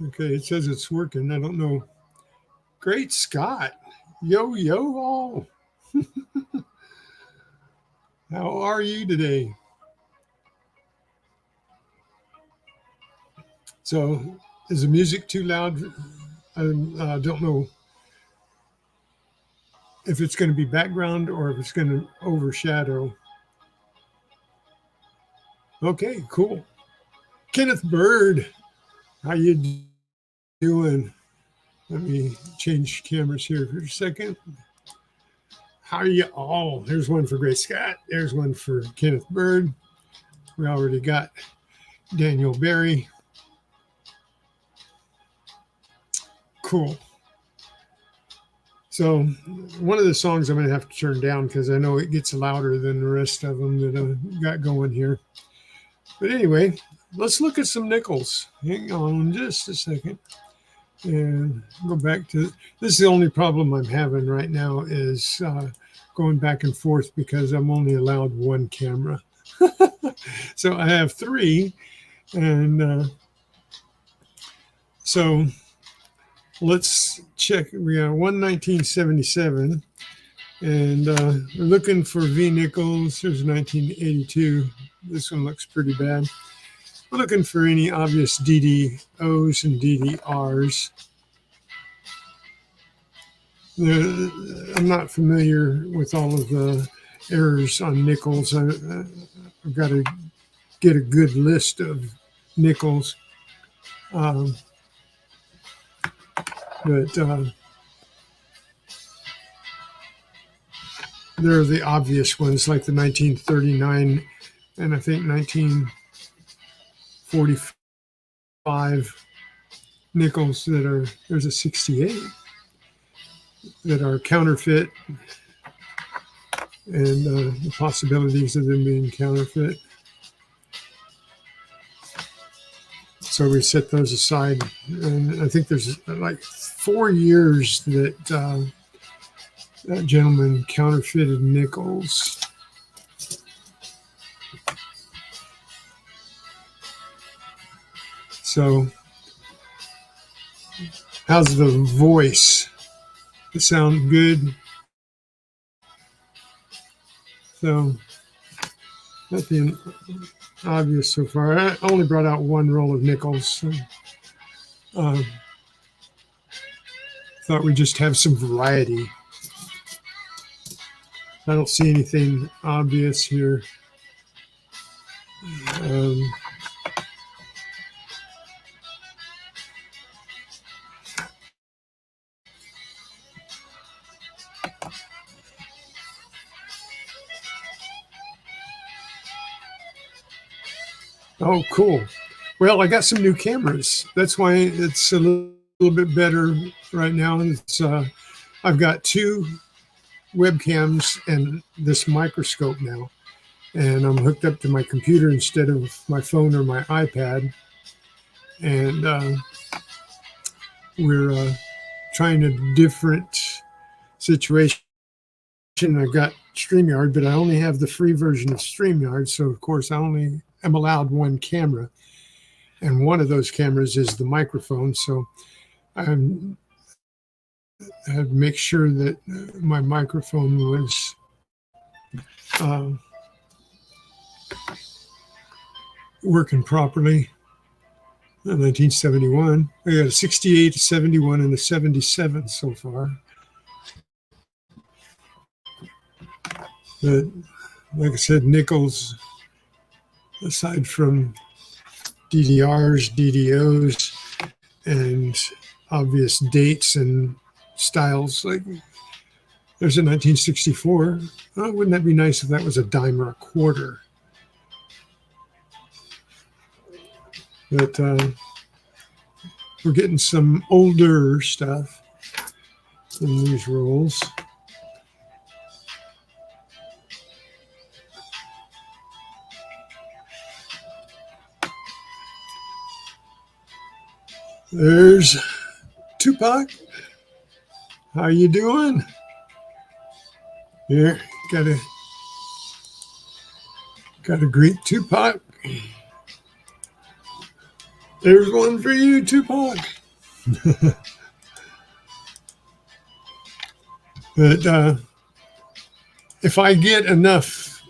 Okay, it says it's working. I don't know. Great Scott. Yo, yo, all. How are you today? So, is the music too loud? I don't know if it's going to be background or if it's going to overshadow. Okay, cool. Kenneth Bird, how you doing? Let me change cameras here for a second. How are you all? There's one for Great Scott. There's one for Kenneth Bird. We already got Daniel Barry. Cool. So one of the songs I'm going to have to turn down because I know it gets louder than the rest of them that I've got going here. But anyway, let's look at some nickels. Hang on just a second. And go back to, this is the only problem I'm having right now is going back and forth because I'm only allowed one camera. So I have three. And so let's check. We got one 1977. And we're looking for V nickels. There's 1982. This one looks pretty bad. We're looking for any obvious DDOs and DDRs. I'm not familiar with all of the errors on nickels. I've got to get a good list of nickels. But there are the obvious ones like the 1939 and I think 1945 nickels that are, there's a 68 that are counterfeit and the possibilities of them being counterfeit. So we set those aside. And I think there's like 4 years that that gentleman counterfeited nickels. So how's the voice? It sound good? So nothing obvious so far. I only brought out one roll of nickels. So, thought we'd just have some variety. I don't see anything obvious here. Oh, cool. Well, I got some new cameras. That's why it's a little bit better right now. It's I've got 2 webcams and this microscope now. And I'm hooked up to my computer instead of my phone or my iPad. And we're trying a different situation. I've got StreamYard, but I only have the free version of StreamYard. So, of course, I only am allowed one camera. And one of those cameras is the microphone. So I had to make sure that my microphone was working properly. 1971. I got a 68, a 71, and a 77 so far. But like I said, nickels, aside from DDRs, DDOs, and obvious dates and styles, like there's a 1964. Oh, wouldn't that be nice if that was a dime or a quarter? But we're getting some older stuff in these rolls. There's Tupac. How you doing? Here, gotta greet Tupac. There's one for you, Tupac. But if I get enough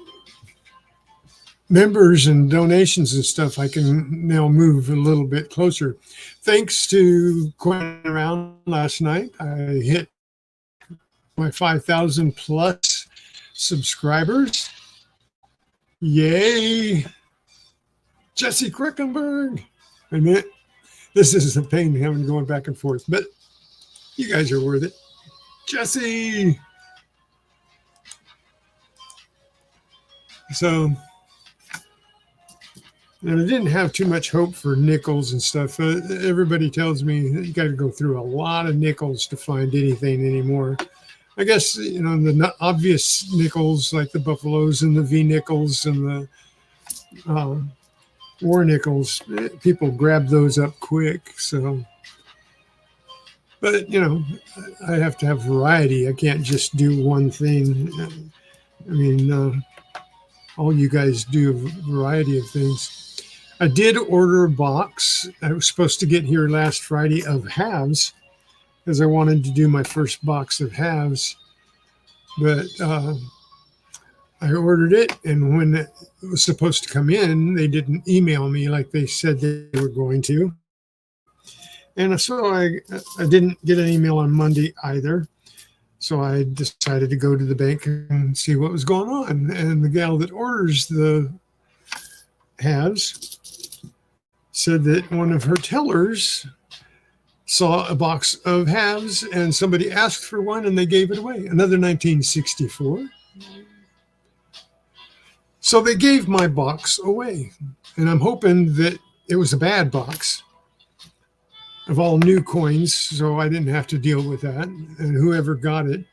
members and donations and stuff, I can now move a little bit closer. Thanks to going around last night, I hit my 5,000 plus subscribers. Yay! Jesse Krickenberg. Wait a minute. This is a pain having going back and forth, but you guys are worth it. Jesse. So, and I didn't have too much hope for nickels and stuff. Everybody tells me you got to go through a lot of nickels to find anything anymore. I guess, the obvious nickels like the Buffaloes and the V nickels and the war nickels, people grab those up quick. So, but, I have to have variety. I can't just do one thing. I mean, all you guys do a variety of things. I did order a box. I was supposed to get here last Friday of halves because I wanted to do my first box of halves. But I ordered it, and when it was supposed to come in, they didn't email me like they said they were going to. And so I didn't get an email on Monday either. So I decided to go to the bank and see what was going on. And the gal that orders the halves said that one of her tellers saw a box of halves and somebody asked for one and they gave it away. Another 1964. So they gave my box away. And I'm hoping that it was a bad box of all new coins, so I didn't have to deal with that. And whoever got it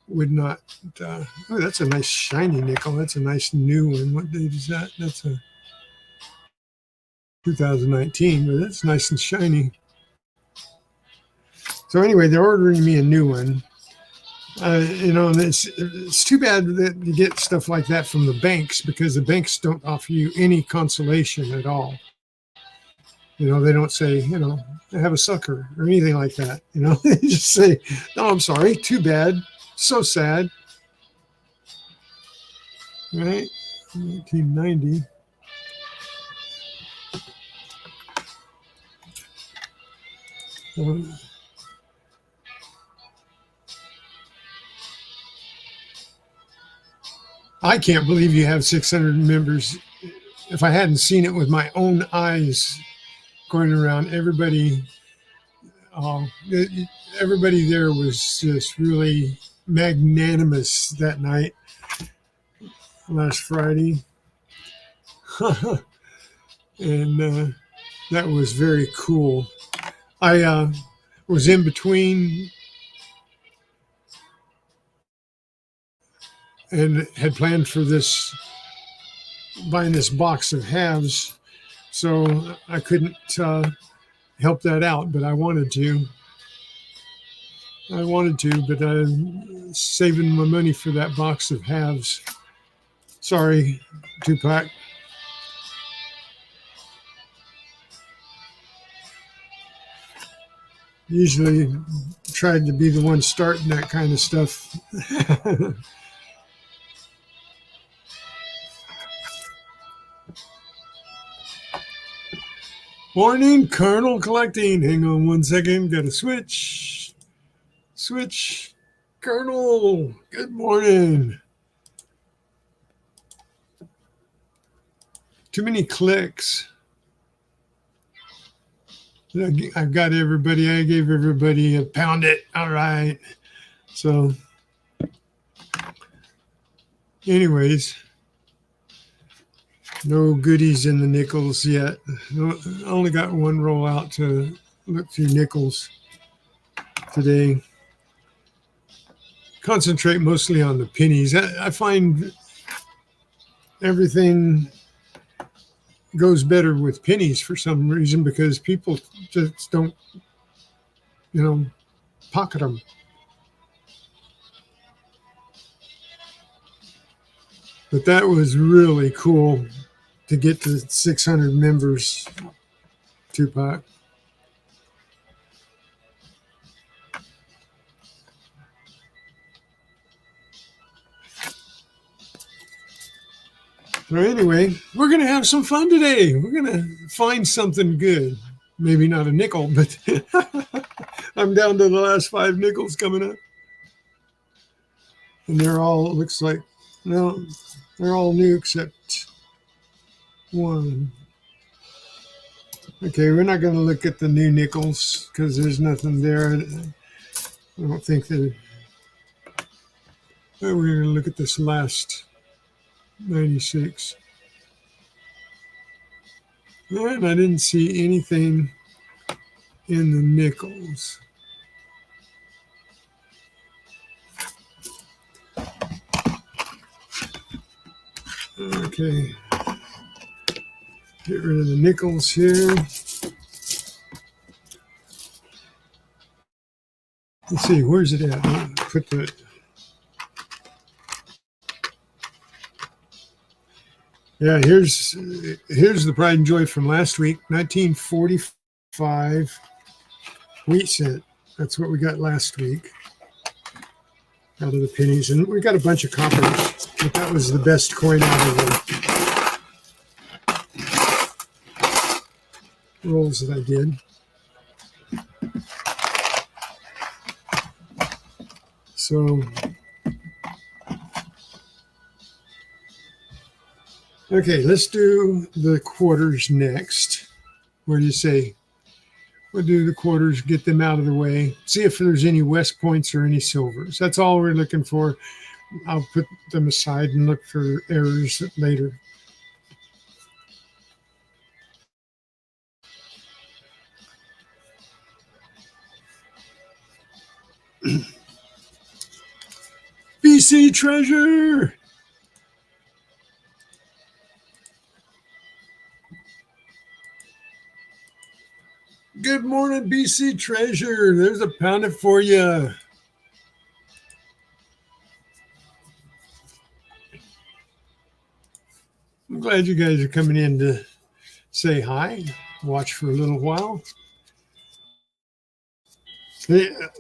would not. Oh, that's a nice shiny nickel. That's a nice new one. What date is that? That's a 2019, but that's nice and shiny. So anyway, they're ordering me a new one. And it's too bad that you get stuff like that from the banks because the banks don't offer you any consolation at all. They don't say, I have a sucker or anything like that. They just say, no, I'm sorry. Too bad. So sad. Right? 1990. I can't believe you have 600 members. If I hadn't seen it with my own eyes going around, everybody there was just really magnanimous that night, last Friday. And that was very cool. I was in between and had planned for buying this box of halves, so I couldn't help that out, but I wanted to, but I'm saving my money for that box of halves. Sorry, Tupac. Usually tried to be the one starting that kind of stuff. Morning, Colonel Collecting. Hang on one second. Got to switch. Switch. Colonel, good morning. Too many clicks. I've got everybody. I gave everybody a pound it. All right. So, anyways, no goodies in the nickels yet. I only got one roll out to look through nickels today. Concentrate mostly on the pennies. I find everything goes better with pennies for some reason because people just don't, pocket them. But that was really cool to get to 600 members, Tupac. So anyway, we're going to have some fun today. We're going to find something good. Maybe not a nickel, but I'm down to the last 5 nickels coming up. And they're all, looks like, no, they're all new except one. Okay, we're not going to look at the new nickels because there's nothing there. I don't think that. We're going to look at this last 96. And I didn't see anything in the nickels. Okay. Get rid of the nickels here. Let's see, where's it at? I'll put the. Yeah, here's the pride and joy from last week, 1945 wheat cent. That's what we got last week out of the pennies, and we got a bunch of coppers, but that was the best coin out of the rolls that I did. So, okay, let's do the quarters next. What do you say? We'll do the quarters, get them out of the way, see if there's any West Points or any silvers. That's all we're looking for. I'll put them aside and look for errors later. BC Treasure! Good morning, BC Treasure. There's a pound for you. I'm glad you guys are coming in to say hi, watch for a little while.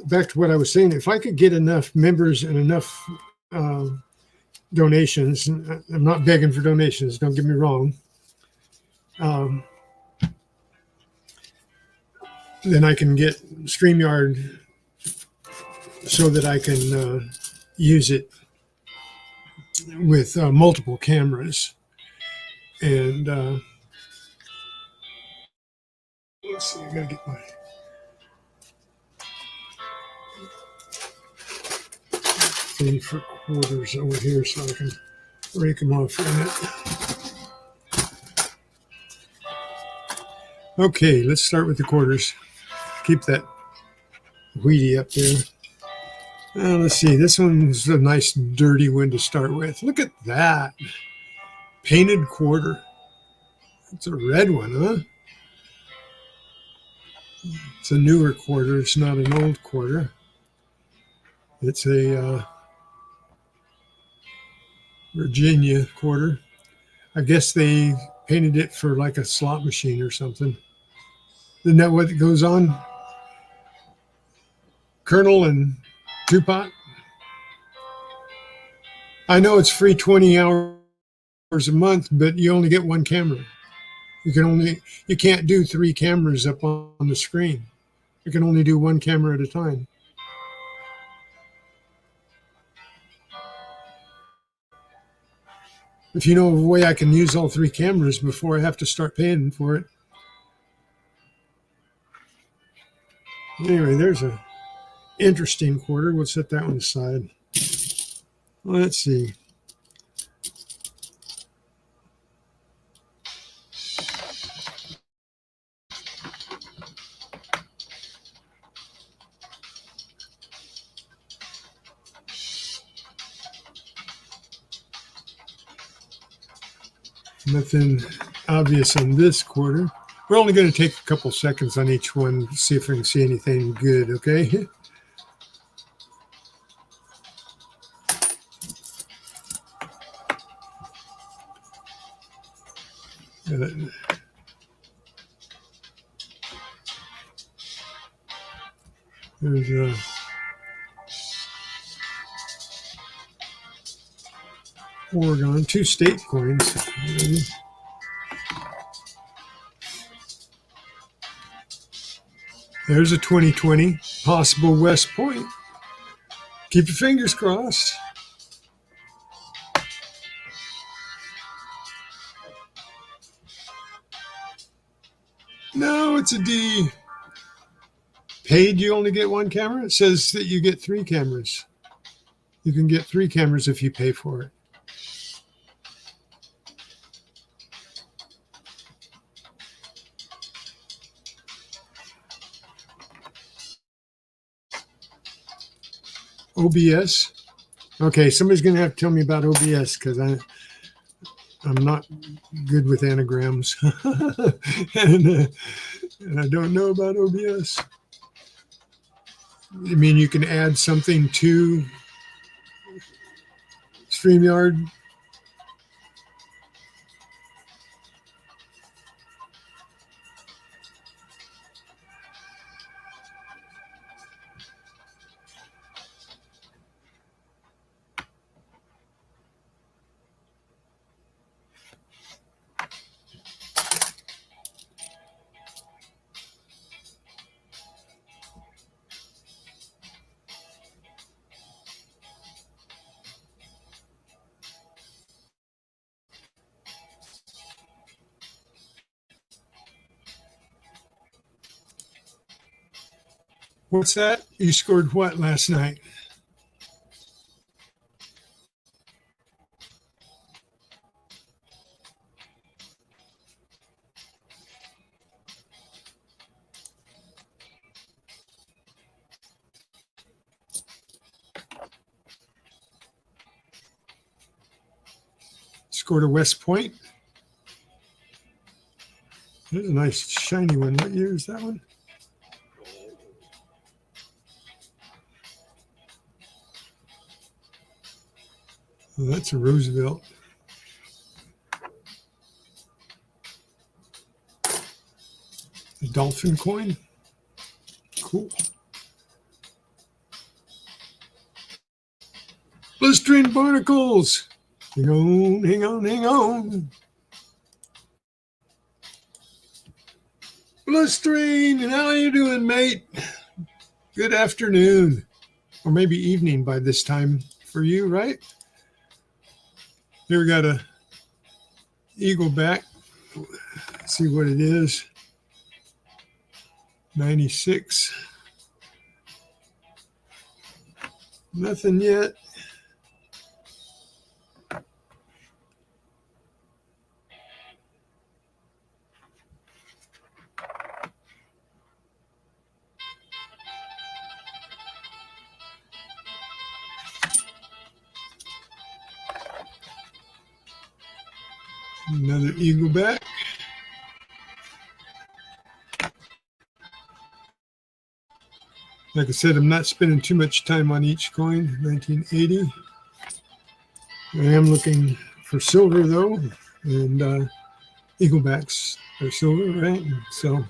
Back to what I was saying, if I could get enough members and enough donations, I'm not begging for donations, don't get me wrong, then I can get StreamYard so that I can use it with multiple cameras. And let's see, I gotta get my thing for quarters over here so I can rake them off in it. Okay, let's start with the quarters. Keep that wheatie up there. Let's see, this one's a nice dirty one to start with. Look at that. Painted quarter. It's a red one, huh? It's a newer quarter. It's not an old quarter. It's a Virginia quarter. I guess they painted it for like a slot machine or something. Isn't that what goes on? Colonel and Tupac? I know it's free 20 hours a month, but you only get one camera. You can't do 3 cameras up on the screen. You can only do 1 camera at a time. If you know of a way I can use all 3 cameras before I have to start paying for it. Anyway, there's a interesting quarter. We'll set that one aside. Let's see. Nothing obvious on this quarter. We're only going to take a couple seconds on each one to see if we can see anything good, okay? Oregon, 2 state coins. There's a 2020 possible West Point. Keep your fingers crossed. No, it's a D. Paid, you only get 1 camera? It says that you get 3 cameras. You can get 3 cameras if you pay for it. OBS. Okay, somebody's going to have to tell me about OBS because I'm not good with anagrams. and I don't know about OBS. You mean you can add something to StreamYard? What's that? You scored what last night? Scored a West Point. There's a nice shiny one. What year is that one? Oh, that's a Roosevelt. A dolphin coin. Cool. Blistering barnacles. Hang on, hang on, hang on. Blistering, how are you doing, mate? Good afternoon. Or maybe evening by this time for you, right? Here we got a eagle back. Let's see what it is. 96. Nothing yet. Another eagle back. Like I said, I'm not spending too much time on each coin. 1980. I am looking for silver though, and eaglebacks are silver, right? So,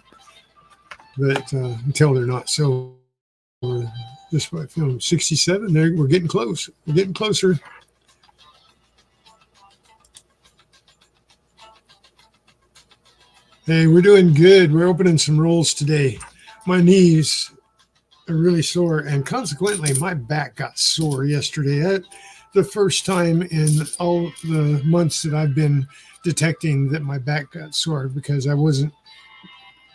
but until they're not silver, this way, 67. There, we're getting close. We're getting closer. Hey, we're doing good. We're opening some rolls today. My knees are really sore, and consequently, my back got sore yesterday. That's the first time in all the months that I've been detecting that my back got sore because I wasn't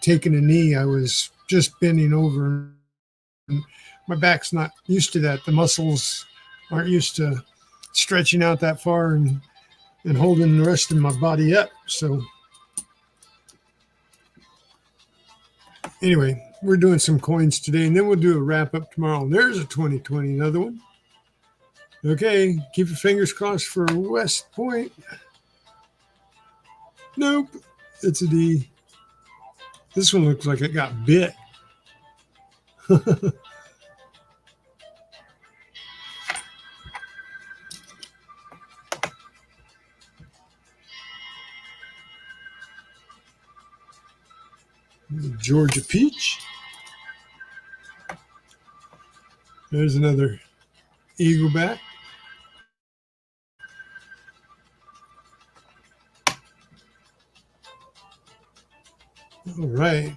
taking a knee. I was just bending over. My back's not used to that. The muscles aren't used to stretching out that far and holding the rest of my body up. So anyway, we're doing some coins today, and then we'll do a wrap up tomorrow. There's a 2020, another one. Okay, keep your fingers crossed for West Point. Nope, it's a D. This one looks like it got bit. Georgia peach. There's another eagle back. All right.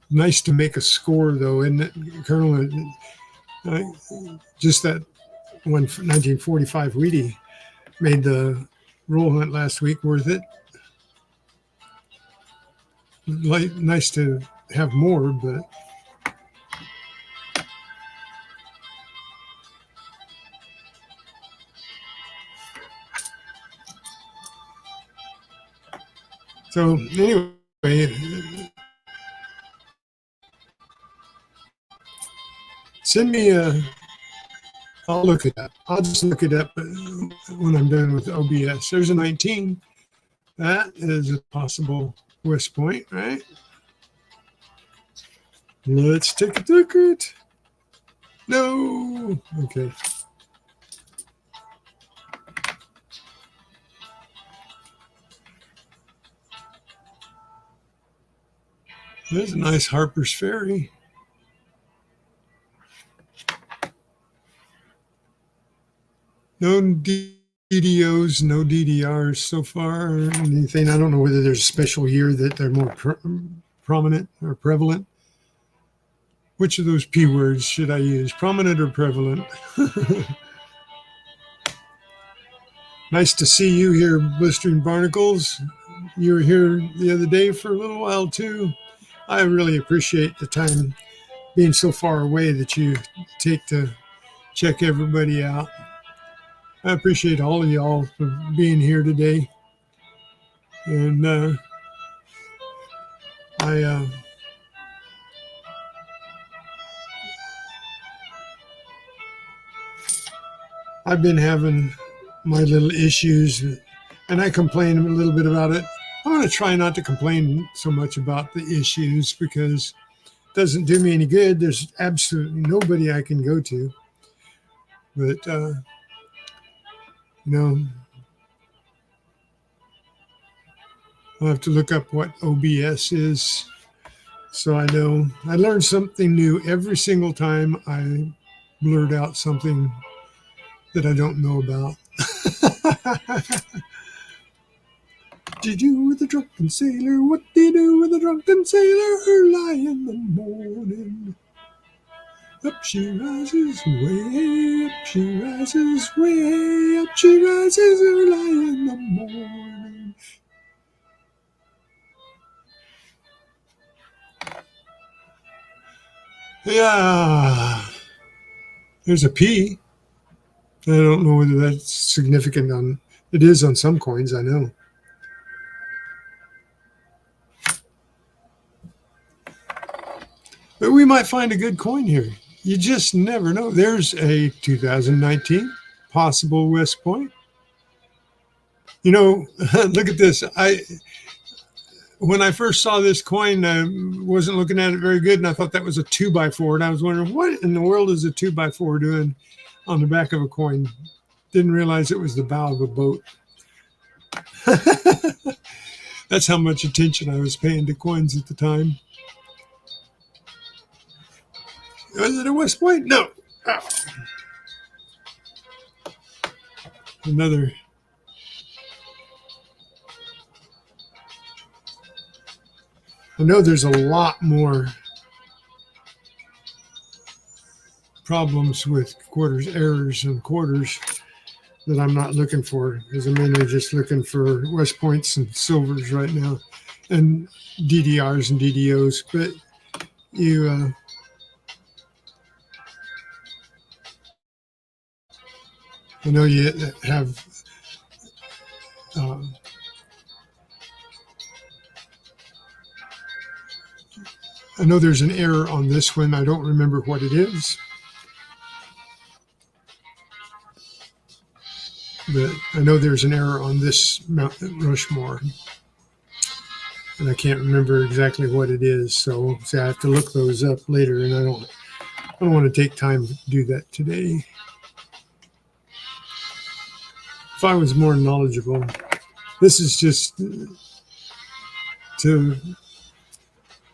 Nice to make a score, though, isn't it, Colonel? Just that one 1945 Wheatie made the roll hunt last week worth it. Nice to have more, but so anyway, send me a. I'll look it up. I'll just look it up when I'm done with OBS. There's a 19. That is a possible West Point, right? Let's take a look at it. No. Okay. There's a nice Harper's Ferry. No DDOs, no DDRs so far. Anything? I don't know whether there's a special year that they're more prominent or prevalent. Which of those P words should I use? Prominent or prevalent? Nice to see you here, Blistering Barnacles. You were here the other day for a little while too. I really appreciate the time being so far away that you take to check everybody out. I appreciate all of y'all for being here today. And I've been having my little issues, and I complain a little bit about it. I'm going to try not to complain so much about the issues because it doesn't do me any good. There's absolutely nobody I can go to. But, I'll have to look up what OBS is so I know. I learn something new every single time I blurt out something that I don't know about. Did you with a drunken sailor? What did you do with a drunken sailor early in the morning? Up she rises, way up she rises, way up she rises early in the morning. Yeah, there's a P. I don't know whether that's significant on. It is on some coins, I know. But we might find a good coin here. You just never know. There's a 2019 possible West Point. Look at this. When I first saw this coin, I wasn't looking at it very good, and I thought that was a 2x4, and I was wondering, what in the world is a 2x4 doing on the back of a coin? Didn't realize it was the bow of a boat. That's how much attention I was paying to coins at the time. Was it a West Point? No. Oh. Another. I know there's a lot more problems with quarters, errors and quarters that I'm not looking for, because I'm mainly just looking for West Points and silvers right now, and DDRs and DDOs. But I know you have I know there's an error on this one. I don't remember what it is. But I know there's an error on this Mount Rushmore. And I can't remember exactly what it is. So I have to look those up later, and I don't want to take time to do that today. If I was more knowledgeable, this is just to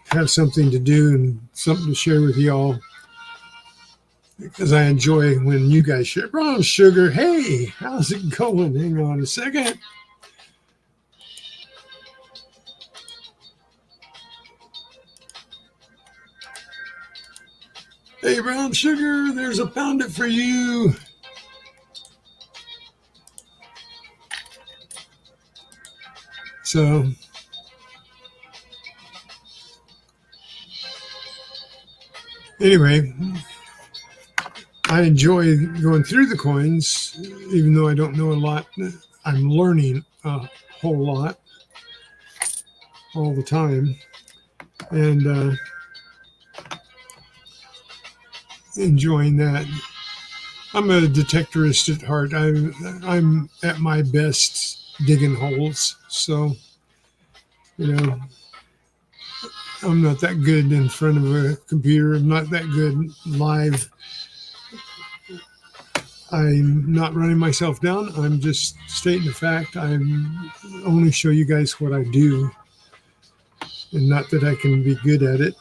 have something to do and something to share with y'all, because I enjoy when you guys share. Brown Sugar, hey, how's it going? Hang on a second. Hey, Brown Sugar, there's a pound it for you. So, anyway, I enjoy going through the coins, even though I don't know a lot. I'm learning a whole lot all the time, and enjoying that. I'm a detectorist at heart. I'm at my best digging holes. So, you know, I'm not that good in front of a computer. I'm not that good live. I'm not running myself down. I'm just stating the fact. I'm only show you guys what I do, and not that I can be good at it.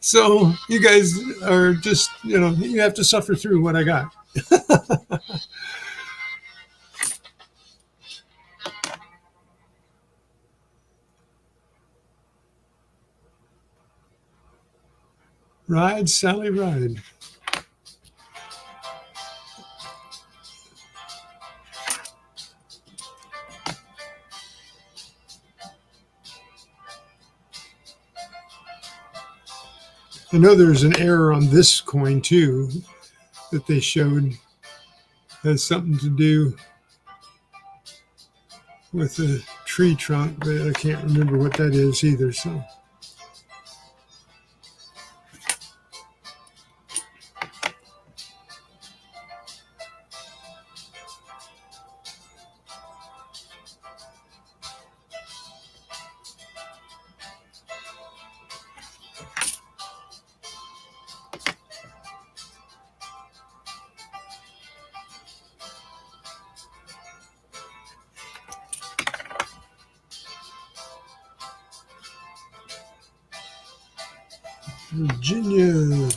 So you guys are just, you have to suffer through what I got. Ride, Sally, ride. I know there's an error on this coin too that they showed. Has something to do with the tree trunk, but I can't remember what that is either. So, Virginia,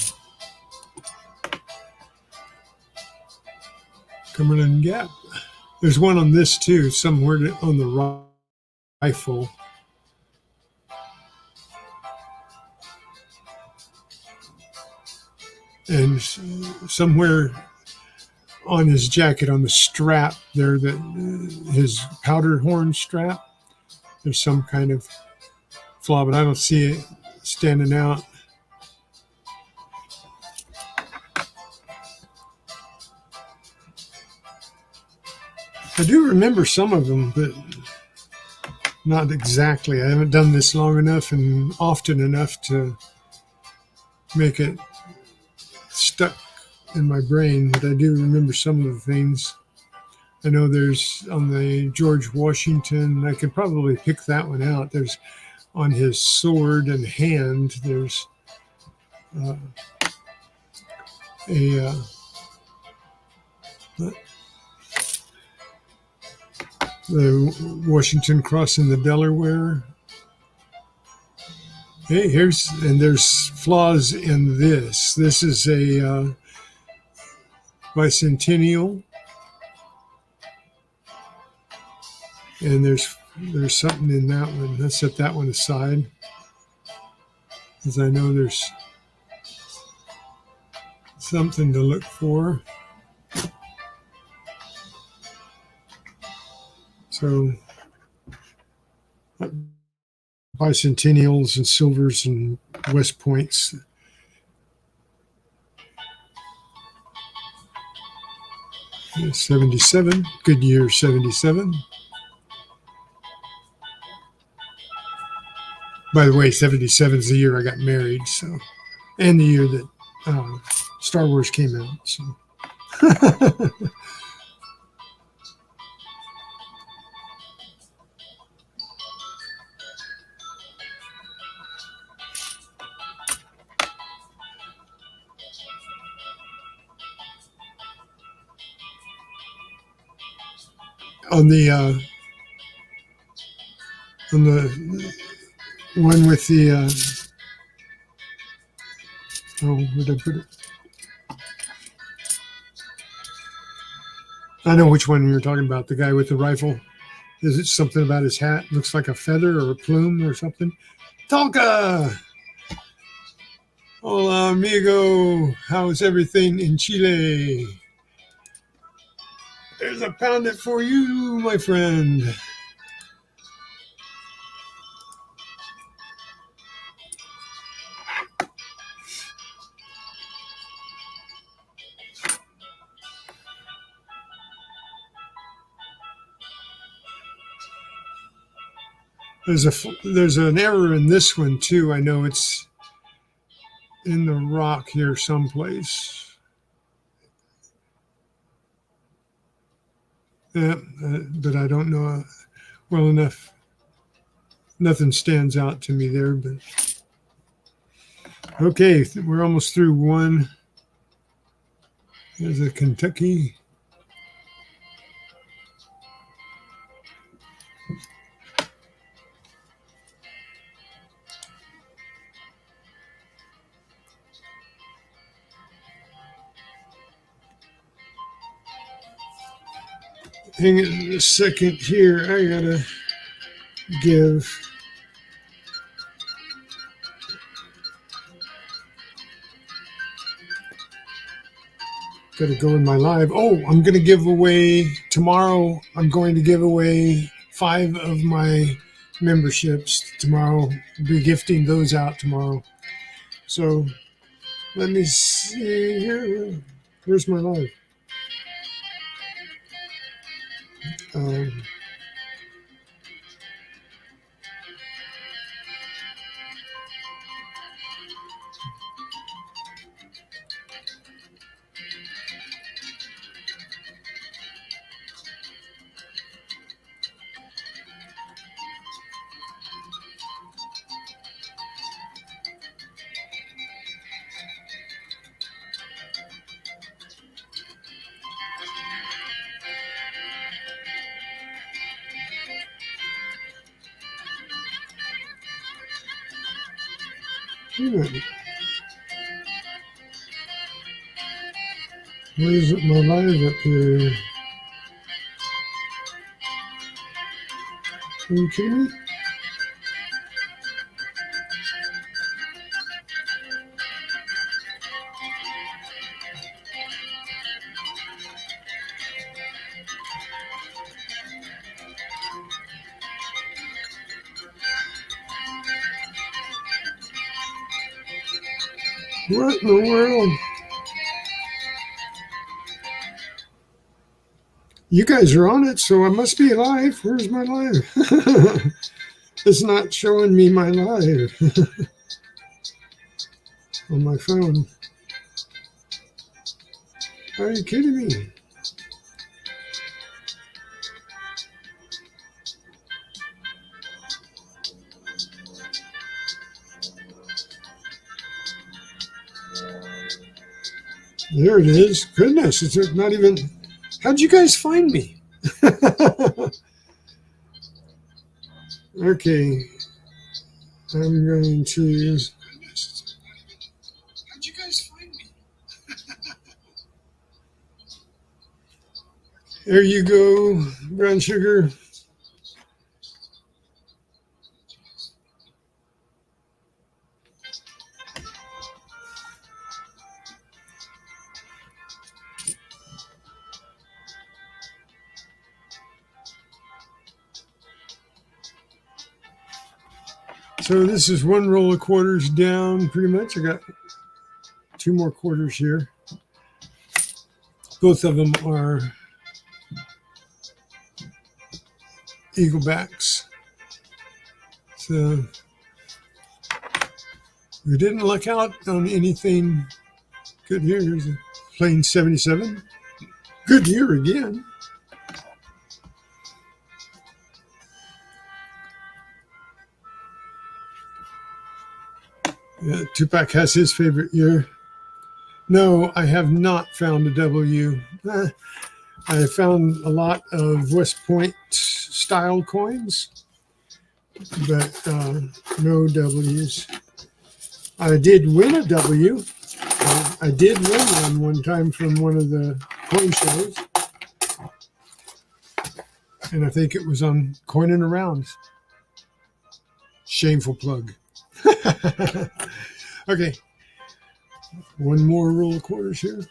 Cumberland Gap. There's one on this too, somewhere on the rifle. And somewhere on his jacket, on the strap there, that his powder horn strap, there's some kind of flaw, but I don't see it standing out. I do remember some of them, but not exactly. I haven't done this long enough and often enough to make it stuck in my brain, but I do remember some of the things. I know there's on the George Washington, I could probably pick that one out. There's on his sword and hand, there's the Washington crossing the Delaware. Hey, there's flaws in this. This is a bicentennial, and there's something in that one. Let's set that one aside, because I know there's something to look for. So bicentennials and silvers and West Points. Yeah, 77, Goodyear 77. By the way, 77 is the year I got married, so, and the year that Star Wars came out. So. On the one with the where'd I put it? I know which one you were talking about. The guy with the rifle. Is it something about his hat? Looks like a feather or a plume or something. Tonka! Hola, amigo. How's everything in Chile? There's a pound it for you, my friend. There's an error in this one too. I know it's in the rock here someplace. Yeah, but I don't know well enough. Nothing stands out to me there, but okay, we're almost through one. There's a Kentucky. Hang on a second here. I gotta give. Got to go in my live. Oh, I'm going to give away tomorrow. I'm going to give away 5 of my memberships tomorrow. I'll be gifting those out tomorrow. So let me see here. Where's my live? Where's my live up here? Are you kidding me? What in the world? You guys are on it, so I must be live. Where's my live? It's not showing me my live on my phone. Are you kidding me? There it is. Goodness, it's not even. How'd you guys find me? Okay, I'm going to. How'd you guys find me? There you go, brown sugar. So this is one roll of quarters down pretty much. I got 2 more quarters here. Both of them are Eaglebacks. So we didn't luck out on anything good here. Here's a plain 77. Good year again. Tupac has his favorite year. No, I have not found a W. I have found a lot of West Point style coins, but no W's. I did win a W. I did win one time from one of the coin shows, and I think it was on Coin and Around. Shameful plug. Okay, One more roll of quarters here.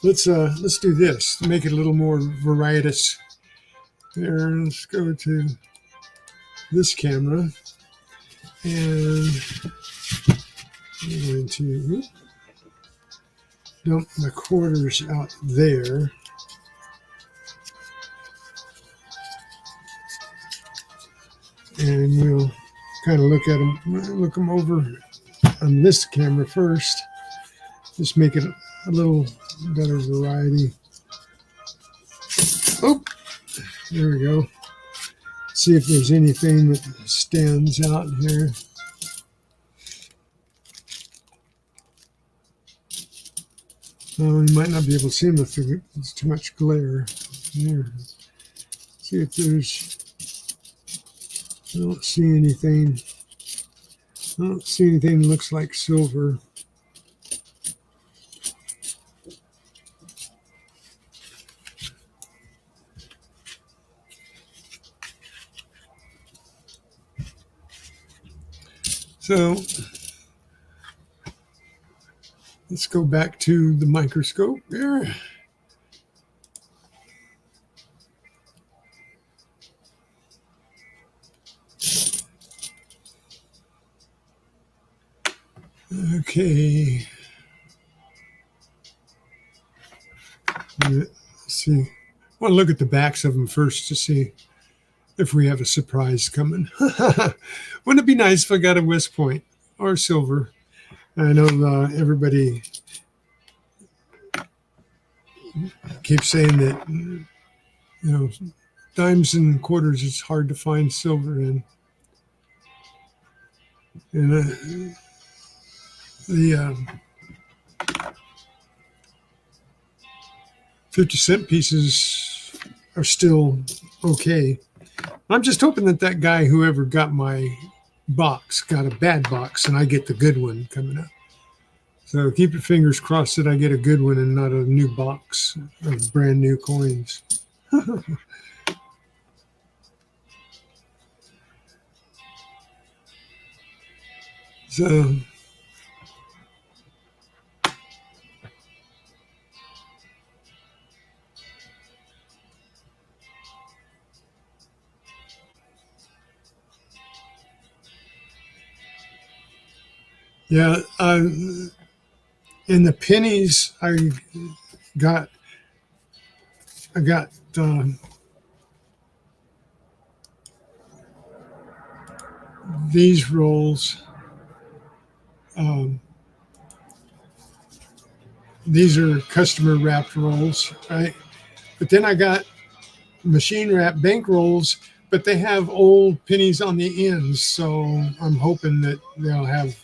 Let's do this to make it a little more varietous. There, let's go to this camera, and I'm going to dump the quarters out there. And we'll kind of look them over on this camera first. Just make it a little better variety. Oh, there we go. See if there's anything that stands out here. You might not be able to see them if there's too much glare. Here. See if there's. I don't see anything. I don't see anything that looks like silver. So let's go back to the microscope here. Okay. Let's see. I want to look at the backs of them first to see if we have a surprise coming. Wouldn't it be nice if I got a West Point or silver? I know everybody keeps saying that, dimes and quarters is hard to find silver in. And the 50-cent pieces are still okay. I'm just hoping that guy, whoever got my box, got a bad box and I get the good one coming up. So keep your fingers crossed that I get a good one and not a new box of brand new coins. So yeah, in the pennies, I got these rolls. These are customer wrapped rolls, right? But then I got machine wrapped bank rolls, but they have old pennies on the ends, so I'm hoping that they'll have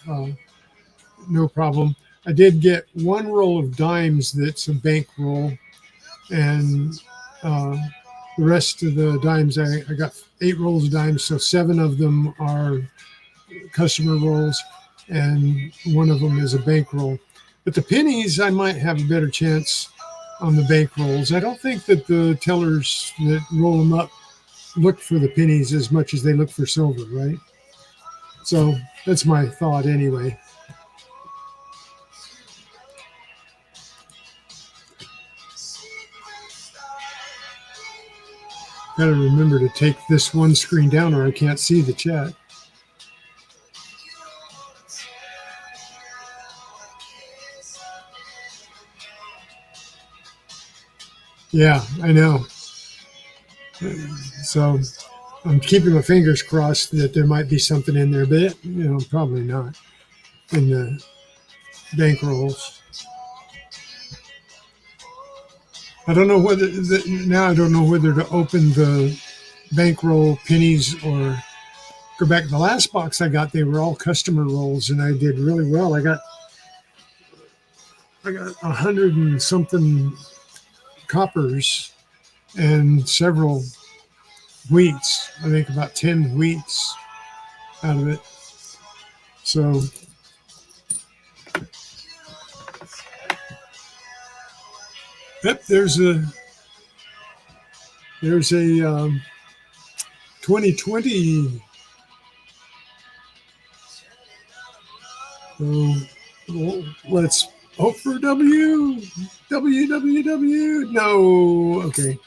no problem. I did get one roll of dimes that's a bank roll, and the rest of the dimes, I got 8 rolls of dimes, so 7 of them are customer rolls, and 1 of them is a bank roll. But the pennies, I might have a better chance on the bank rolls. I don't think that the tellers that roll them up look for the pennies as much as they look for silver, right? So that's my thought anyway. Got to remember to take this one screen down or I can't see the chat. Yeah, I know. So I'm keeping my fingers crossed that there might be something in there, but probably not in the bank rolls. I don't know whether now I don't know whether to open the bankroll pennies or go back. The last box I got, they were all customer rolls, and I did really well. I got 100 and something coppers and several wheats. I think about 10 wheats out of it. So yep, there's a 2020. Well, let's hope for W. W, W, W. No. Okay.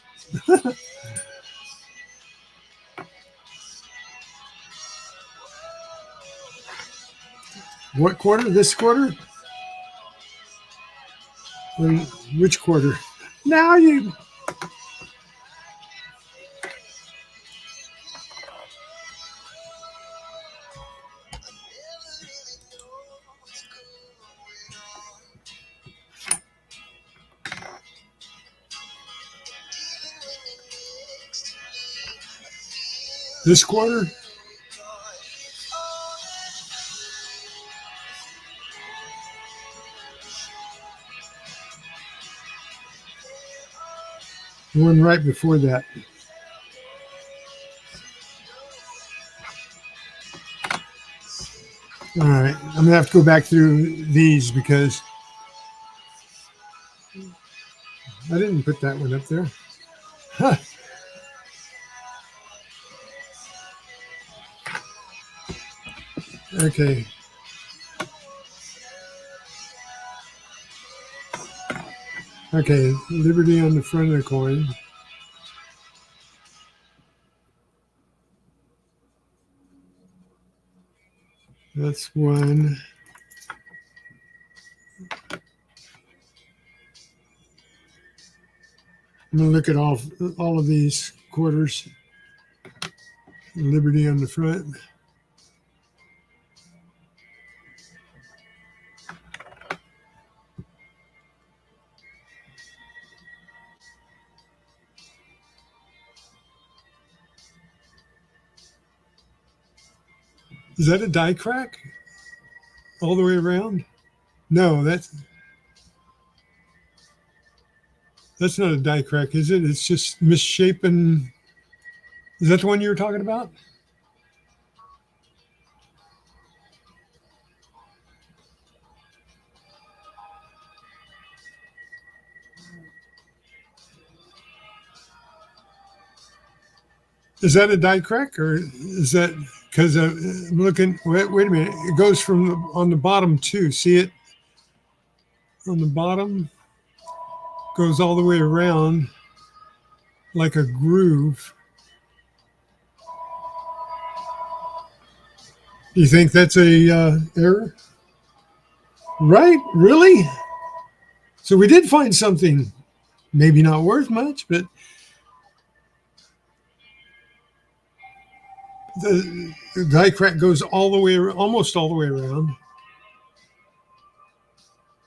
What quarter? This quarter? Which quarter? Now you. This quarter? The one right before that. All right. I'm going to have to go back through these because I didn't put that one up there. Huh. Okay. Okay. Liberty on the front of the coin. That's one. I'm going to look at all of these quarters. Liberty on the front. Is that a die crack? All the way around? No, that's not a die crack, is it? It's just misshapen. Is that the one you were talking about? Is that a die crack, or is that because I'm looking? Wait a minute. It goes from on the bottom too. See it on the bottom? Goes all the way around like a groove. Do you think that's a error? Right? Really? So we did find something, maybe not worth much, but the die crack goes all the way, almost all the way around.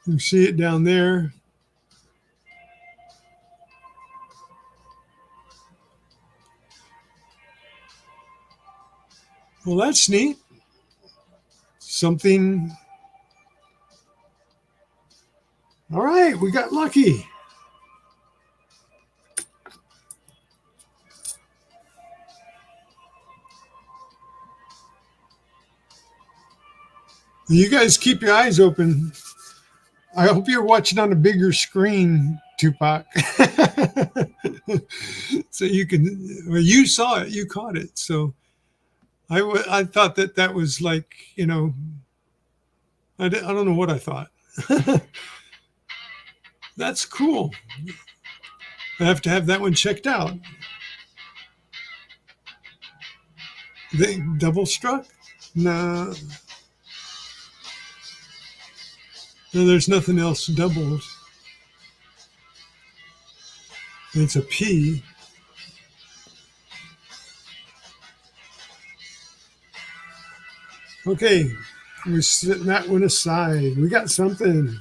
You see it down there. Well, that's neat. Something. All right, we got lucky. You guys keep your eyes open. I hope you're watching on a bigger screen, Tupac. So you can, well, you saw it, you caught it. So I thought that was like, I don't know what I thought. That's cool. I have to have that one checked out. They double struck? No. No, there's nothing else doubled. It's a P. Okay, we're setting that one aside. We got something.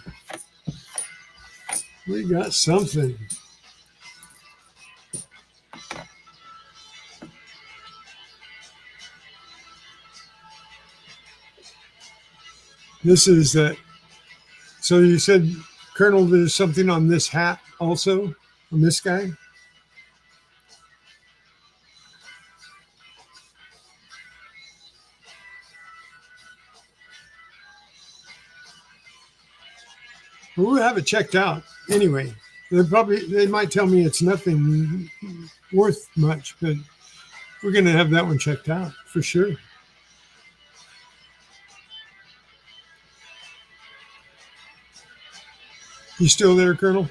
We got something. This is that. So you said, Colonel, there's something on this hat also, on this guy? Well, we'll have it checked out anyway. They might tell me it's nothing worth much, but we're going to have that one checked out for sure. You still there, Colonel?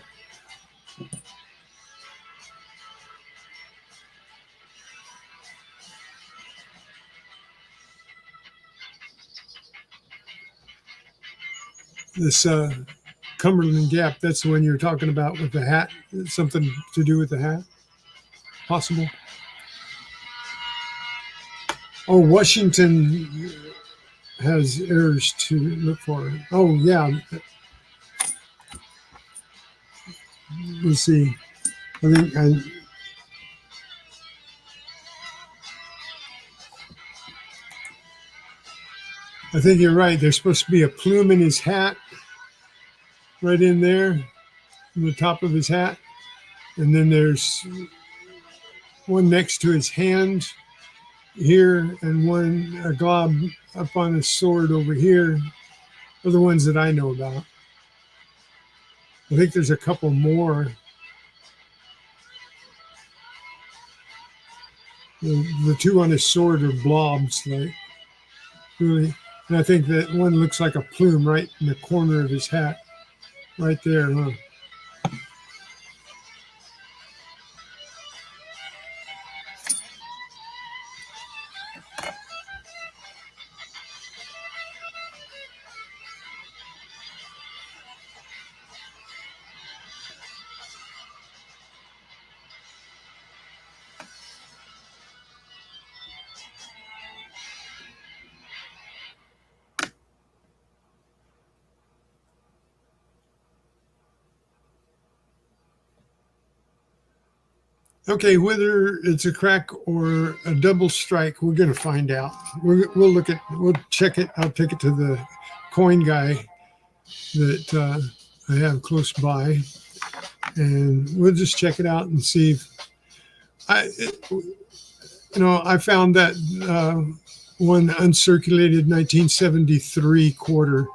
This Cumberland Gap, that's the one you're talking about with the hat. Something to do with the hat? Possible? Oh, Washington has errors to look for. Oh, yeah. Let's see. I think you're right. There's supposed to be a plume in his hat, right in there, in the top of his hat, and then there's one next to his hand here, and a glob up on his sword over here. Are the ones that I know about. I think there's a couple more. The two on his sword are blobs, like really. And I think that one looks like a plume right in the corner of his hat, right there, huh? Okay, whether it's a crack or a double strike, we're going to find out. We'll check it. I'll take it to the coin guy that I have close by, and we'll just check it out and see if I found that one uncirculated 1973 quarter.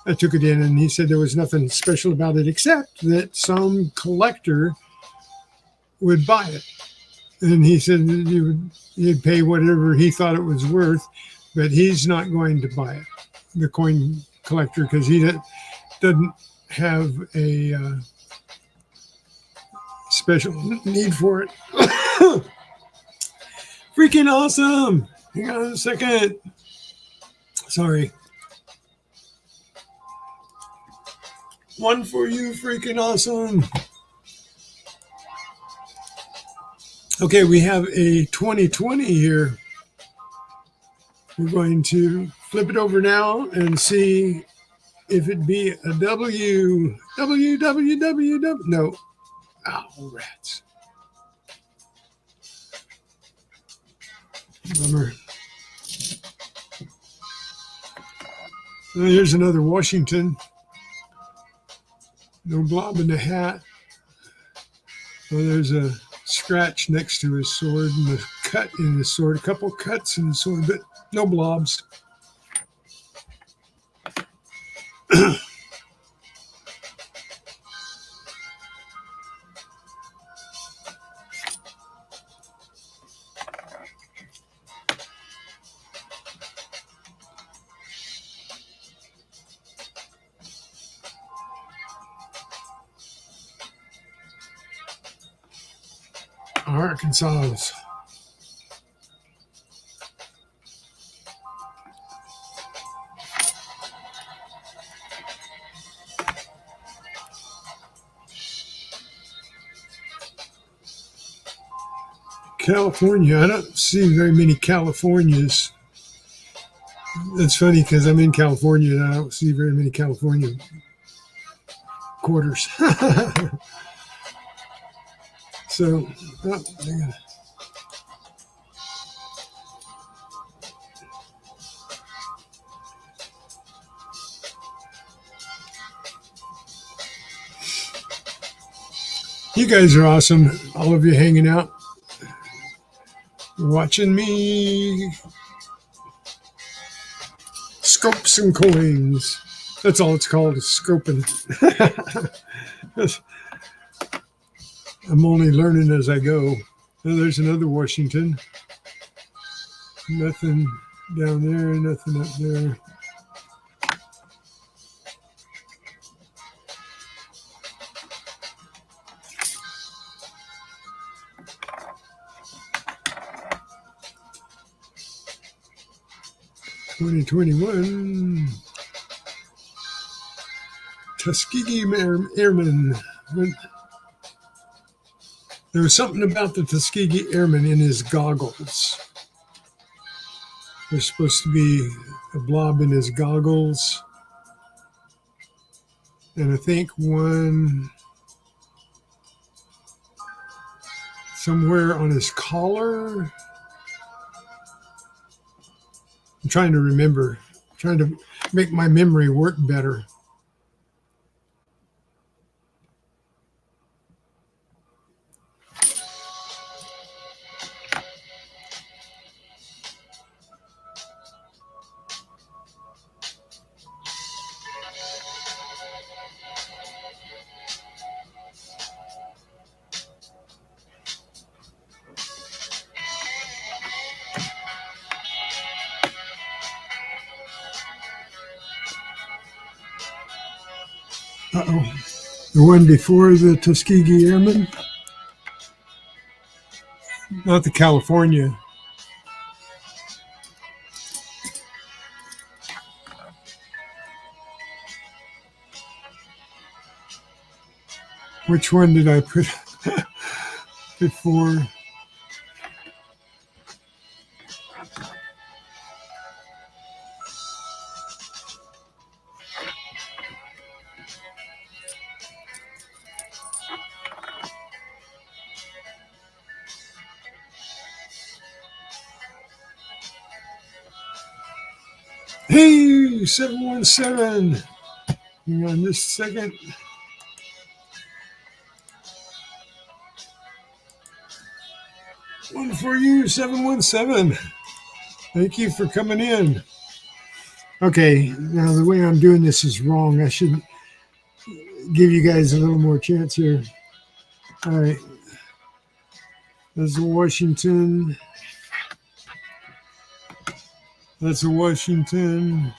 I took it in, and he said there was nothing special about it except that some collector would buy it, and he said that he'd pay whatever he thought it was worth, but he's not going to buy it, the coin collector, because he doesn't have a special need for it. Freaking awesome! Hang on a second. Sorry. One for you, freaking awesome. Okay, we have a 2020 here. We're going to flip it over now and see if it be a W. No. Ow, rats. Bummer. Here's another Washington. No blob in the hat. Oh, there's a scratch next to his sword and a cut in his sword. A couple cuts in his sword, but no blobs. Arkansas. California. I don't see very many Californias. That's funny because I'm in California and I don't see very many California quarters. So, hang on. You guys are awesome. All of you hanging out, watching me scope some coins. That's all it's called, is scoping. I'm only learning as I go. Oh, there's another Washington. Nothing down there, nothing up there. 2021 Tuskegee Airman. There was something about the Tuskegee Airman in his goggles. There's supposed to be a blob in his goggles. And I think one somewhere on his collar. I'm trying to remember, trying to make my memory work better. Uh-oh. The one before the Tuskegee Airmen? Not the California. Which one did I put before? Hey, 717. Hang on just a second. One for you, 717. Thank you for coming in. Okay, now the way I'm doing this is wrong. I should give you guys a little more chance here. All right. That's a Washington. That's a Washington.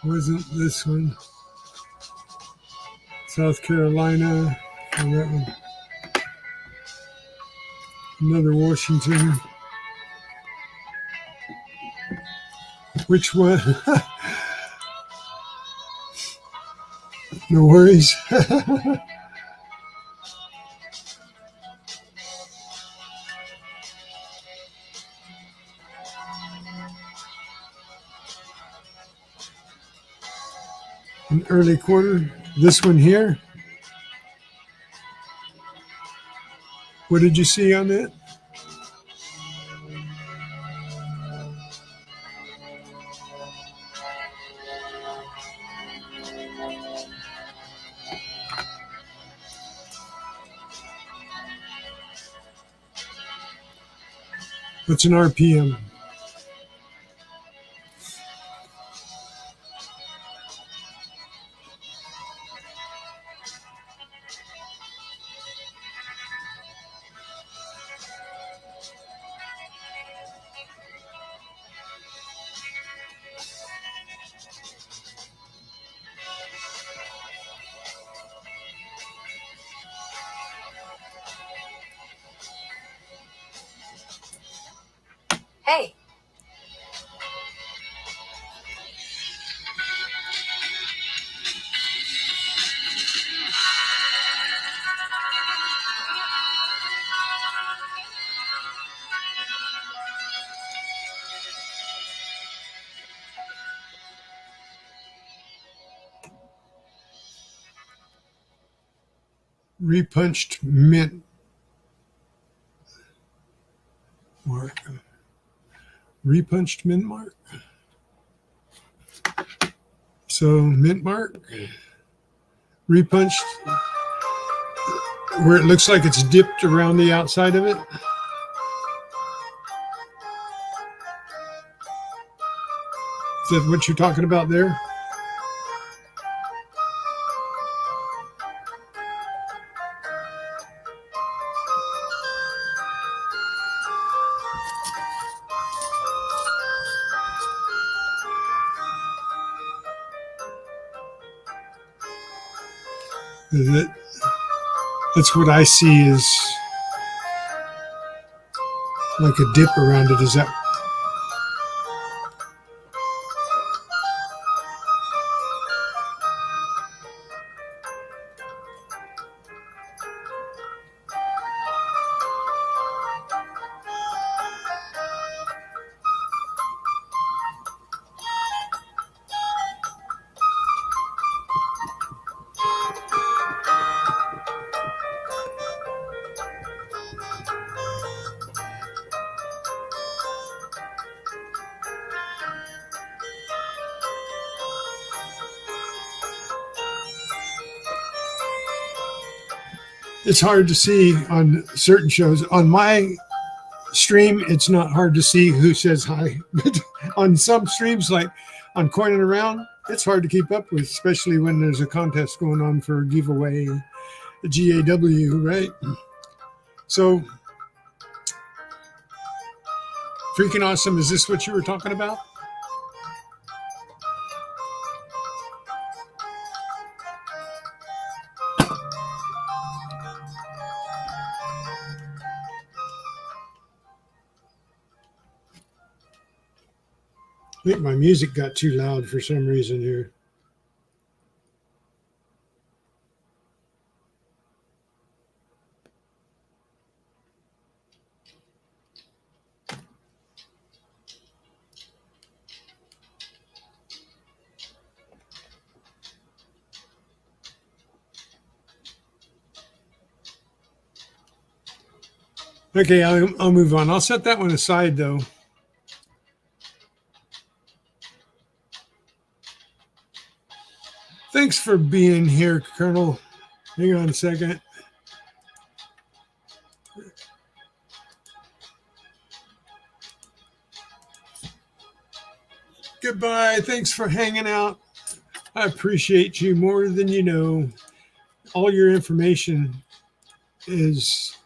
Wasn't this one? South Carolina. And that one. Another Washington. Which one? No worries. An early quarter. This one here. What did you see on that? What's an RPM? Hey. Repunched mint mark. Repunched mint mark. So mint mark. Repunched where it looks like it's dipped around the outside of it. Is that what you're talking about there? Is it? That's what I see is like a dip around it. Is that? It's hard to see on certain shows. On my stream, it's not hard to see who says hi. But on some streams, like on Coin and Around, it's hard to keep up with, especially when there's a contest going on for a giveaway, a GAW, right? So, freaking awesome. Is this what you were talking about? I think my music got too loud for some reason here. Okay, I'll move on. I'll set that one aside, though. Thanks for being here, Colonel. Hang on a second. Goodbye. Thanks for hanging out. I appreciate you more than you know. All your information is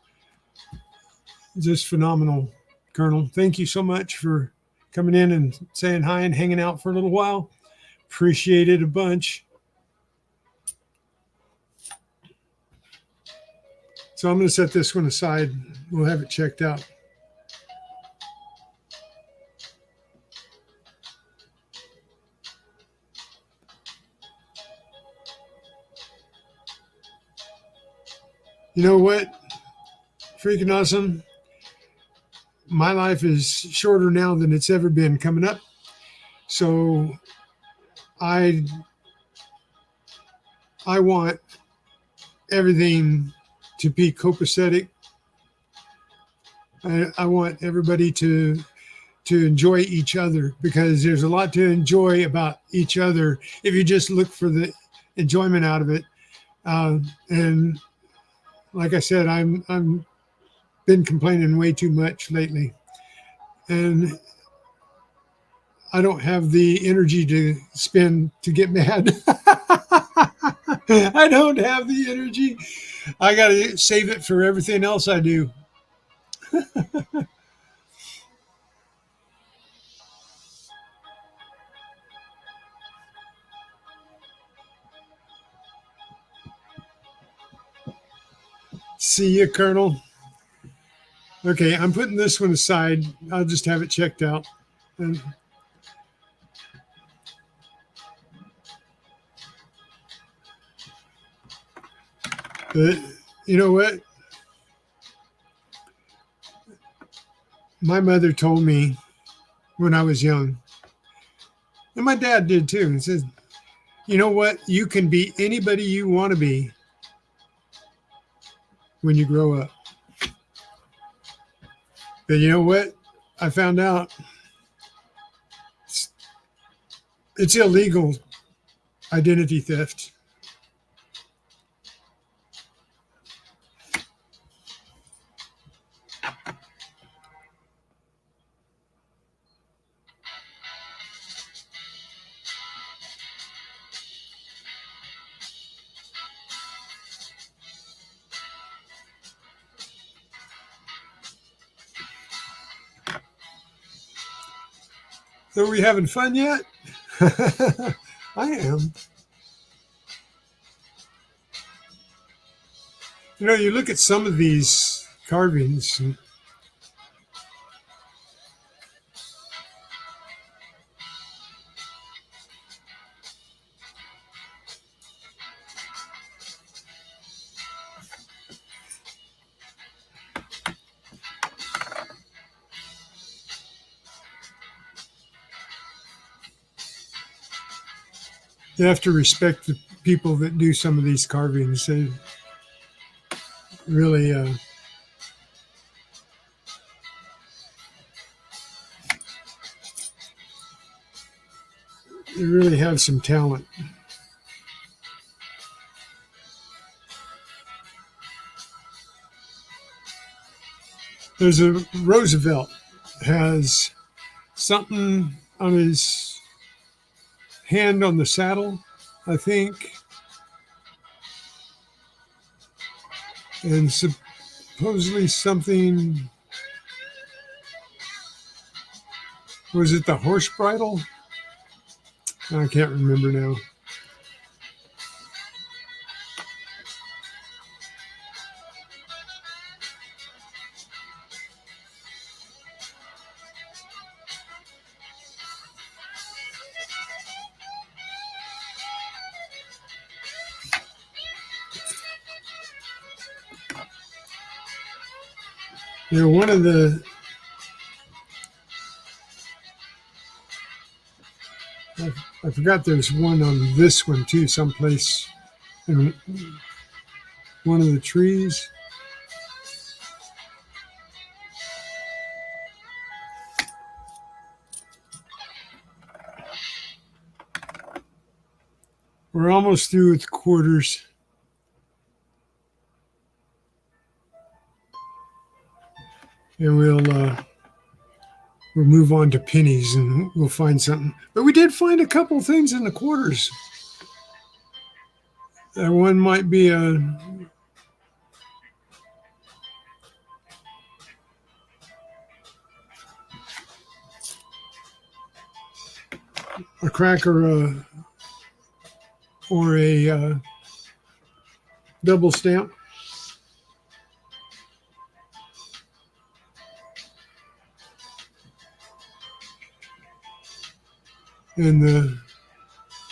just phenomenal, Colonel. Thank you so much for coming in and saying hi and hanging out for a little while. Appreciate it a bunch. So I'm going to set this one aside. We'll have it checked out. You know what? Freaking awesome. My life is shorter now than it's ever been coming up. So I want everything to be copacetic. I want everybody to enjoy each other, because there's a lot to enjoy about each other if you just look for the enjoyment out of it. And like I said, I'm been complaining way too much lately, and I don't have the energy to spend to get mad. I don't have the energy. I got to save it for everything else I do. See you, Colonel. Okay, I'm putting this one aside. I'll just have it checked out. And but you know what? My mother told me when I was young, and my dad did too, and says, you know what? You can be anybody you want to be when you grow up. But you know what? I found out it's illegal identity theft. So are we having fun yet? I am. You know, you look at some of these carvings, and You have to respect the people that do some of these carvings. They really, they really have some talent. There's a Roosevelt has something on his hand on the saddle, I think, and supposedly something. Was it the horse bridle? I can't remember now. You know, one of the I forgot there's one on this one too, someplace in one of the trees. We're almost through with quarters. And we'll move on to pennies and we'll find something. But we did find a couple things in the quarters. That one might be a cracker or a double stamp. And the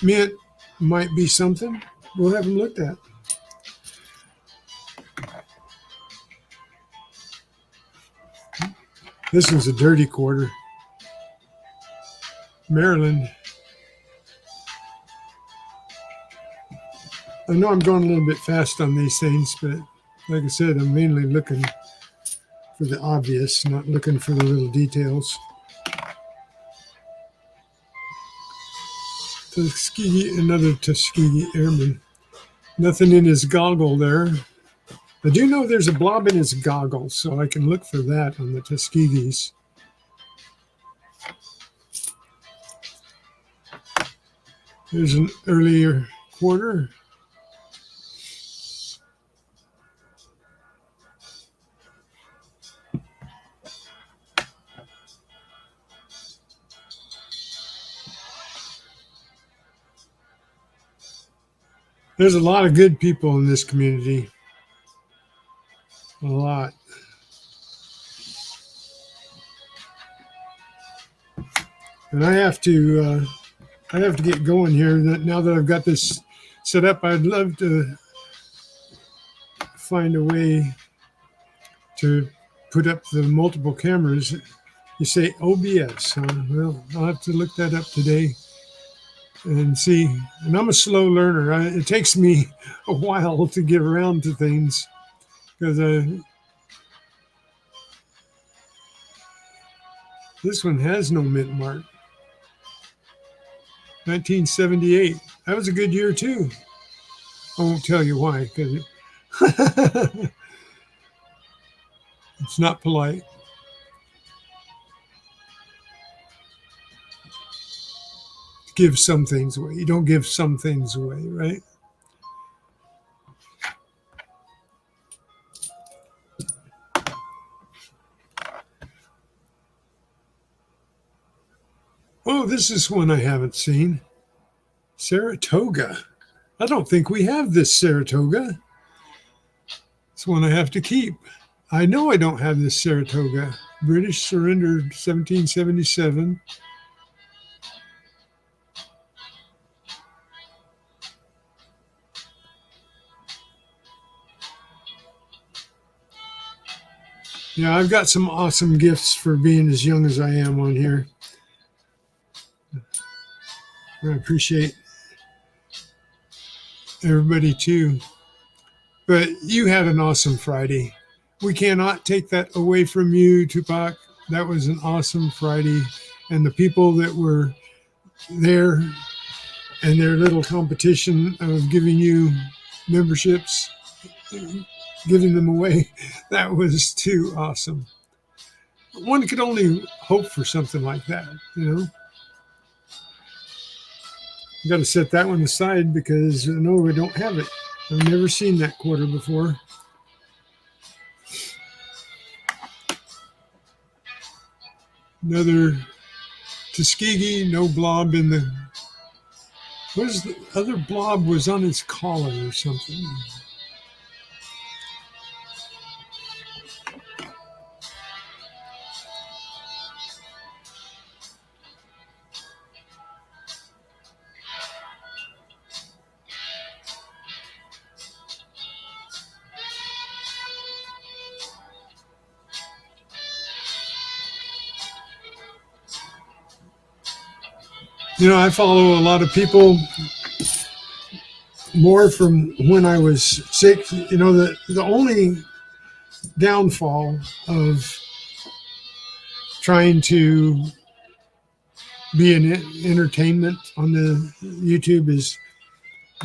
mint might be something. We'll have them looked at. This one's a dirty quarter. Maryland. I know I'm going a little bit fast on these things, but like I said, I'm mainly looking for the obvious, not looking for the little details. Tuskegee, another Tuskegee Airman. Nothing in his goggle there. I do know there's a blob in his goggle, so I can look for that on the Tuskegees. There's an earlier quarter. There's a lot of good people in this community. A lot. And I have to get going here. Now that I've got this set up, I'd love to find a way to put up the multiple cameras. You say OBS, huh? Well, I'll have to look that up today and see. And I'm a slow learner. It takes me a while to get around to things because this one has no mint mark. 1978. That was a good year too. I won't tell you why because it's not polite. Give some things away. You don't give some things away, right? Oh, this is one I haven't seen. Saratoga. I don't think we have this Saratoga. It's one I have to keep. I know I don't have this Saratoga. British surrendered 1777. Yeah, I've got some awesome gifts for being as young as I am on here. I appreciate everybody too. But you had an awesome Friday. We cannot take that away from you, Tupac. That was an awesome Friday. And the people that were there and their little competition of giving you memberships, giving them away, that was too awesome. One could only hope for something like that, you know. You got to set that one aside because no, we don't have it. I've never seen that quarter before. Another Tuskegee, no blob in the. What is the other blob was on his collar or something? You know, I follow a lot of people more from when I was sick. You know, the only downfall of trying to be an entertainment on the YouTube is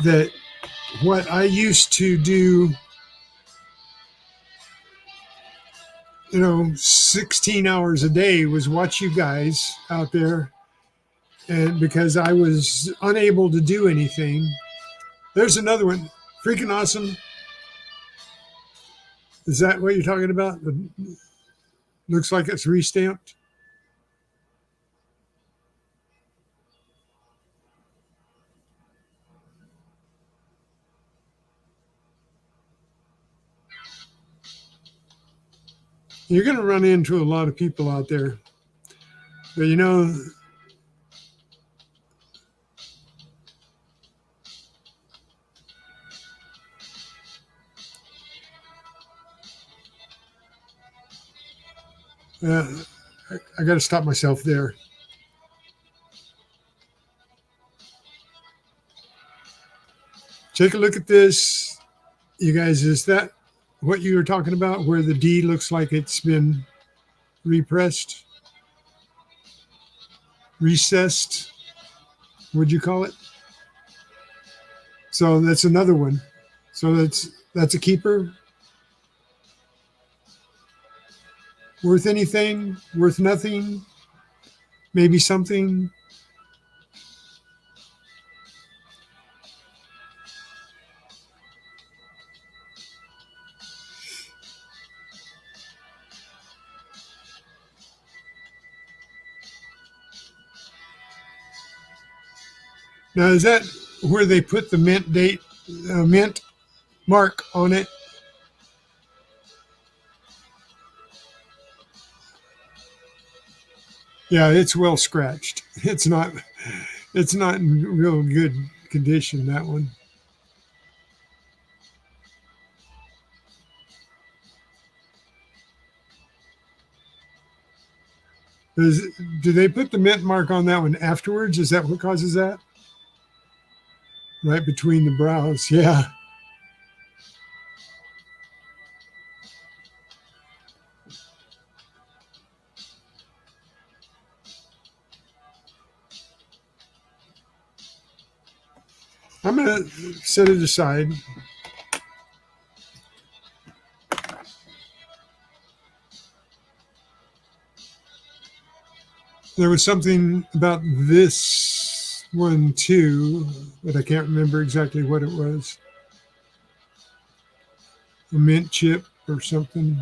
that what I used to do, 16 hours a day was watch you guys out there. And because I was unable to do anything, there's another one. Freaking awesome. Is that what you're talking about? Looks like it's restamped. You're going to run into a lot of people out there. But I got to stop myself there. Take a look at this. You guys, is that what you were talking about where the D looks like it's been repressed? Recessed? What'd you call it? So that's another one. So that's a keeper. Worth anything? Worth nothing? Maybe something? Now, is that where they put the mint date, mint mark on it? Yeah, it's well scratched. It's not in real good condition, that one. Is, do they put the mint mark on that one afterwards? Is that what causes that? Right between the brows. Yeah. I'm going to set it aside. There was something about this one too, but I can't remember exactly what it was. A mint chip or something.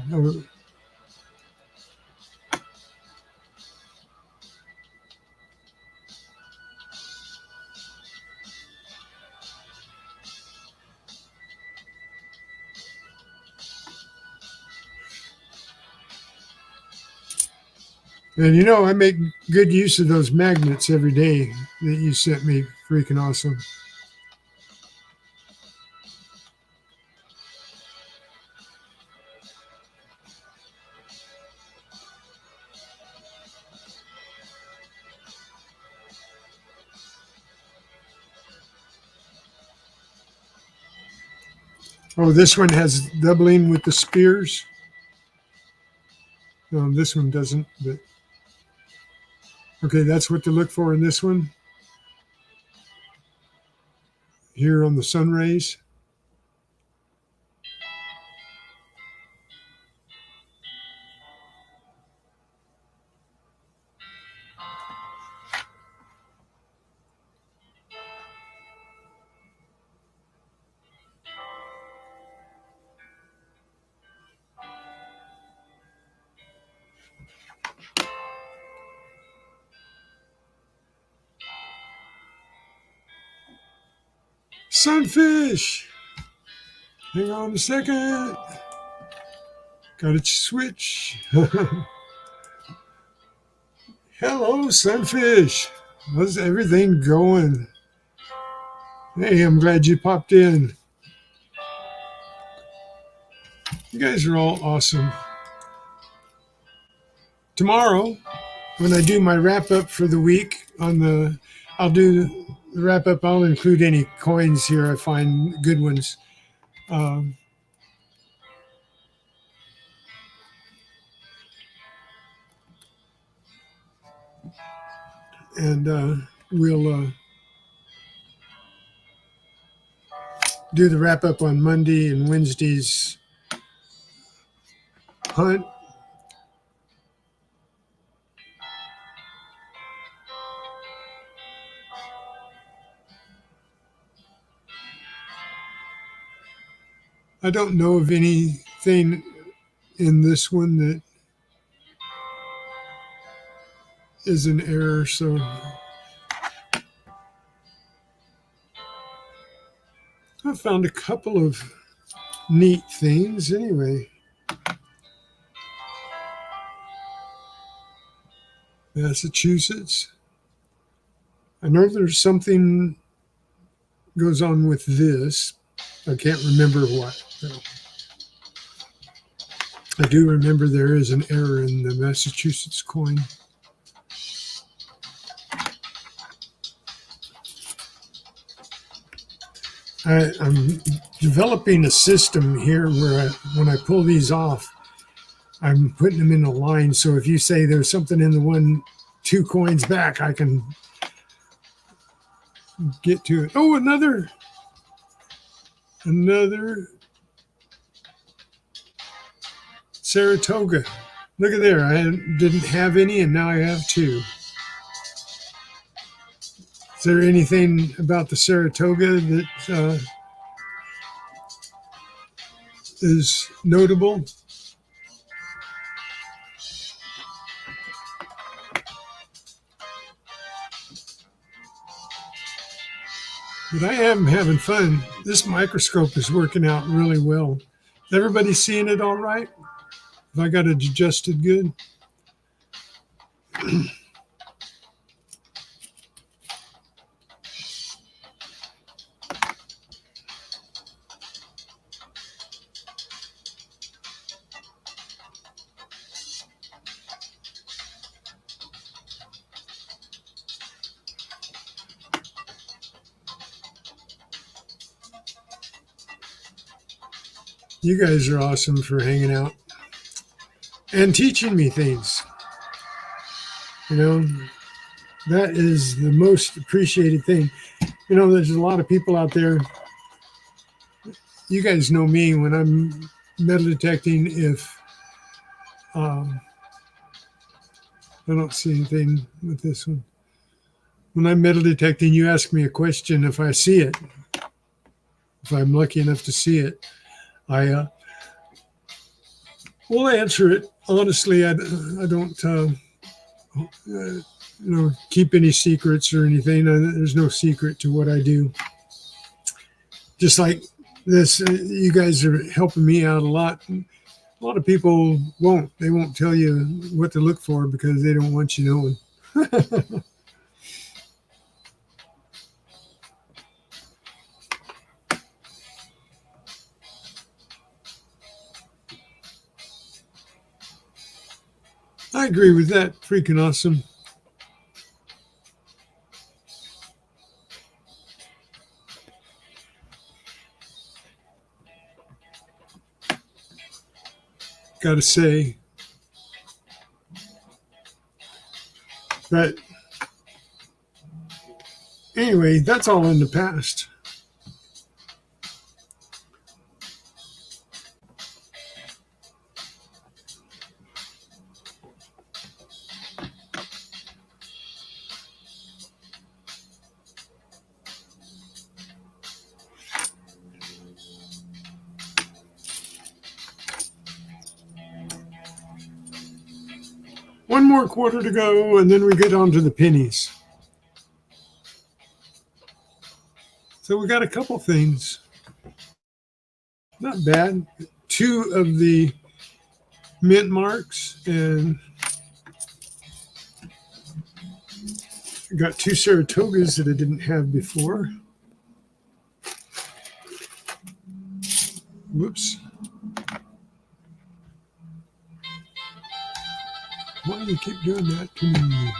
And I make good use of those magnets every day that you sent me. Freaking awesome. Oh, this one has doubling with the spears. No, this one doesn't, but okay, that's what to look for in this one. Here on the sun rays. Sunfish! Hang on a second. Got to switch. Hello, sunfish. How's everything going? Hey, I'm glad you popped in. You guys are all awesome. Tomorrow, when I do my wrap up for the week I'll do the wrap up. I'll include any coins here I find good ones. And we'll do the wrap up on Monday and Wednesday's hunt. I don't know of anything in this one that is an error, so I found a couple of neat things anyway. Massachusetts. I know there's something goes on with this. I can't remember what. I do remember there is an error in the Massachusetts coin. I'm developing a system here where when I pull these off, I'm putting them in a line. So if you say there's something in the 2 coins back, I can get to it. Oh, another Saratoga. Look at there. I didn't have any, and now I have 2. Is there anything about the Saratoga that is notable? But I am having fun. This microscope is working out really well. Is everybody seeing it all right? Have I got it adjusted good? You guys are awesome for hanging out and teaching me things. You know, that is the most appreciated thing. You know, there's a lot of people out there. You guys know me when I'm metal detecting. If I don't see anything with this one. When I'm metal detecting, you ask me a question. If I see it, if I'm lucky enough to see it, I will answer it. Honestly, I don't keep any secrets or anything. There's no secret to what I do. Just like this, you guys are helping me out a lot. A lot of people won't. They won't tell you what to look for because they don't want you knowing. I agree with that. Freaking awesome. got to say. But anyway, that's all in the past. One more quarter to go, and then we get on to the pennies. So we got a couple things. Not bad. 2 of the mint marks, and got 2 Saratogas that I didn't have before. Whoops. Why do you keep doing that to me?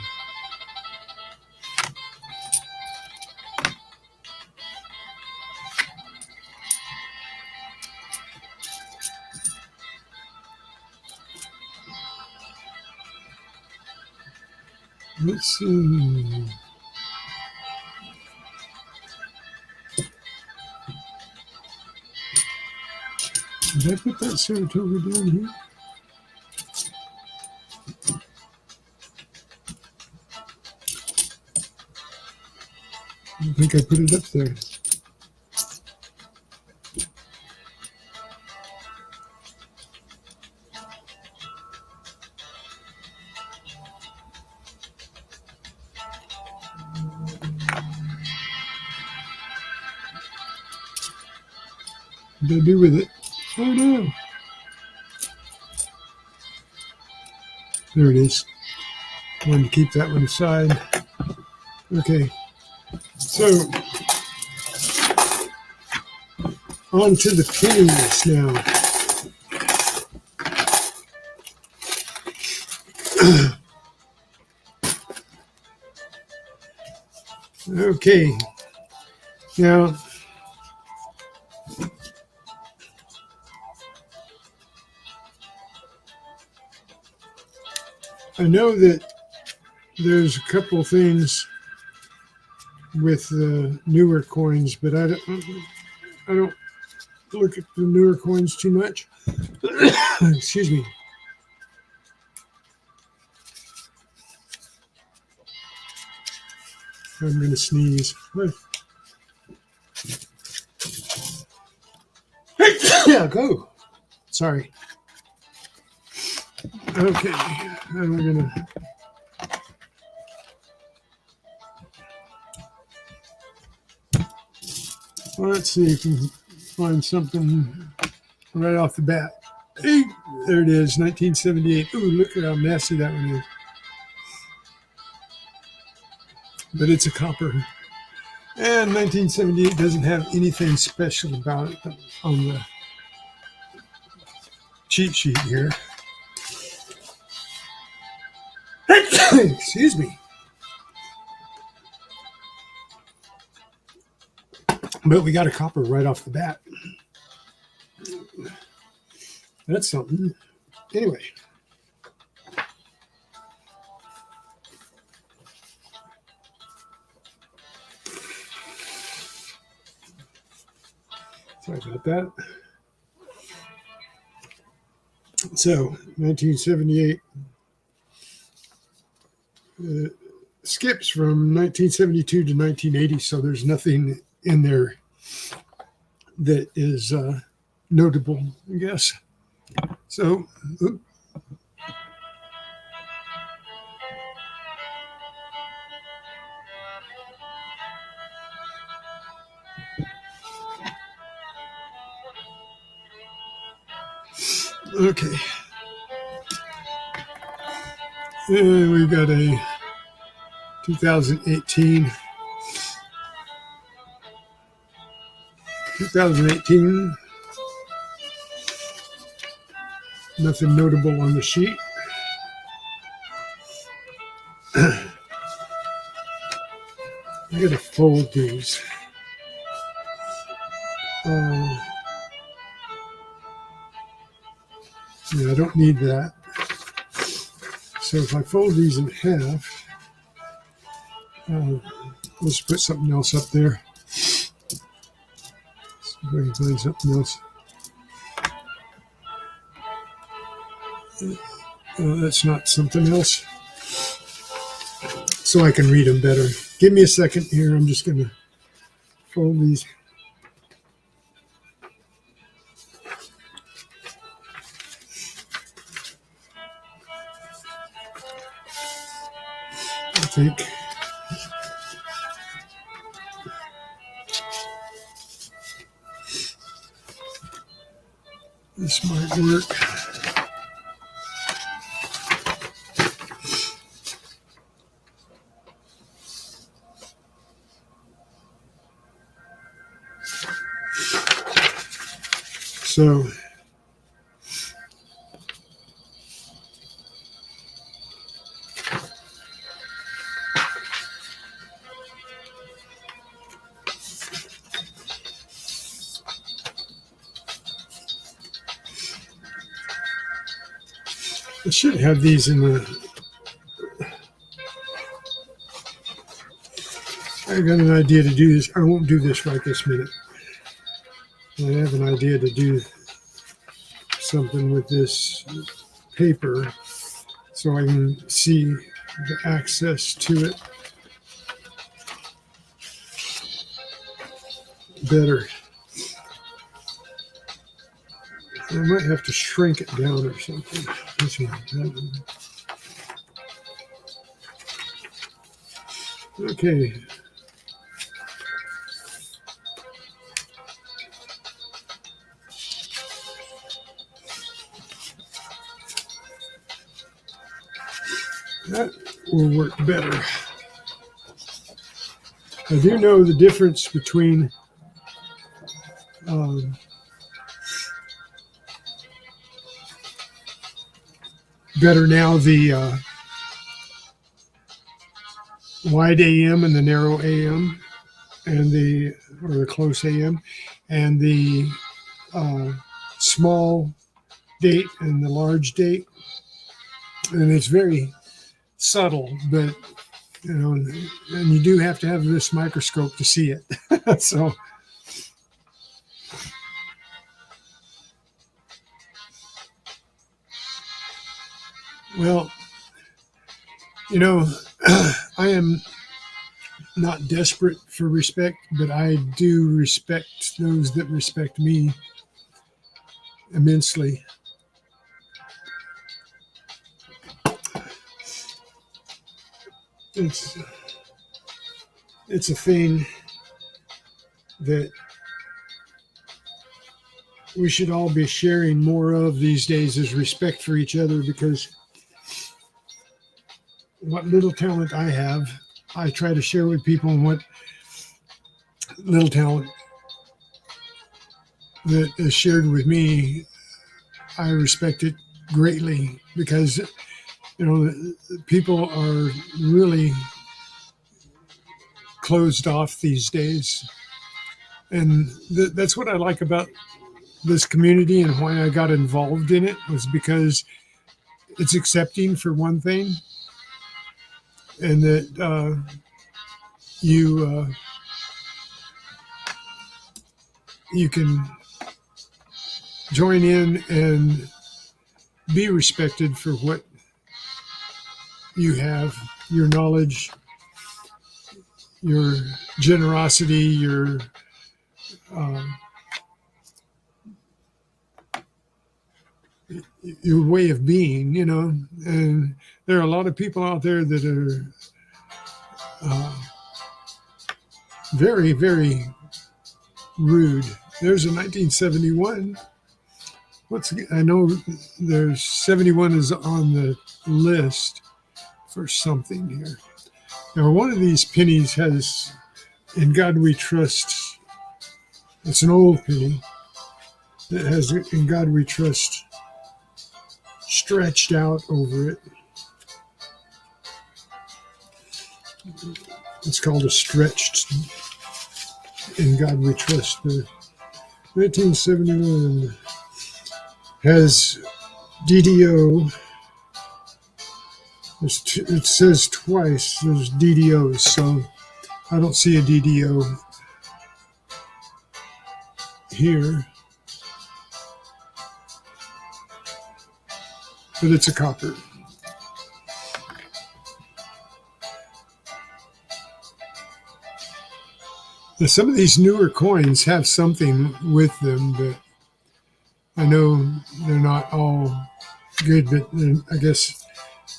Let's see. Did I put that Saratoga down here? I think I put it up there. What did I do with it? Oh no. There it is. Wanted to keep that one aside. Okay. So on to the pennies now. Okay. Now, I know that there's a couple things with the newer coins, but I don't look at the newer coins too much. Excuse me. I'm going to sneeze. Yeah, go. Sorry. Okay, and we're going to let's see if we can find something right off the bat. Hey, there it is, 1978. Ooh, look at how messy that one is. But it's a copper. And 1978 doesn't have anything special about it on the cheat sheet here. Excuse me. But we got a copper right off the bat. That's something. Anyway. Sorry about that. So, 1978 skips from 1972 to 1980, so there's nothing in there that is notable, I guess. So, okay. And we've got a 2018. 2018. Nothing notable on the sheet. I gotta fold these. Yeah, I don't need that. So if I fold these in half, let's put something else up there. See if I can find something else. That's not something else. So I can read them better. Give me a second here. I'm just going to fold these. I think. This might work. So I should have these in the. I got an idea to do this. I won't do this right this minute. I have an idea to do something with this paper so I can see the access to it better. I might have to shrink it down or something. Okay. That will work better. I do know the difference between better now the wide AM and the narrow AM and the close AM and the small date and the large date, and it's very subtle, but you know, and you do have to have this microscope to see it. So well, you know, I am not desperate for respect, but I do respect those that respect me immensely. It's a thing that we should all be sharing more of these days, is respect for each other, because what little talent I have, I try to share with people, and what little talent that is shared with me, I respect it greatly, because you know, people are really closed off these days. And that's what I like about this community, and why I got involved in it, was because it's accepting, for one thing, and that you can join in and be respected for what you have, your knowledge, your generosity, your way of being, you know. And there are a lot of people out there that are very, very rude. There's a 1971. I know there's 71 is on the list for something here. Now, one of these pennies has "In God We Trust." It's an old penny that has "In God We Trust" stretched out over it. It's called a stretched "In God We Trust." The 1971 has DDO. It says twice there's DDOs, so I don't see a DDO here, but it's a copper. Now, some of these newer coins have something with them, but I know they're not all good, but I guess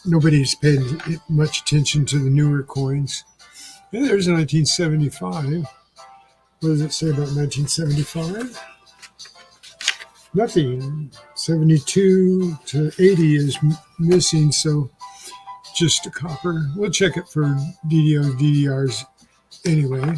nobody's paid much attention to the newer coins. And there's a 1975. What does it say about 1975? Nothing. 72 to 80 is missing, so just a copper. We'll check it for DDOs, DDRs anyway.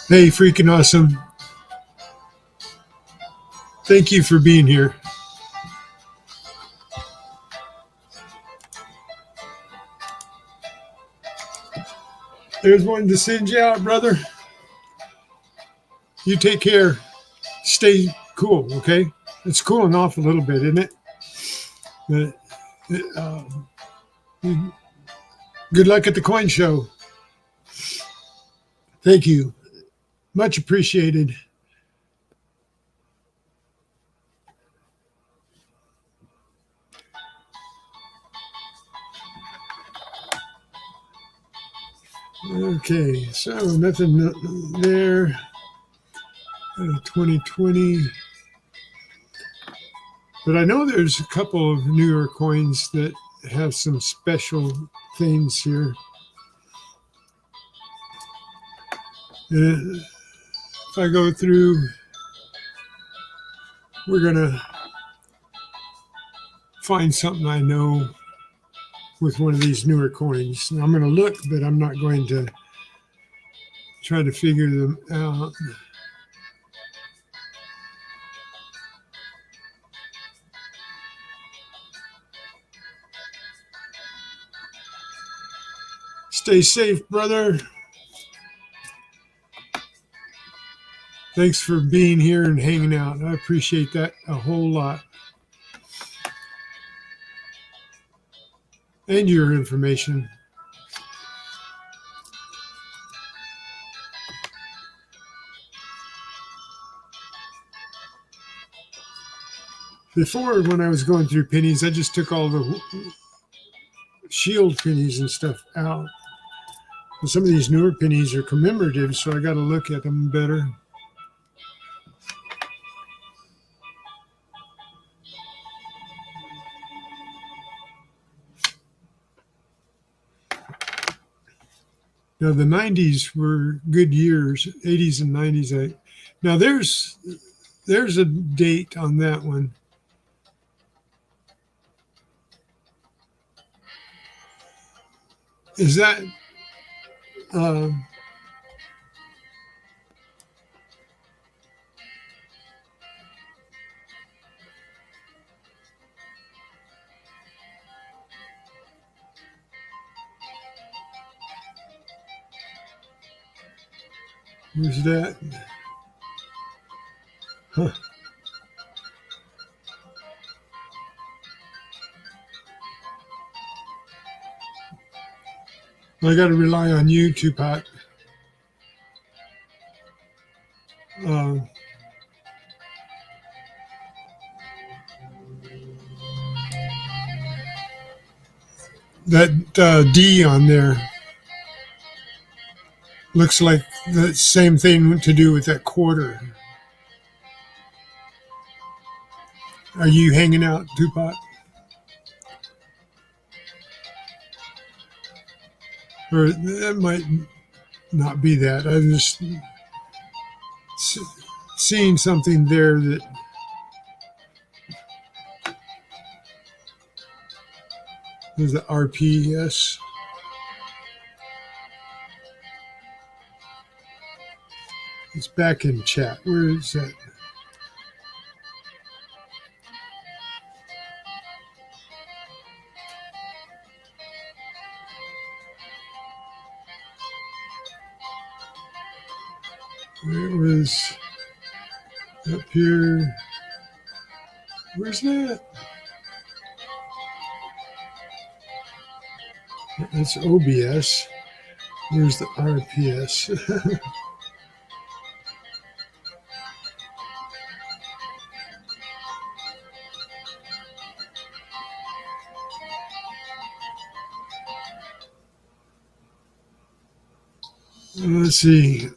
Hey, freaking awesome. Thank you for being here. There's one to send you out, brother. You take care. Stay cool, okay? It's cooling off a little bit, isn't it? Good luck at the coin show. Thank you. Much appreciated. Okay, so nothing there. 2020. But I know there's a couple of newer coins that have some special things here. If I go through, we're going to find something I know with one of these newer coins. Now, I'm going to look, but I'm not going to try to figure them out. Stay safe, brother. Thanks for being here and hanging out. I appreciate that a whole lot. And your information. Before, when I was going through pennies, I just took all the shield pennies and stuff out. And some of these newer pennies are commemorative, so I got to look at them better. Now, the 90s were good years, 80s and 90s. Now, there's a date on that one. Is that... where's that? Huh. I got to rely on you, Tupac. That D on there looks like the same thing to do with that quarter. Are you hanging out, Tupac? Or that might not be that. I'm just seeing something there that There's the RPS. It's back in chat. Where is that? It was up here. Where's that? That's OBS. Where's the RPS? Let's see.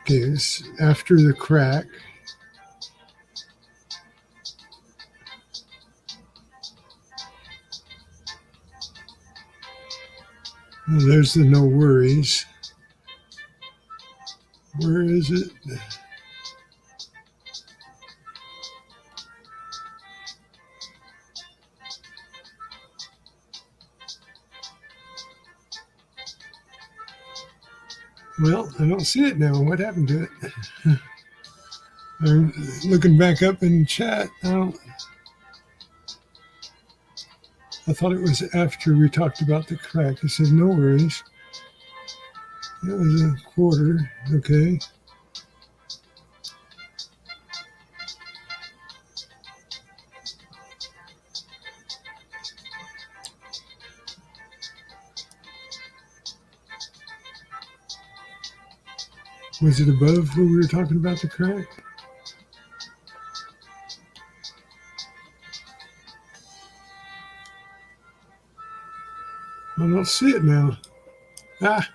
Okay, it's after the crack. Well, there's the no worries. Where is it? Well, I don't see it now. What happened to it? I'm looking back up in chat. I thought it was after we talked about the crack. It says no worries. That was a quarter. Okay. Was it above when we were talking about the crack? I don't see it now. Ah.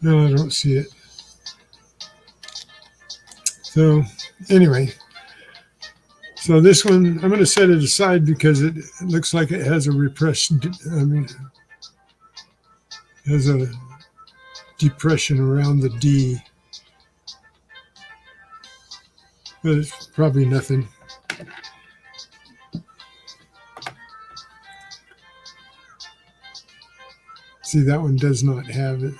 No, I don't see it. So anyway, so this one, I'm going to set it aside because it looks like it has a has a depression around the D. But it's probably nothing. See, that one does not have it.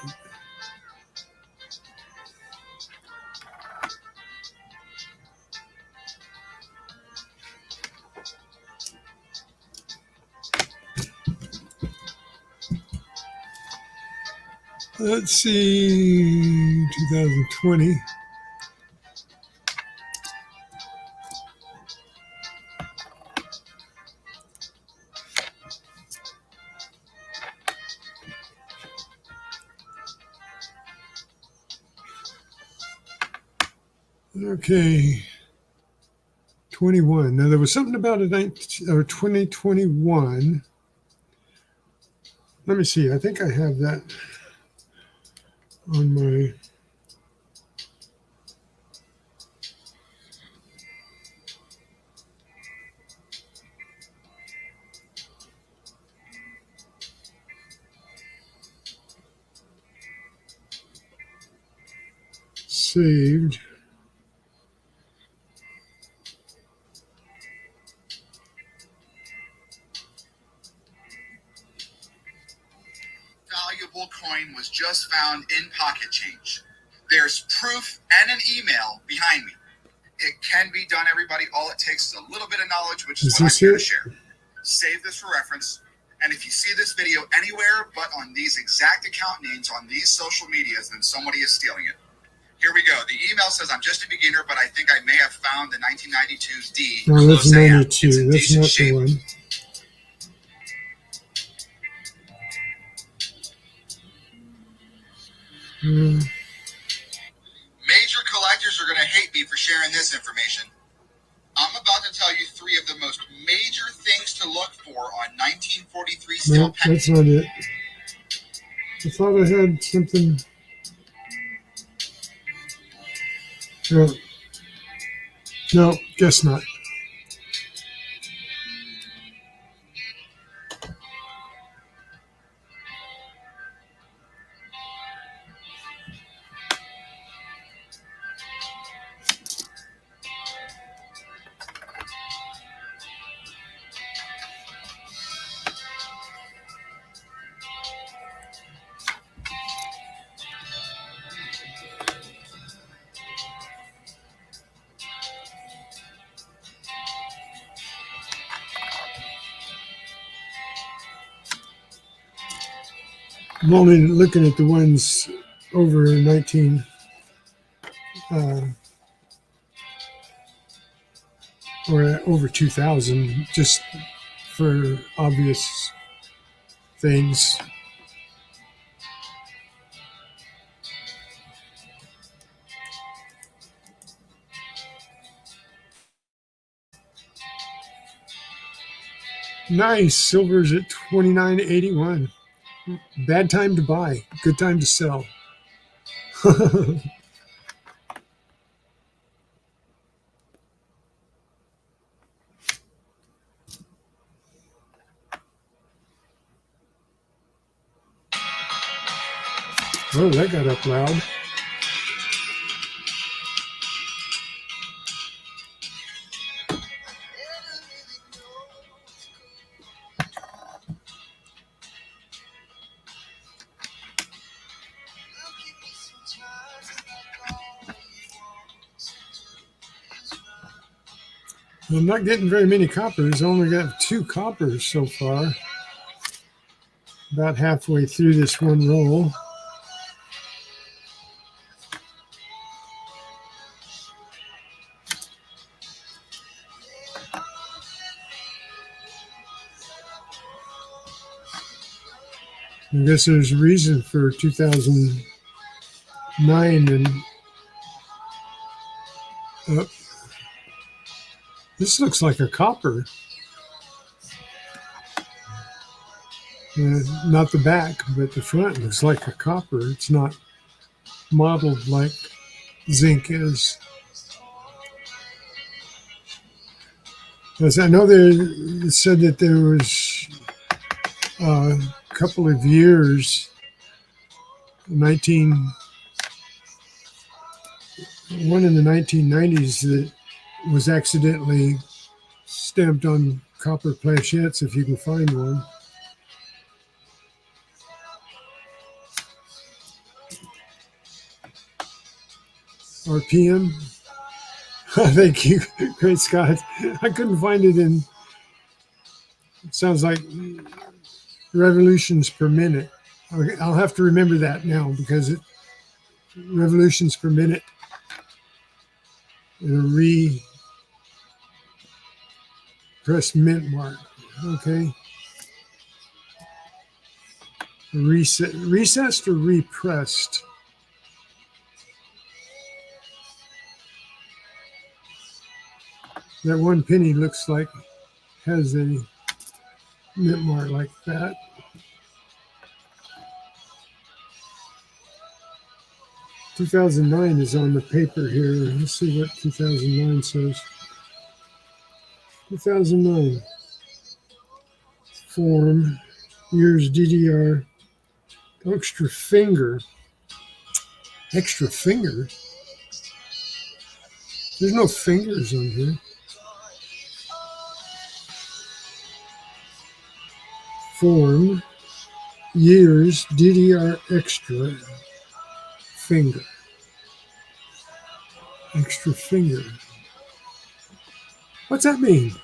Let's see, 2020. Okay, 21. Now there was something about 2021. Let me see. I think I have that on my. Saved. Valuable coin was just found in Pocket Change. There's proof and an email behind me. It can be done, everybody. All it takes is a little bit of knowledge, which is what I'm here to share. Save this for reference. And if you see this video anywhere but on these exact account names on these social medias, then somebody is stealing it. Here we go. The email says, I'm just a beginner, but I think I may have found the 1992's D. Oh, that's 92. That's not the one. Major collectors are going to hate me for sharing this information. I'm about to tell you 3 of the most major things to look for on 1943 steel No, that's not it. I thought I had something. No, guess not. I'm only looking at the ones over 19, or over 2000, just for obvious things. Nice. Silver's at 29.81. Bad time to buy. Good time to sell. Oh, that got up loud. I'm not getting very many coppers. I only got 2 coppers so far. About halfway through this one roll. I guess there's a reason for 2009 and up. This looks like a copper. Not the back, but the front looks like a copper. It's not modeled like zinc is. As I know, they said that there was a couple of years, one in the 1990s, that was accidentally stamped on copper plachettes, if you can find one. RPM. Thank you. Great Scott. I couldn't find it in. It sounds like revolutions per minute. I'll have to remember that now, because revolutions per minute and a press mint mark. Okay. Recessed or repressed? That 1 penny looks like has a mint mark like that. $2009 is on the paper here. Let's see what 2009 says. 2009. Form. Years DDR. Extra finger. Extra finger? There's no fingers on here. Form. Years DDR extra. Finger. Extra finger. What's that mean?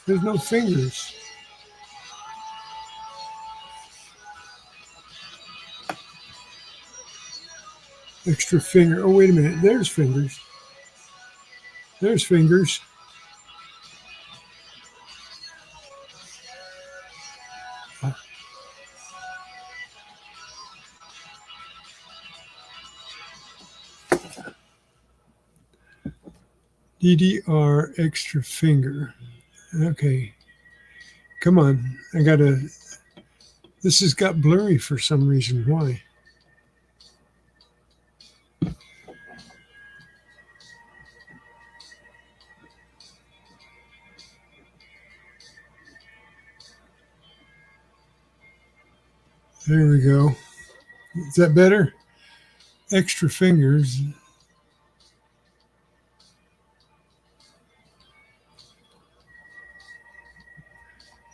There's no fingers. Extra finger. Oh, wait a minute. There's fingers. There's fingers. DDR extra finger. Okay. Come on. This has got blurry for some reason. Why? There we go. Is that better? Extra fingers.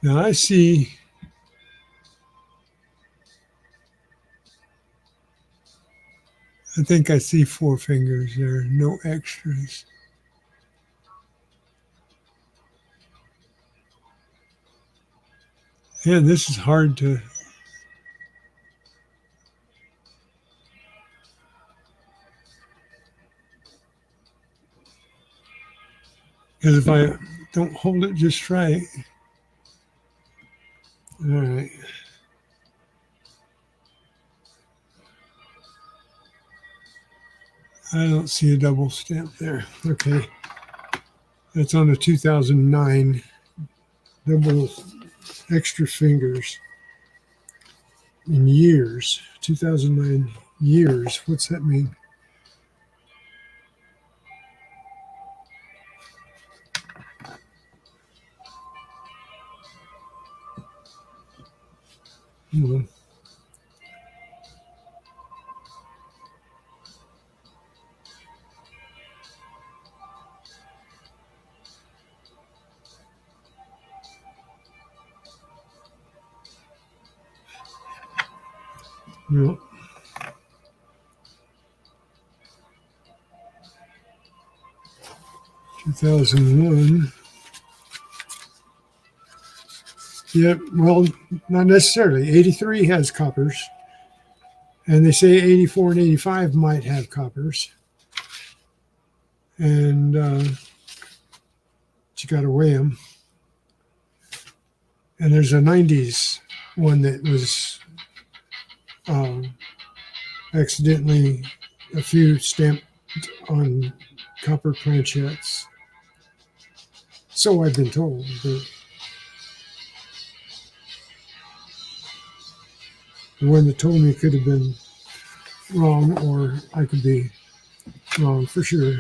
Now I see I think I see 4 fingers there, no extras. Yeah, this is hard to Because if I don't hold it just right. All right. I don't see a double stamp there. Okay. That's on the 2009 double extra fingers in years. 2009 years. What's that mean? Hold on. No. Two 2001. Yep. Well, not necessarily. 83 has coppers. And they say 84 and 85 might have coppers. And you got to weigh them. And there's a 90s one that was accidentally a few stamped on copper planchettes. So I've been told. But the one that told me could have been wrong, or I could be wrong for sure.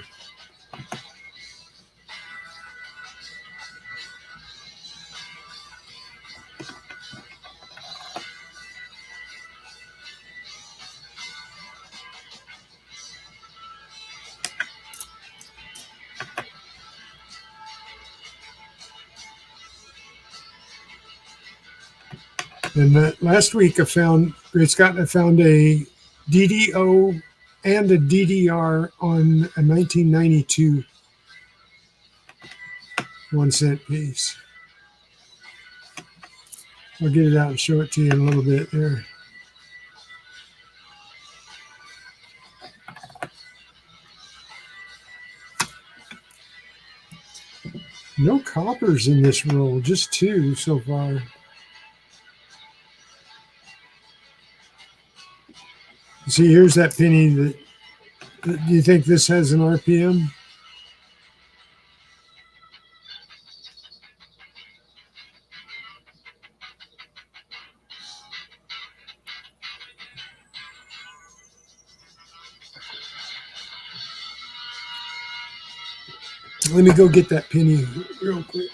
And that last week I found Great Scott. I found a DDO and a DDR on a 1992 1-cent piece. I'll get it out and show it to you in a little bit there. No coppers in this roll, just 2 so far. See, here's that penny that do you think this has an RPM? Let me go get that penny real quick.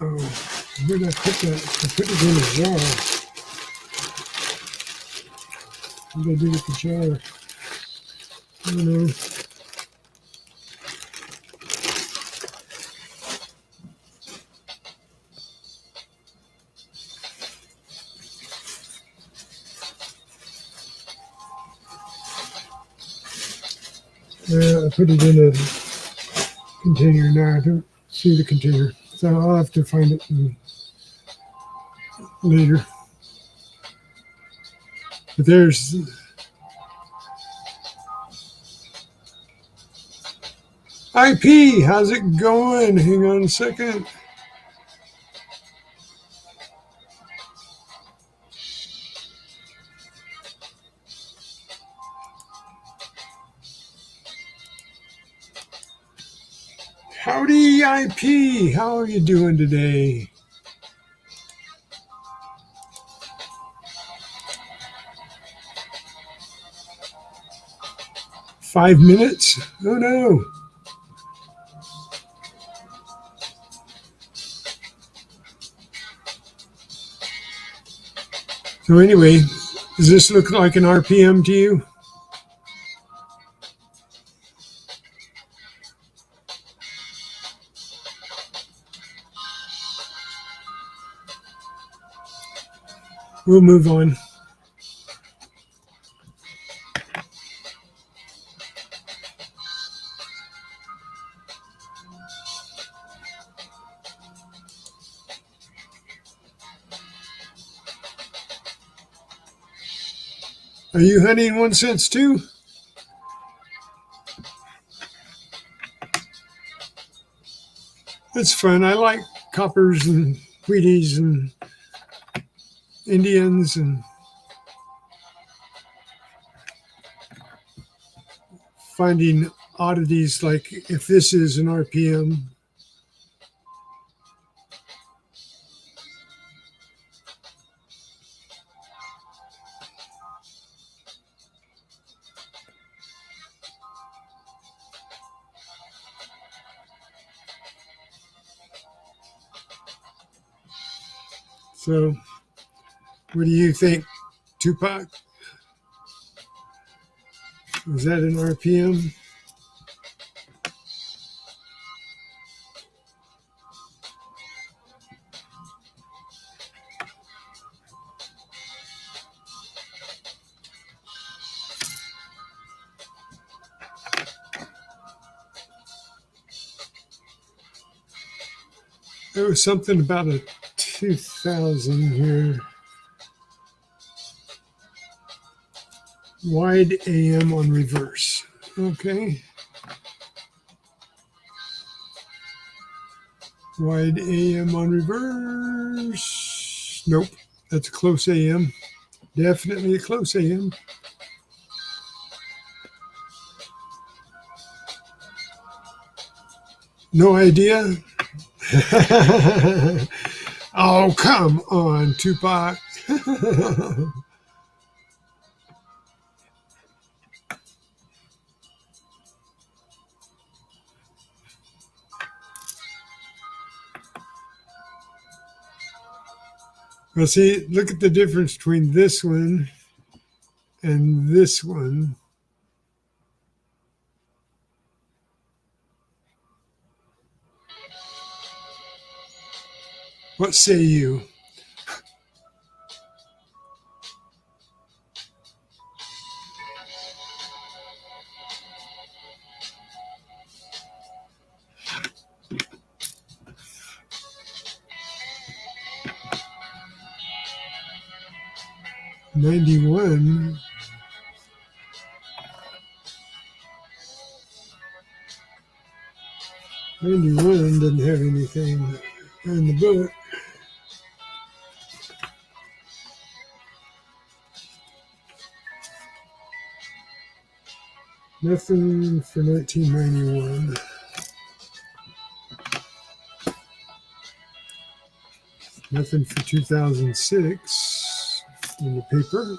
Oh, where did I put that? I put it in a jar. What did I do with the jar? I don't know. I put it in a container now. I don't see the container. So I'll have to find it later. But there's IP. How's it going? Hang on a second. Howdy, IP. How are you doing today? Five minutes? Oh no. So anyway, does this look like an RPM to you? We'll move on. Are you hunting 1 cents too? It's fun. I like coppers and Wheaties and Indians and finding oddities like if this is an RPM. So, what do you think, Tupac? Is that an RPM? There was something about a 2000 here. Wide AM on reverse. Okay. Wide AM on reverse. Nope. That's a close AM. Definitely a close AM. No idea? Oh, come on, Tupac. Well, see, look at the difference between this one and this one. What say you? '91. '91 doesn't have anything in the book. Nothing for 1991. Nothing for 2006 in the paper.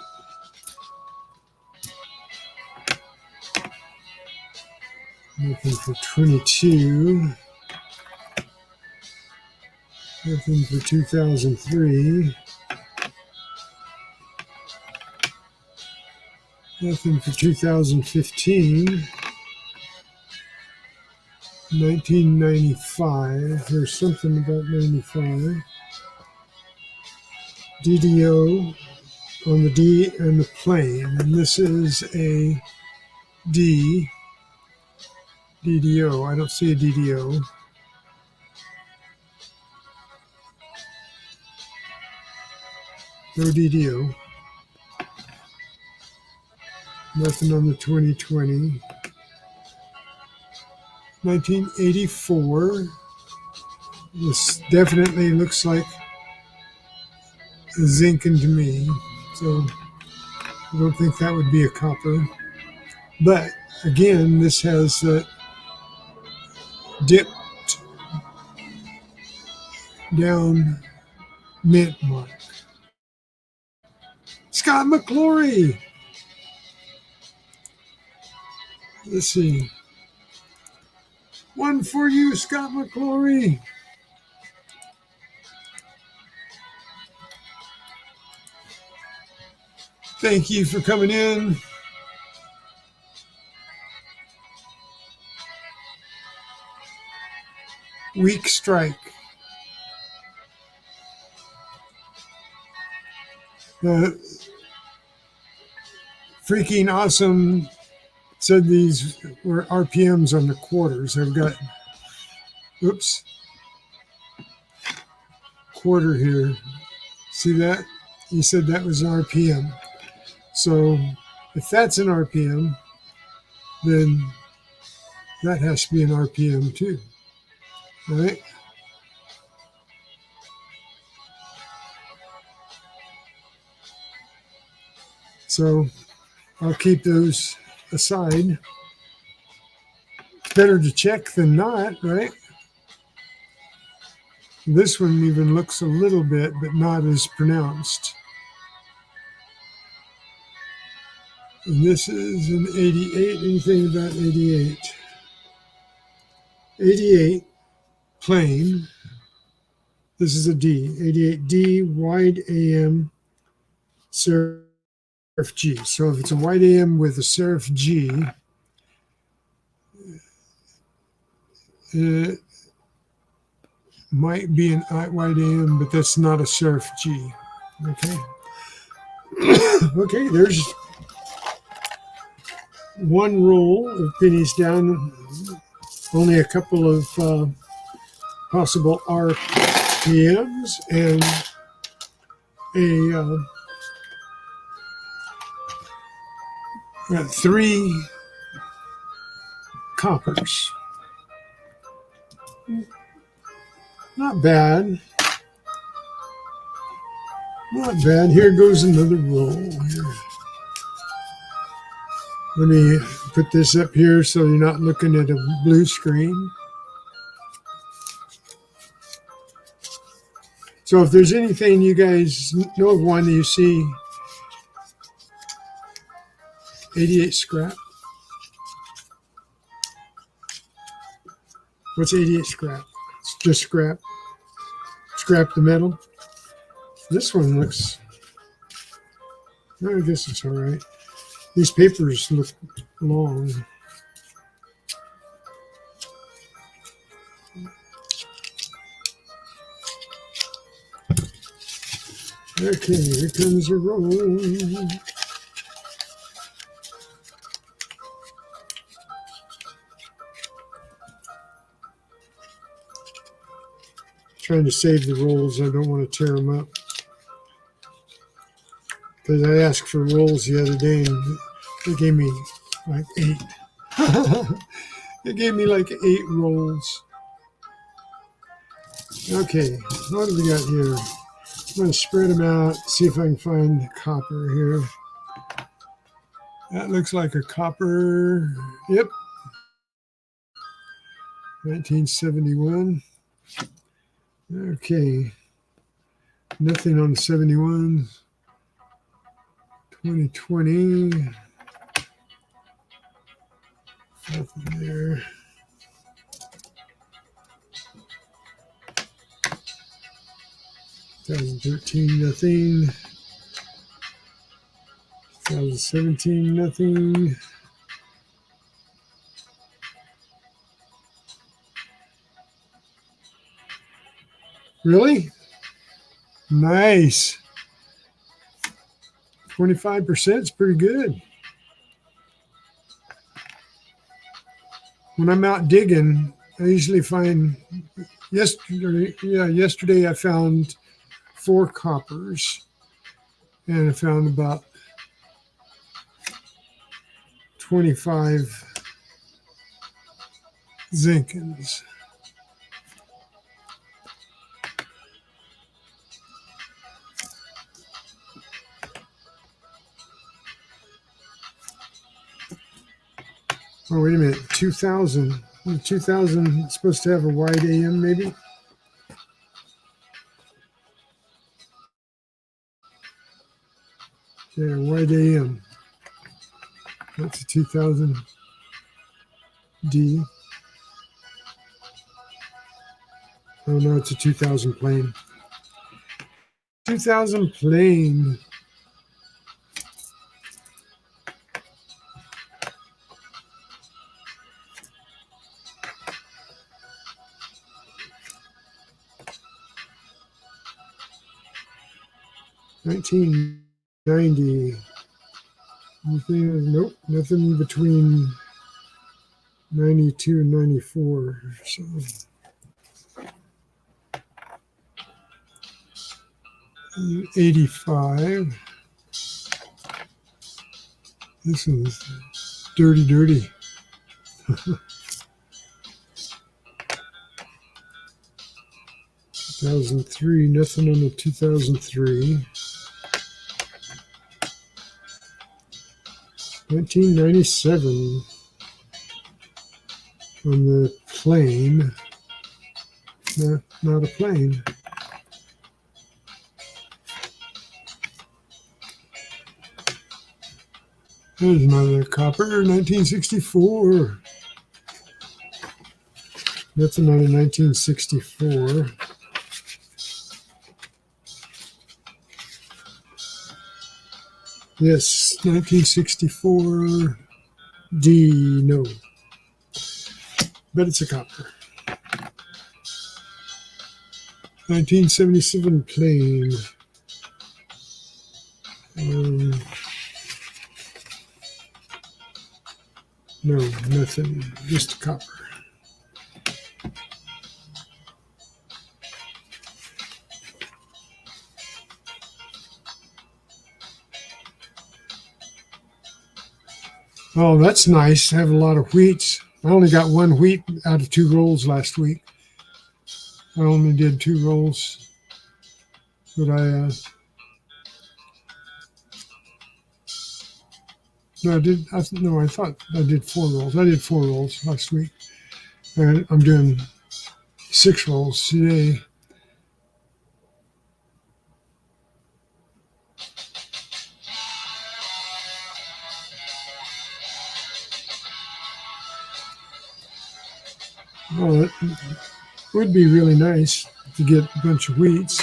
Nothing for 22. Nothing for 2003. Nothing for 2015. 1995. There's something about 95. DDO on the D and the plane. And this is a D. DDO. I don't see a DDO. No DDO. Nothing on the 2020. 1984. This definitely looks like a zinc to me. So I don't think that would be a copper. But again, this has that dipped down mint mark. Scott McClory. Let's see. One for you, Scott McClory. Thank you for coming in. Weak strike. Freaking awesome said these were RPMs on the quarters. I've got, oops, quarter here. See that? He said that was an RPM. So if that's an RPM, then that has to be an RPM too, right? So I'll keep those aside. It's better to check than not, right? This one even looks a little bit, but not as pronounced. And this is an 88. Anything about 88? 88 plain. This is a D. 88D wide AM serif G. So if it's a wide AM with a serif G, it might be an wide AM, but that's not a serif G. Okay. Okay, there's one roll of pennies down. Only a couple of possible RPMs and three coppers. Not bad. Not bad. Here goes another roll. Here. Let me put this up here so you're not looking at a blue screen. So if there's anything you guys know of one that you see, 88 scrap. What's 88 scrap? It's just scrap. Scrap the metal. This one looks, I guess it's all right. These papers look long. Okay, here comes a roll. Trying to save the rolls. I don't want to tear them up. Because I asked for rolls the other day and they gave me like 8. They gave me like 8 rolls. Okay, what do we got here? I'm going to spread them out, see if I can find copper here. That looks like a copper. Yep. 1971. Okay. Nothing on the 71. 2020. Nothing there. $2013, nothing. 2017, nothing. Really? Nice. 25% is pretty good. When I'm out digging, I usually find yesterday I found 4 coppers and I found about 25 Zinkins. Oh, wait a minute. 2000. 2000 supposed to have a wide AM, maybe? Yeah, wide AM. That's a 2000 D. Oh, no, it's a 2000 plain. 2000 plain. $19.90. Anything? Nope, nothing between 92 and 94. So 85. This is dirty, dirty. 2003, nothing on the 2003. 1997 on the plane. No, not a plane. There's another copper, 1964. Nothing on a 1964. Yes, 1964 D, no. But it's a copper. 1977 plain. No, nothing, just a copper. Oh, that's nice. I have a lot of wheats. I only got one wheat out of 2 rolls last week. I only did 2 rolls. But I thought I did 4 rolls. I did 4 rolls last week. And I'm doing 6 rolls today. Well, it would be really nice to get a bunch of wheats.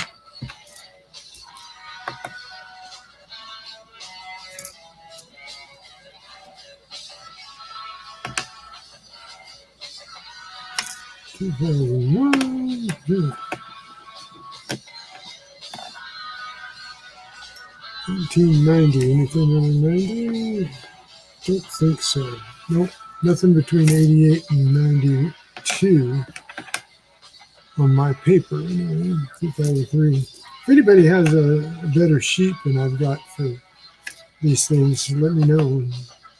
$19.90. Anything under 90? Don't think so. Nope. Nothing between 88 and 92 on my paper. 2003. If anybody has a better sheet than I've got for these things, let me know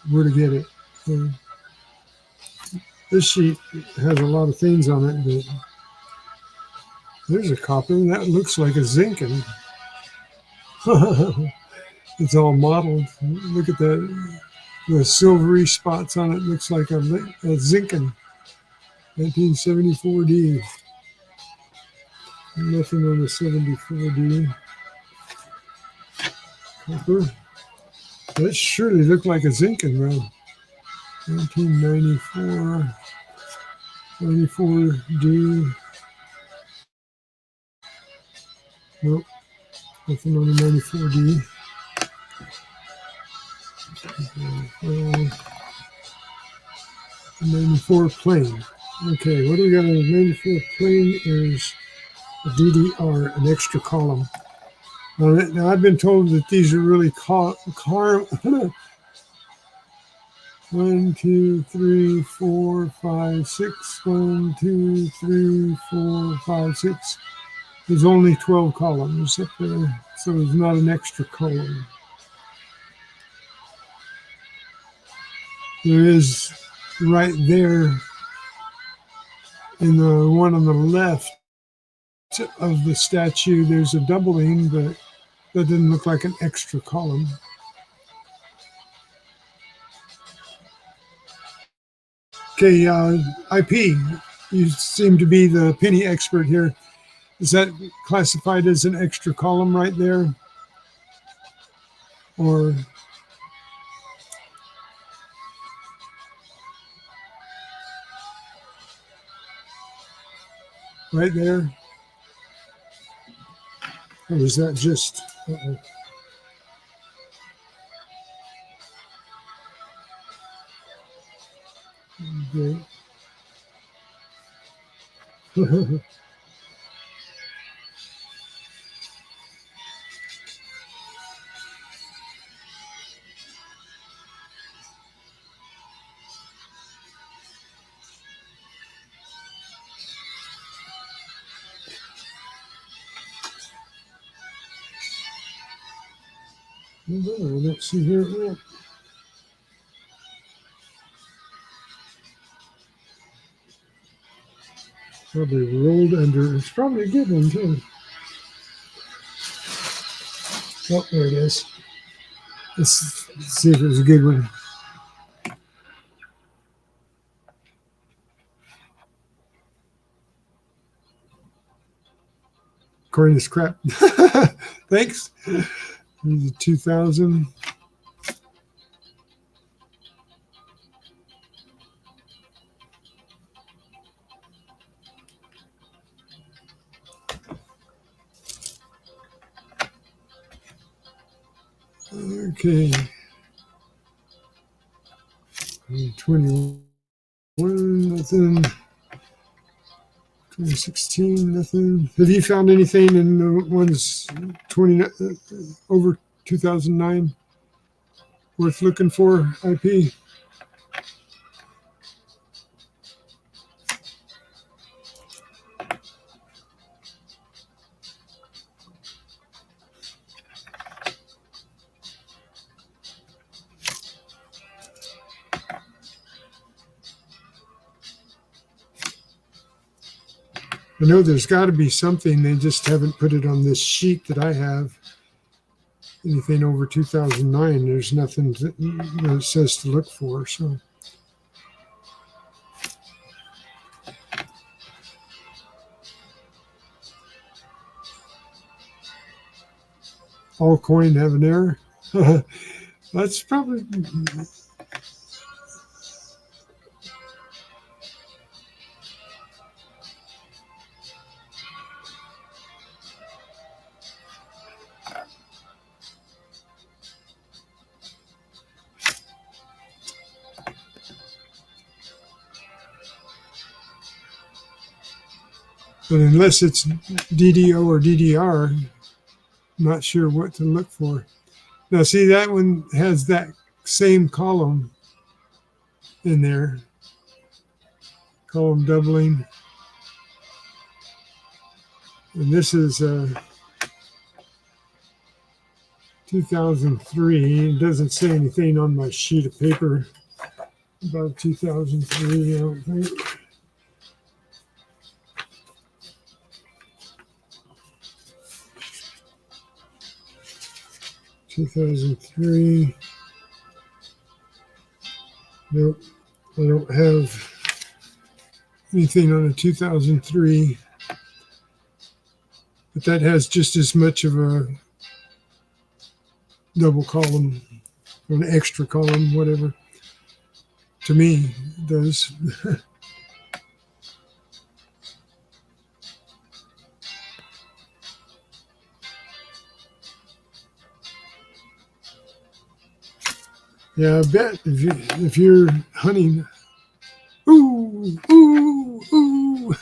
where to get it. This sheet has a lot of things on it, but there's a copper that looks like a Zinkin. It's all modeled. Look at that. The silvery spots on it looks like a Zinkin. 1974D. Nothing on the 74D. Copper. That surely looked like a Zinkin, bro. 1994. 94D. Nope. Nothing on the 94D. 94 plain. Okay, what do we got on the 94 plain is a DDR, an extra column. Now I've been told that these are really 1, 2, 3, 4, 5, 6. 1, 2, 3, 4, 5, 6. There's only 12 columns up there, so there's not an extra column. There is right there in the one on the left of the statue, there's a doubling, but that didn't look like an extra column. Okay, IP, you seem to be the penny expert here. Is that classified as an extra column right there? Or right there? Or is that just... Uh-oh. Okay. Let's see here. Yeah. Probably rolled under. It's probably a good one, too. Oh, there it is. Let's see if it was a good one. Coin is crap. Thanks. There's a 2000. Okay. 21, nothing. 2016, nothing. Have you found anything in the ones 20 over 2009 worth looking for, IP? I know there's got to be something. They just haven't put it on this sheet that I have. Anything over 2009, there's nothing that it says to look for. So, all coin have an error. That's probably... But unless it's DDO or DDR, I'm not sure what to look for. Now, see, that one has that same column in there. Column doubling. And this is 2003. It doesn't say anything on my sheet of paper about 2003, I don't think. $2003. Nope, I don't have anything on a 2003. But that has just as much of a double column or an extra column, whatever. To me, it does. Yeah, I bet if you're hunting, ooh, ooh, ooh,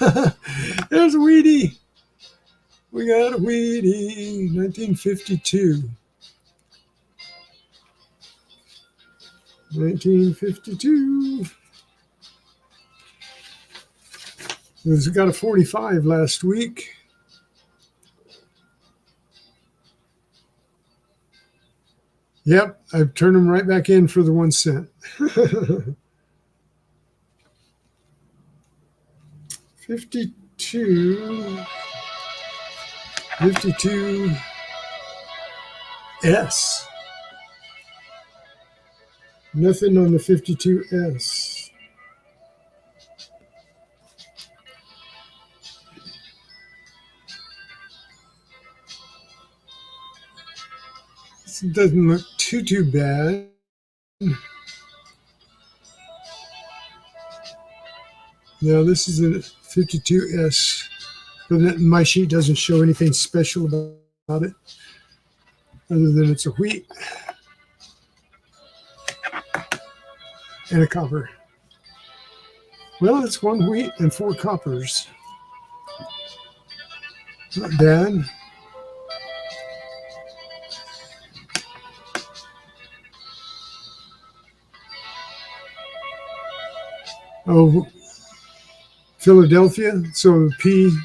there's a Wheatie. We got a Wheatie, 1952. 1952. It got a 45 last week. Yep, I've turned them right back in for the 1 cent. 52. 52S. Nothing on the 52S. This doesn't look too bad. Now this is a 52S, but my sheet doesn't show anything special about it, other than it's a wheat and a copper. Well, it's 1 wheat and 4 coppers. Not bad. Oh, Philadelphia, so P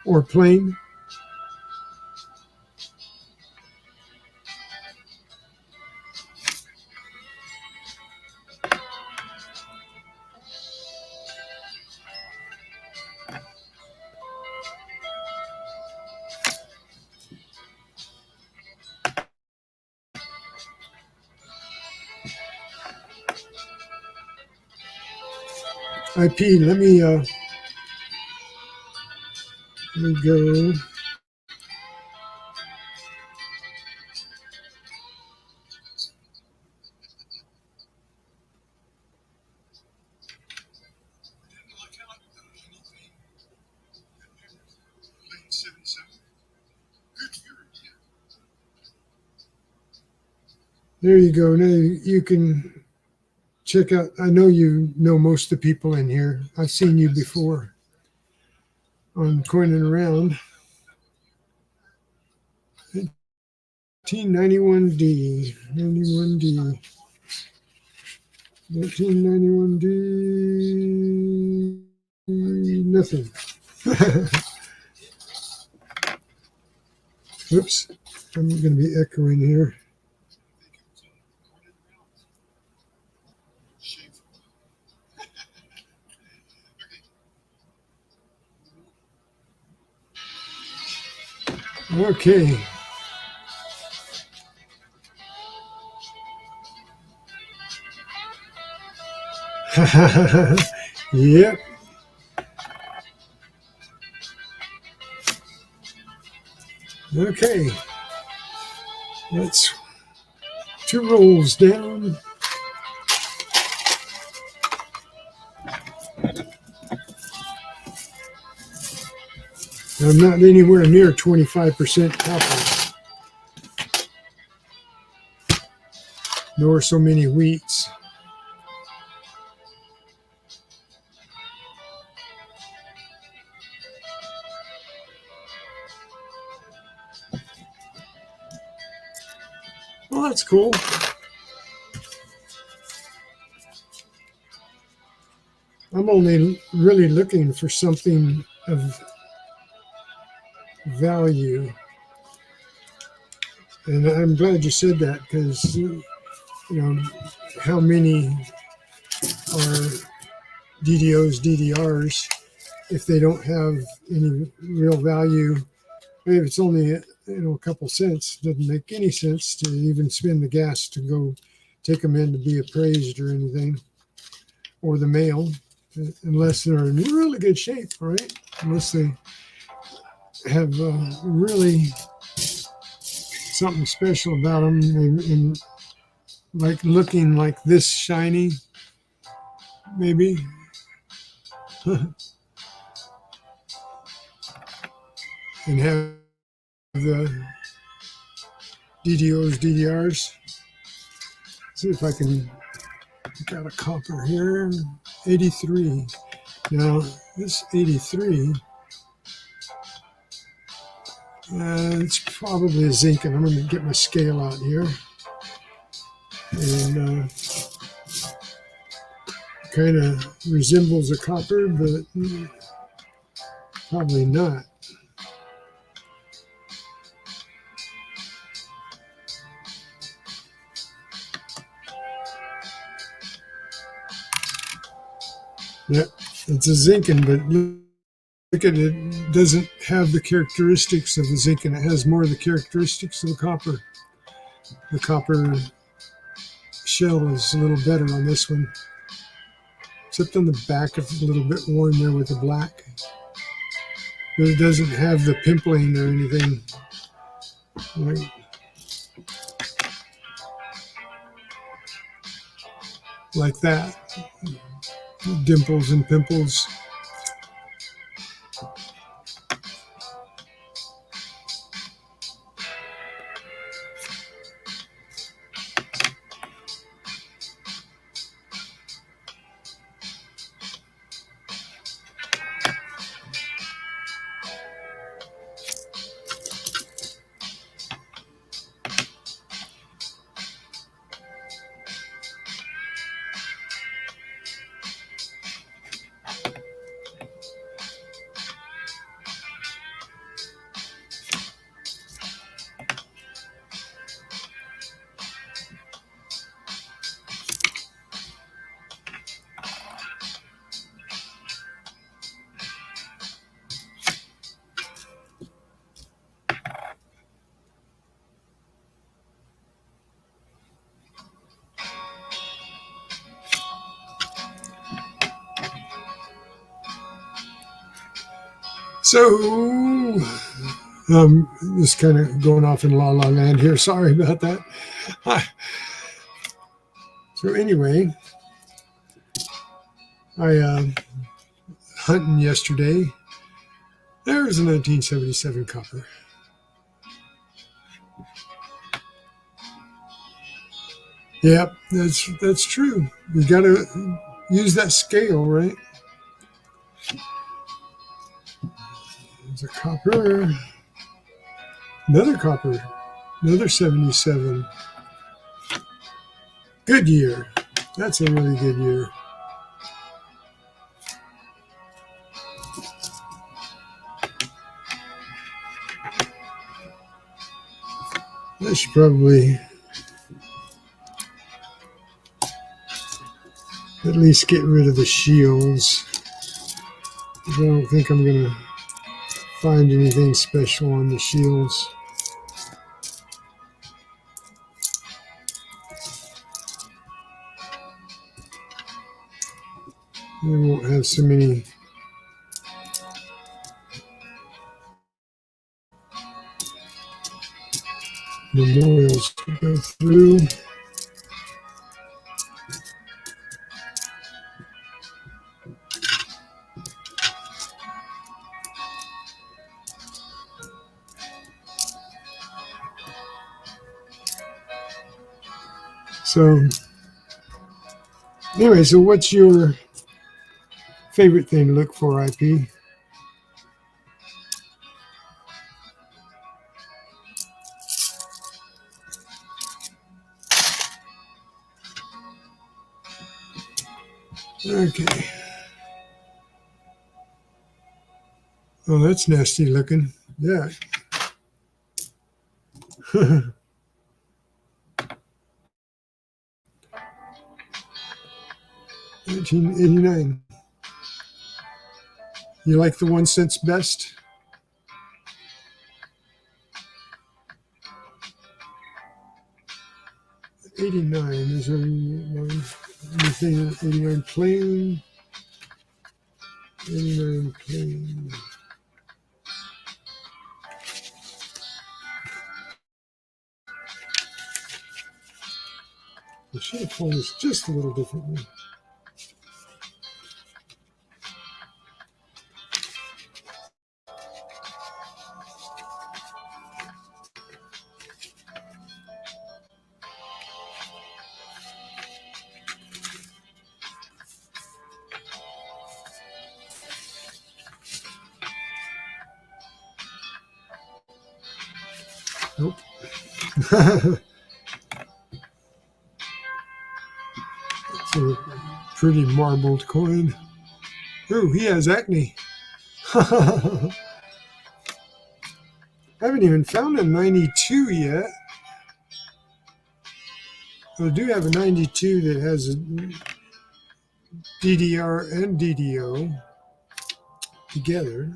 or plain. IP, let me go. There you go. Now you can check out. I know you know most of the people in here. I've seen you before on Coining Around. 1991D. 91D. 1991D. Nothing. Oops. I'm going to be echoing here. Okay. Yep. Okay. That's 2 rolls down. I'm not anywhere near 25% copper, nor so many wheats. Well, that's cool. I'm only really looking for something of value. And I'm glad you said that, because, you know, how many are DDOs, DDRs, if they don't have any real value? Maybe if it's only, a couple cents, doesn't make any sense to even spend the gas to go take them in to be appraised or anything, or the mail, unless they're in really good shape, right? Unless they have really something special about them, and like looking like this shiny, maybe. And have the DDOs, DDRs. See if I can, got a copper here, 83. Now this 83, it's probably a zinc, and I'm going to get my scale out here. And kind of resembles a copper, but probably not. Yep, it's a zinc, but look at it. It doesn't have the characteristics of the zinc, and it has more of the characteristics of the copper. The copper shell is a little better on this one, except on the back it's a little bit worn there with the black. But it doesn't have the pimpling or anything. Like that. Dimples and pimples. So, just kind of going off in la la land here. Sorry about that. So anyway, I hunting yesterday. There's a 1977 copper. Yep, that's true. You got to use that scale, right? There's a copper. Another copper. Another 77. Good year. That's a really good year. I should probably at least get rid of the shields. I don't think I'm going to find anything special on the shields. We won't have so many memorials to go through. So anyway, so what's your favorite thing to look for, IP? Okay. Oh, that's nasty looking. Yeah. 1989. You like the 1 cent best? '89. Is there anything? 89 plain. 89 plain. I should have pulled this just a little differently. Nope. It's a pretty marbled coin. Oh, he has acne. I haven't even found a 92 yet. I do have a 92 that has DDR and DDO together.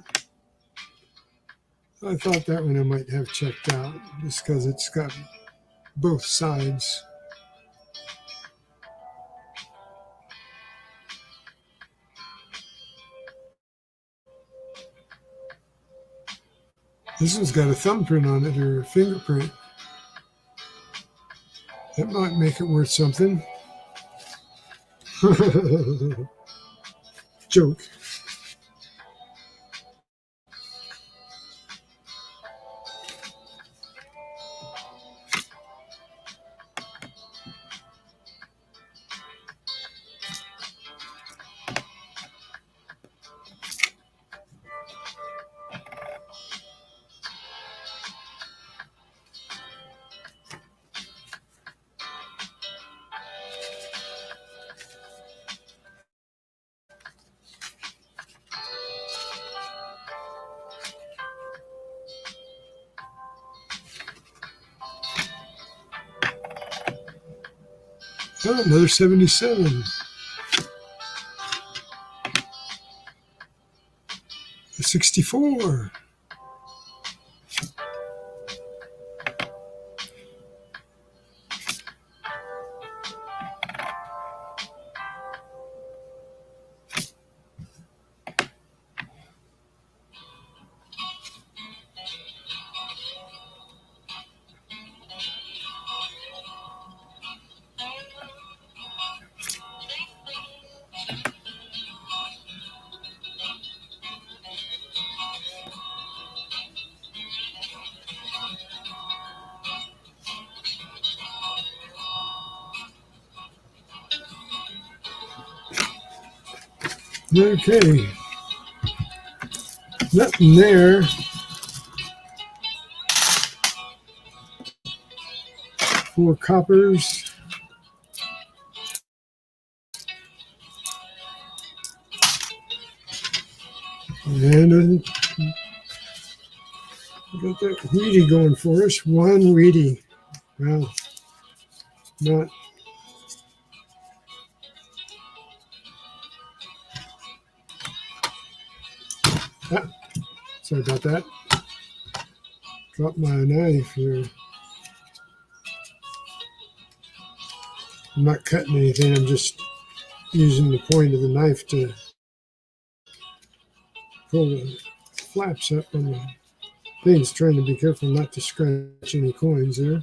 I thought that one I might have checked out just because it's got both sides. This one's got a thumbprint on it or a fingerprint. That might make it worth something. Joke. Oh, another 77. A 64. Okay. Nothing there. Four coppers. And got that Reedy going for us. One Reedy. Well, not. Ah, sorry about that. Dropped my knife here. I'm not cutting anything. I'm just using the point of the knife to pull the flaps up on the things. Trying to be careful not to scratch any coins there.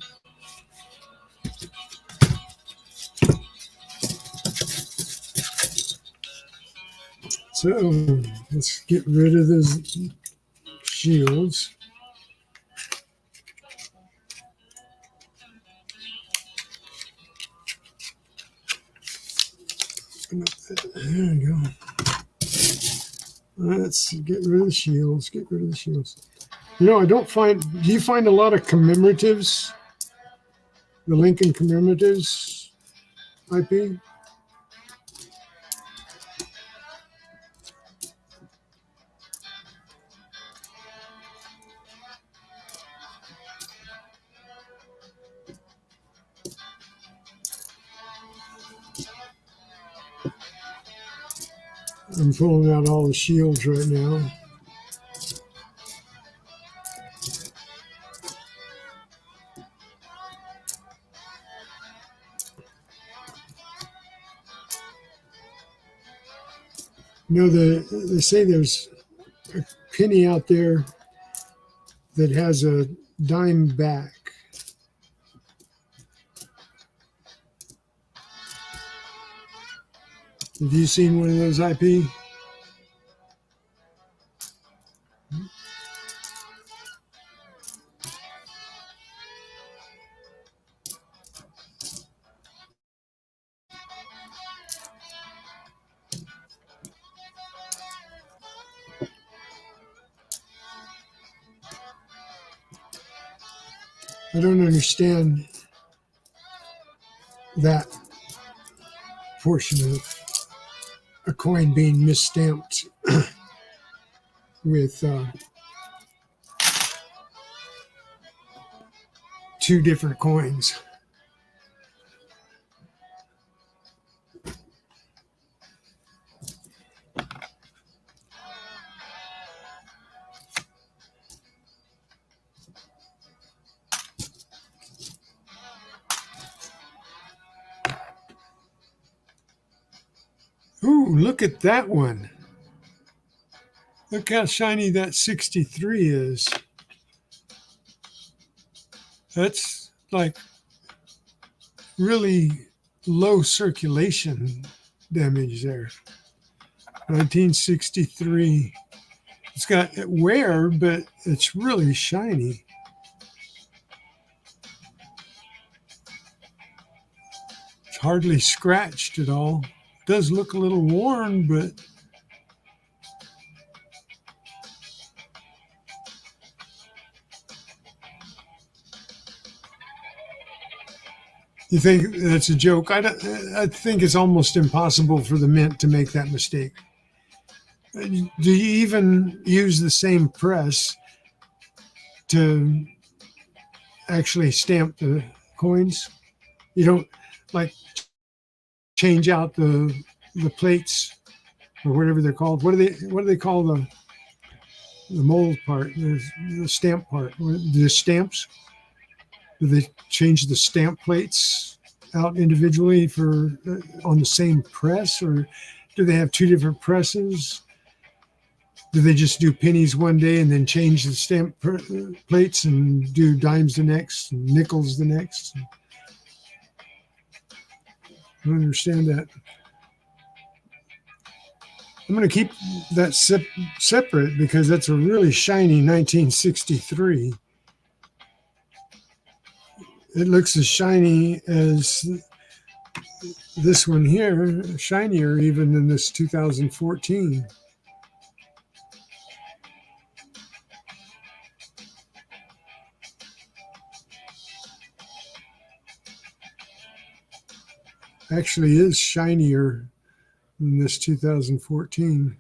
So let's get rid of those shields. There we go. Let's get rid of the shields. Get rid of the shields. You know, I don't find. Do you find a lot of commemoratives? The Lincoln commemoratives IP? I'm pulling out all the shields right now. You know, they say there's a penny out there that has a dime back. Have you seen one of those IP? I don't understand that portion of a coin being misstamped with two different coins. look at that one. Look how shiny that 63 is. That's like really low circulation damage there. 1963. It's got wear, but it's really shiny. It's hardly scratched at all. It does look a little worn, but you think that's a joke? I think it's almost impossible for the mint to make that mistake. Do you even use the same press to actually stamp the coins? You don't like change out the plates or whatever they're called. What do they call the mold part, the stamp part, the stamps? Do they change the stamp plates out individually for on the same press, or do they have two different presses? Do they just do pennies one day and then change the stamp plates and do dimes the next, and nickels the next? I don't understand that. I'm going to keep that separate because that's a really shiny 1963. It looks as shiny as this one here, shinier even than this 2014. Actually is shinier than this 2014.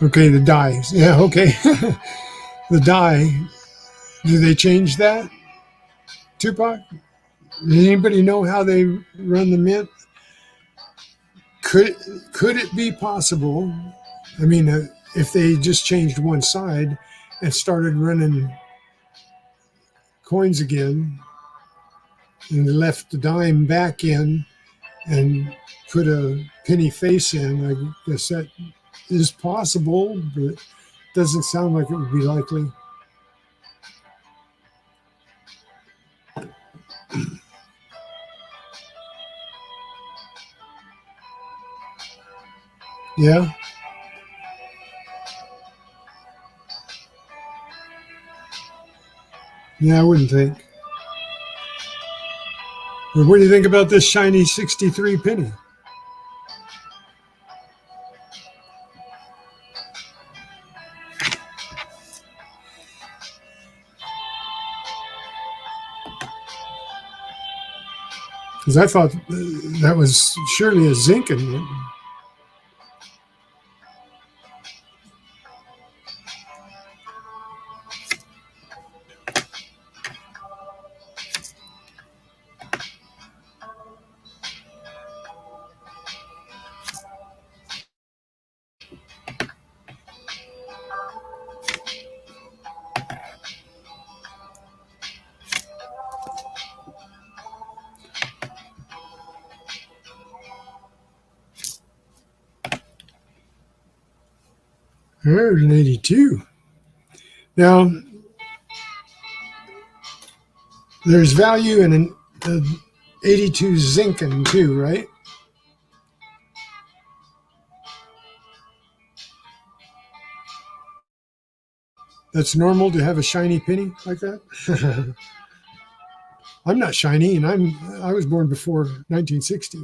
Okay, the die. Yeah, okay. The die. Do they change that, Tupac? Does anybody know how they run the mint? Could it be possible? I mean, if they just changed one side and started running coins again and left the dime back in and put a penny face in, I guess that is possible, but doesn't sound like it would be likely. Yeah. Yeah, I wouldn't think. But what do you think about this shiny 63 penny? Because I thought that was surely a Zinken. There's an 82. Now, there's value in an 82 Zinken too, right? That's normal to have a shiny penny like that? I'm not shiny, and I was born before 1960.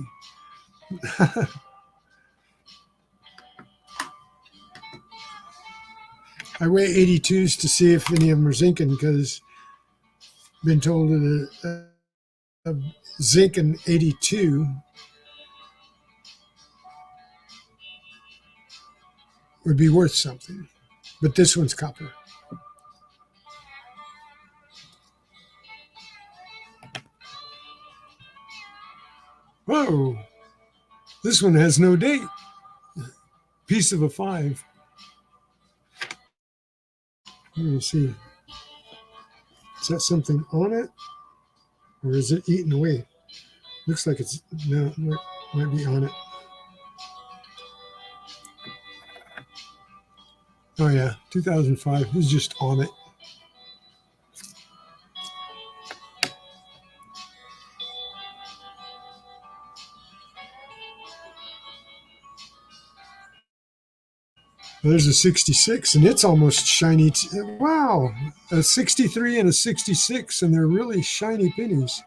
I weigh 82s to see if any of them are Zinken, because I've been told that a Zinken 82 would be worth something, but this one's copper. Whoa, this one has no date. piece of a 5. Let me see. Is that something on it? Or is it eaten away? Looks like it's, no, it might be on it. Oh yeah, 2005. It's just on it. There's a 66, and it's almost shiny. Wow, a 63 and a 66, and they're really shiny pennies.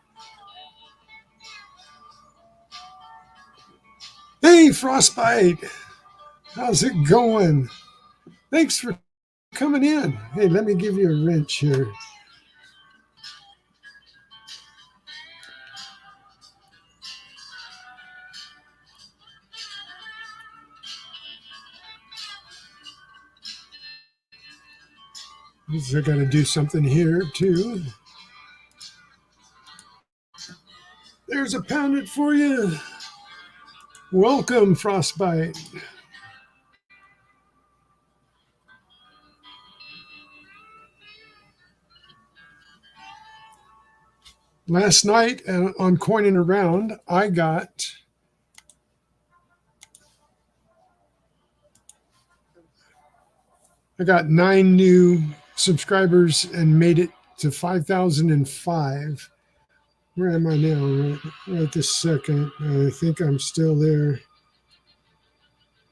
Hey, Frostbite, how's it going? Thanks for coming in. Hey, let me give you a wrench here. I got to do something here too. There's a pounded for you. Welcome, Frostbite. Last night on Coining Around, I got I got 9 new subscribers and made it to 5,005. Where am I now? Right this second. I think I'm still there.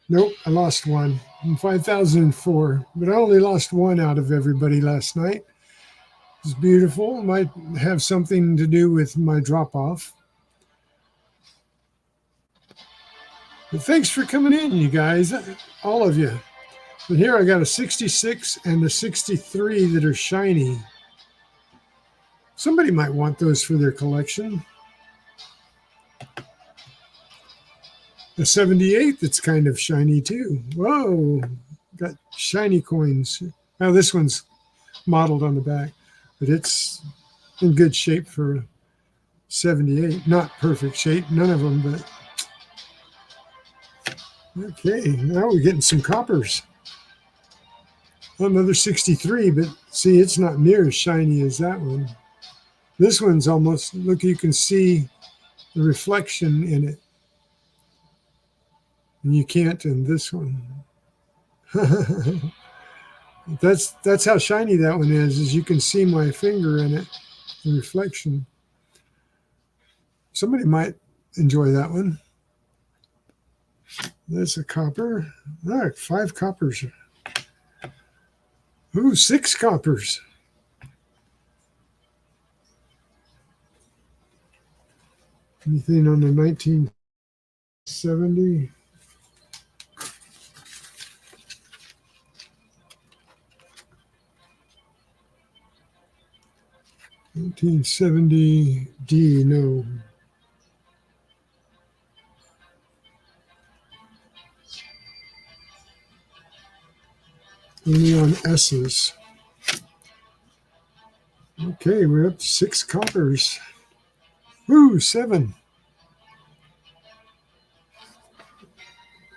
Nope, I lost one. I'm 5,004, but I only lost one out of everybody last night. It's beautiful. Might have something to do with my drop off. But thanks for coming in, you guys, all of you. But here I got a 66 and a 63 that are shiny. Somebody might want those for their collection. A 78 that's kind of shiny too. Whoa, got shiny coins. Now this one's modeled on the back, but it's in good shape for 78. Not perfect shape, none of them, but okay. Now we're getting some coppers. Another 63, but see, it's not near as shiny as that one. This one's almost, look, you can see the reflection in it. And you can't in this one. That's how shiny that one is you can see my finger in it, the reflection. Somebody might enjoy that one. That's a copper. All right, 5 coppers. Ooh, 6 coppers. Anything on the 1970? $1970D, no. Only on S's. Okay, we're up to 6 coppers. Woo, 7.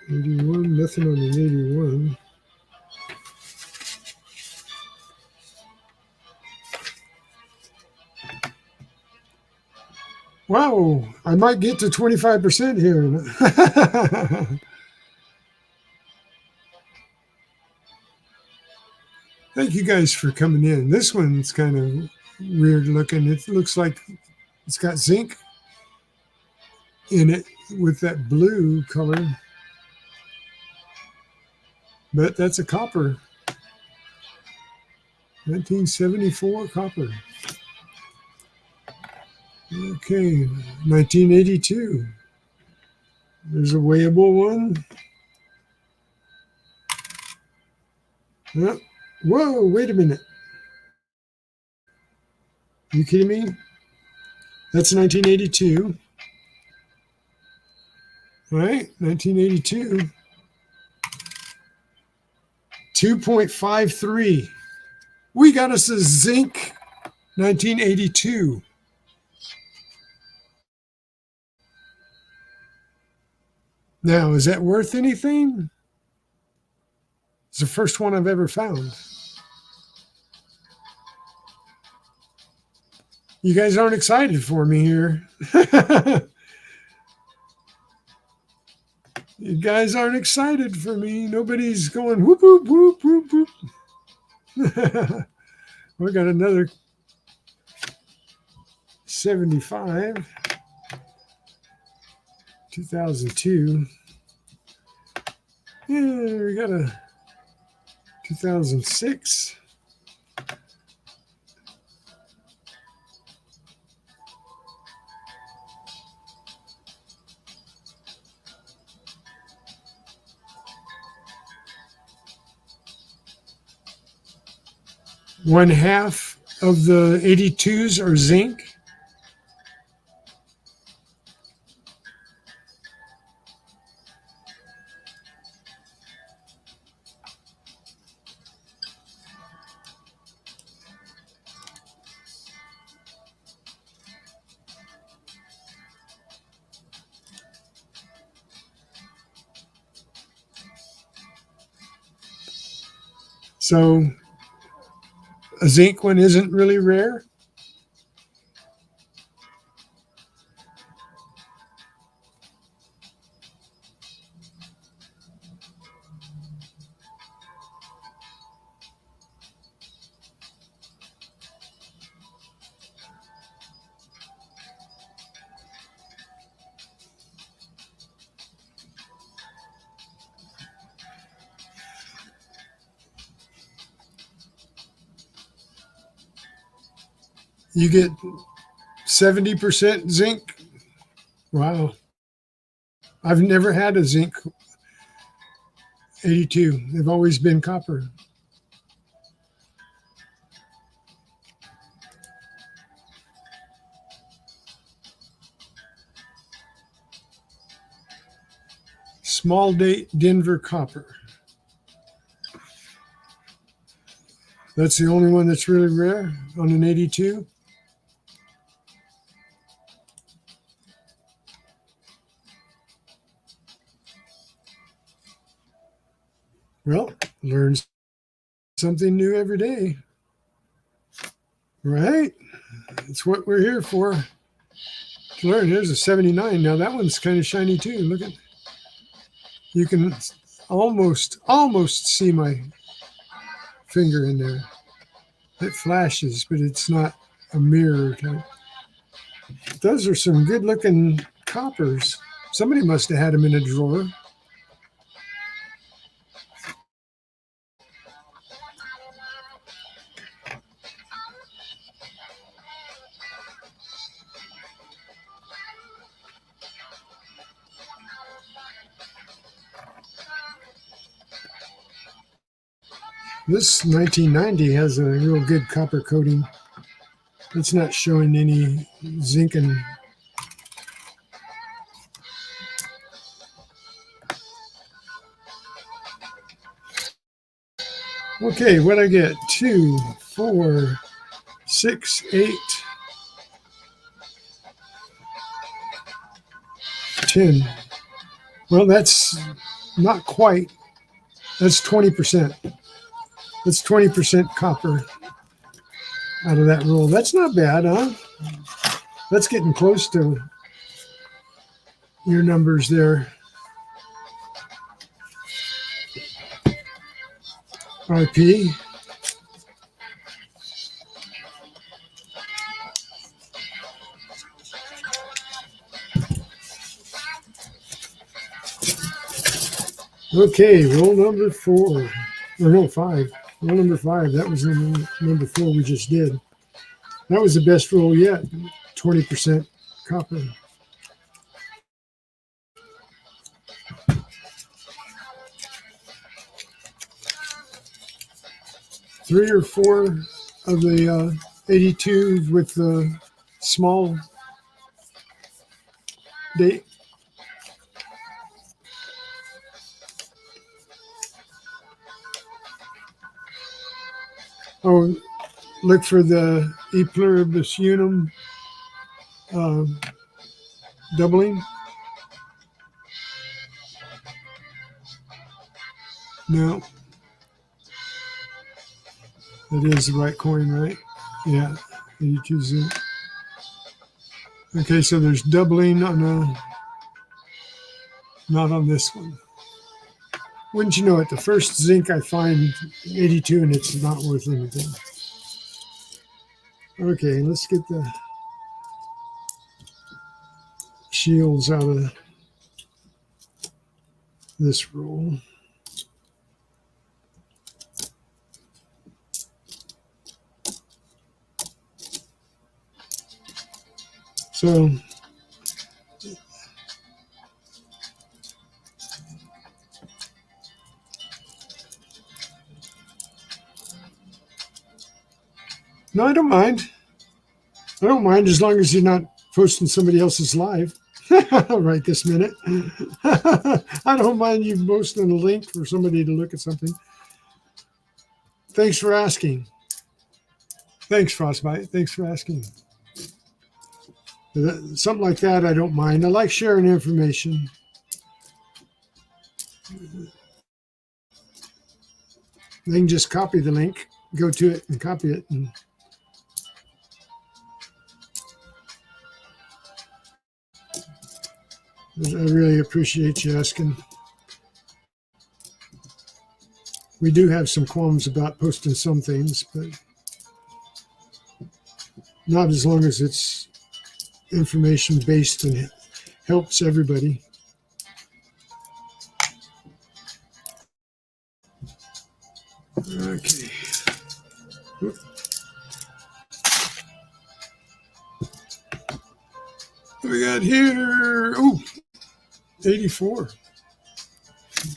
81, nothing on an 81. Wow, I might get to 25% here. Thank you guys for coming in. This one's kind of weird looking. It looks like it's got zinc in it with that blue color. But that's a copper. 1974 copper. Okay, 1982. There's a weighable one. Whoa, wait a minute. Are you kidding me? That's 1982. All right, 1982. 2.53. We got us a zinc 1982. Now, is that worth anything? It's the first one I've ever found. You guys aren't excited for me here. You guys aren't excited for me. Nobody's going whoop, whoop, whoop, whoop, whoop. We got another 75, 2002. Yeah, we got a 2006. One half of the 82s are zinc. So a zinc one isn't really rare. You get 70% zinc. Wow. I've never had a zinc 82. They've always been copper. Small date Denver copper. That's the only one that's really rare on an 82. Well, learn something new every day, right? That's what we're here for. To learn. Here's a 79. Now that one's kind of shiny too. Look at, you can almost see my finger in there. It flashes, but it's not a mirror type. Those are some good looking coppers. Somebody must have had them in a drawer. This 1990 has a real good copper coating. It's not showing any zinc and okay, what I get? 2, 4, 6, 8, 10. Well, that's not quite. That's 20%. That's 20% copper out of that roll. That's not bad, huh? That's getting close to your numbers there. RP. Okay, roll number 4. Or no, 5. Roll number 5. That was number 4 we just did. That was the best roll yet. 20% copper. Three or four of the 82s with the small date. Oh, look for the E pluribus unum doubling. No. That is the right coin, right? Yeah, 82 zinc. Okay, so there's doubling on not on this one. Wouldn't you know it, the first zinc I find 82 and it's not worth anything. Okay, let's get the shields out of this roll. So no, I don't mind. I don't mind as long as you're not posting somebody else's live right this minute. I don't mind you posting a link for somebody to look at something. Thanks for asking. Thanks, Frostbite. Thanks for asking. Something like that, I don't mind. I like sharing information. They can just copy the link, go to it and copy it. And I really appreciate you asking. We do have some qualms about posting some things, but not as long as it's information based and helps everybody. Okay. What we got here? Oh, 84.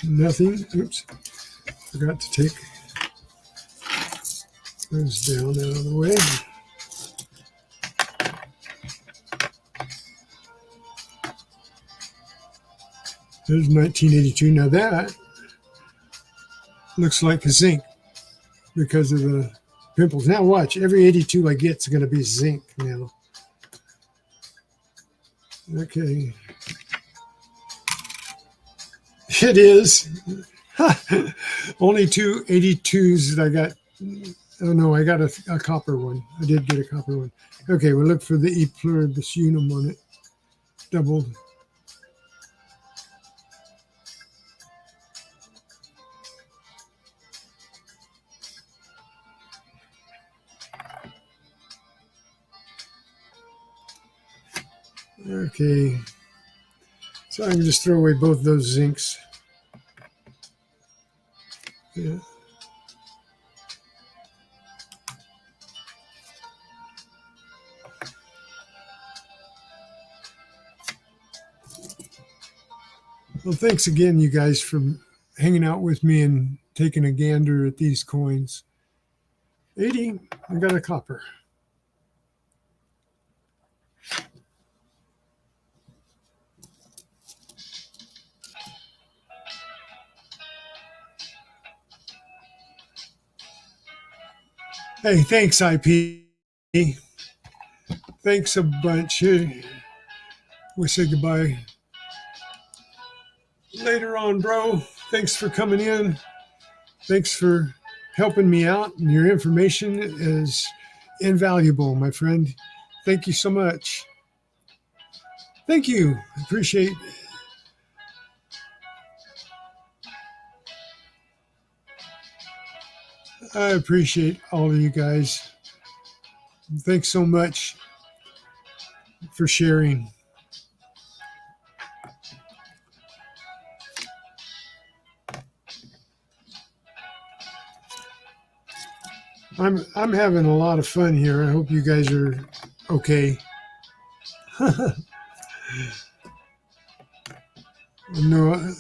Nothing. Oops. Forgot to take those down out of the way. There's 1982. Now that looks like a zinc because of the pimples. Now watch, every 82 I get is going to be zinc now. Okay. It is. Only two 82s that I got. Oh no, I got a copper one. I did get a copper one. Okay, we'll look for the E pluribus unum on it. Doubled. Okay, so I can just throw away both those zincs. Yeah. Well, thanks again, you guys, for hanging out with me and taking a gander at these coins. 80, I got a copper. Hey, thanks, IP. Thanks a bunch. We'll say goodbye later on, bro. Thanks for coming in. Thanks for helping me out. And your information is invaluable, my friend. Thank you so much. Thank you. Appreciate it. I appreciate all of you guys. Thanks so much for sharing. I'm having a lot of fun here. I hope you guys are okay. No,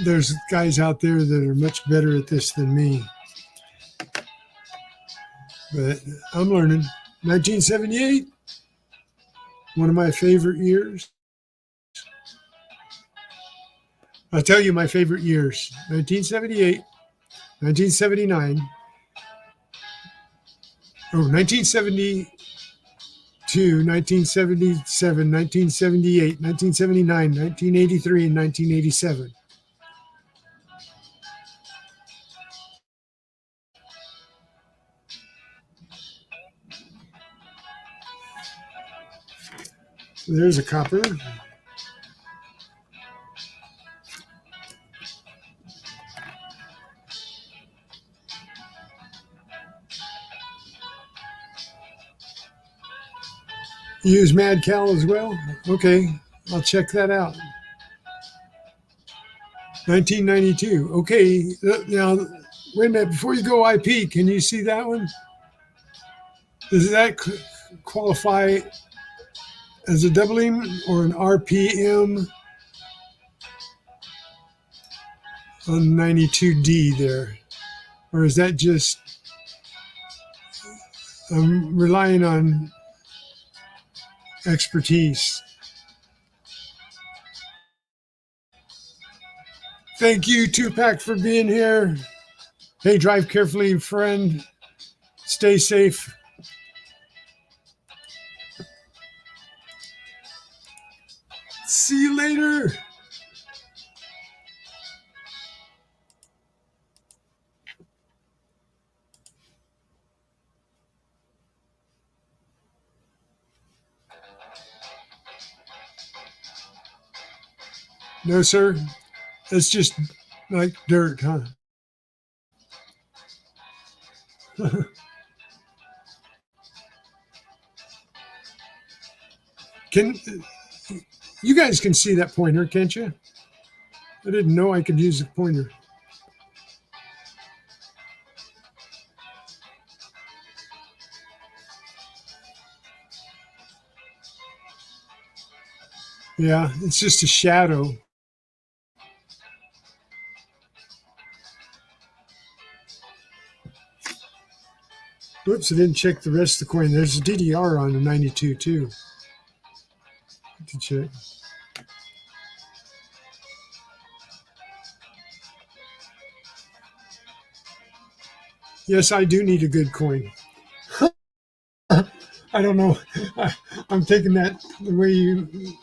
there's guys out there that are much better at this than me. But I'm learning. 1978, one of my favorite years. I'll tell you my favorite years. 1978, 1979. 1972, 1977, 1978, 1979, 1983, and 1987. So there's a copper. You use Mad Cal as well? Okay, I'll check that out. 1992. Okay, now wait a minute. Before you go IP, can you see that one? Does that qualify as a doubling or an RPM on 92D there? Or is that just, I'm relying on expertise? Thank you, Tupac, for being here. Hey, drive carefully, friend. Stay safe. See you later. No, sir. It's just like dirt, huh? Can you guys can see that pointer, can't you? I didn't know I could use a pointer. Yeah, it's just a shadow. Whoops, I didn't check the rest of the coin. There's a DDR on the 92 too. To check. Yes, I do need a good coin. I don't know. I'm taking that the way you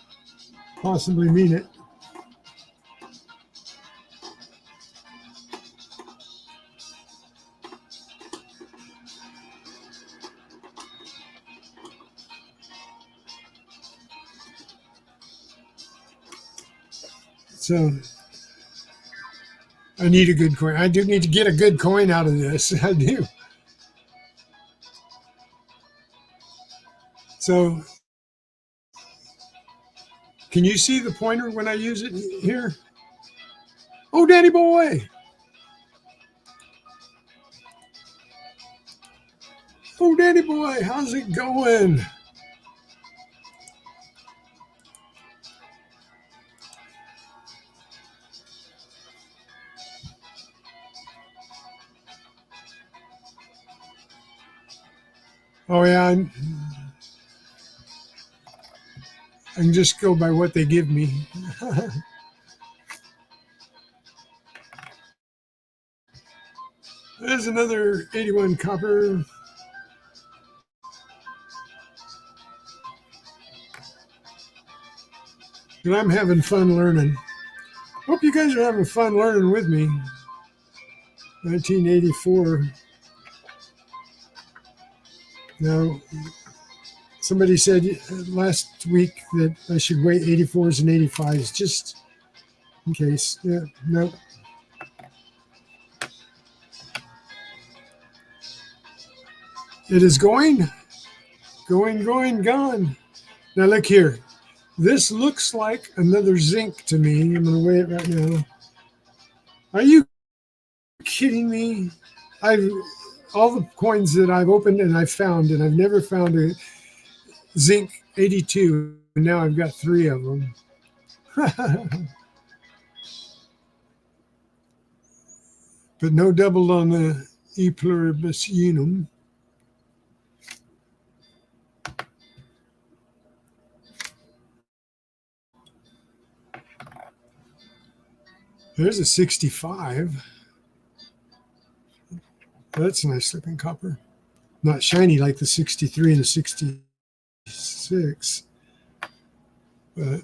possibly mean it. So I need a good coin. I do need to get a good coin out of this. I do. So can you see the pointer when I use it here? Oh, Danny boy. Oh, Danny boy, how's it going? Oh, yeah, I can just go by what they give me. There's another 81 copper. And I'm having fun learning. Hope you guys are having fun learning with me. 1984. Now, somebody said last week that I should weigh 84s and 85s just in case. Yeah, no. It is going, gone. Now look here. This looks like another zinc to me. I'm going to weigh it right now. Are you kidding me? All the coins that I've opened and I've found, and I've never found a zinc 82, and now I've got 3 of them. But no double on the E pluribus unum. There's a 65. That's a nice looking copper. Not shiny like the 63 and the 66. But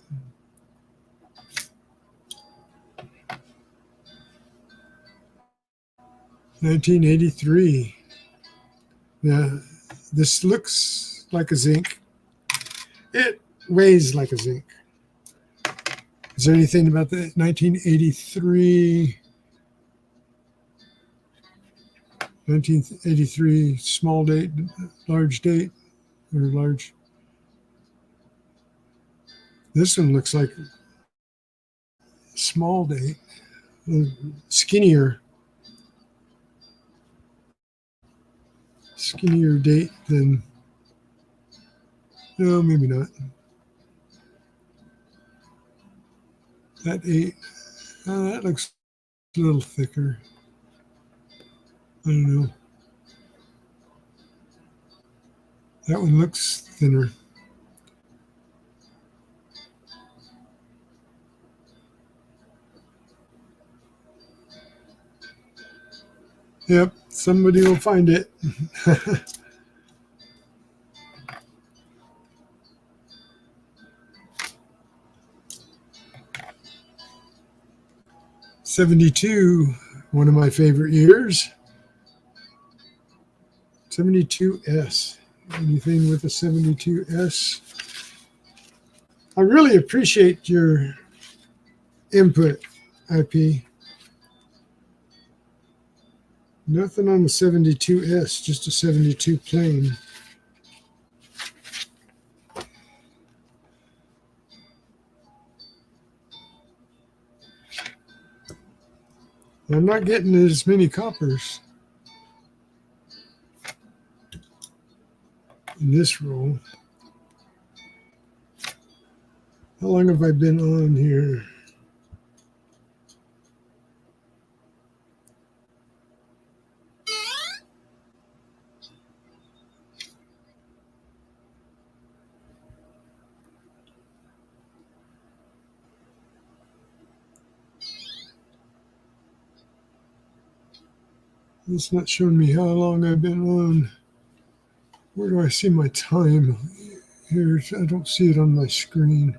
$1983. Now, this looks like a zinc. It weighs like a zinc. Is there anything about the 1983 small date, large date, or large? This one looks like small date, skinnier date than, no, maybe not. That 8, that looks a little thicker. I don't know. That one looks thinner. Yep, somebody will find it. '72, one of my favorite years. 72S. Anything with a 72S? I really appreciate your input, IP. Nothing on the 72S, just a 72 plain. I'm not getting as many coppers in this roll. How long have I been on here? It's not showing me how long I've been on. Where do I see my time? Here, I don't see it on my screen.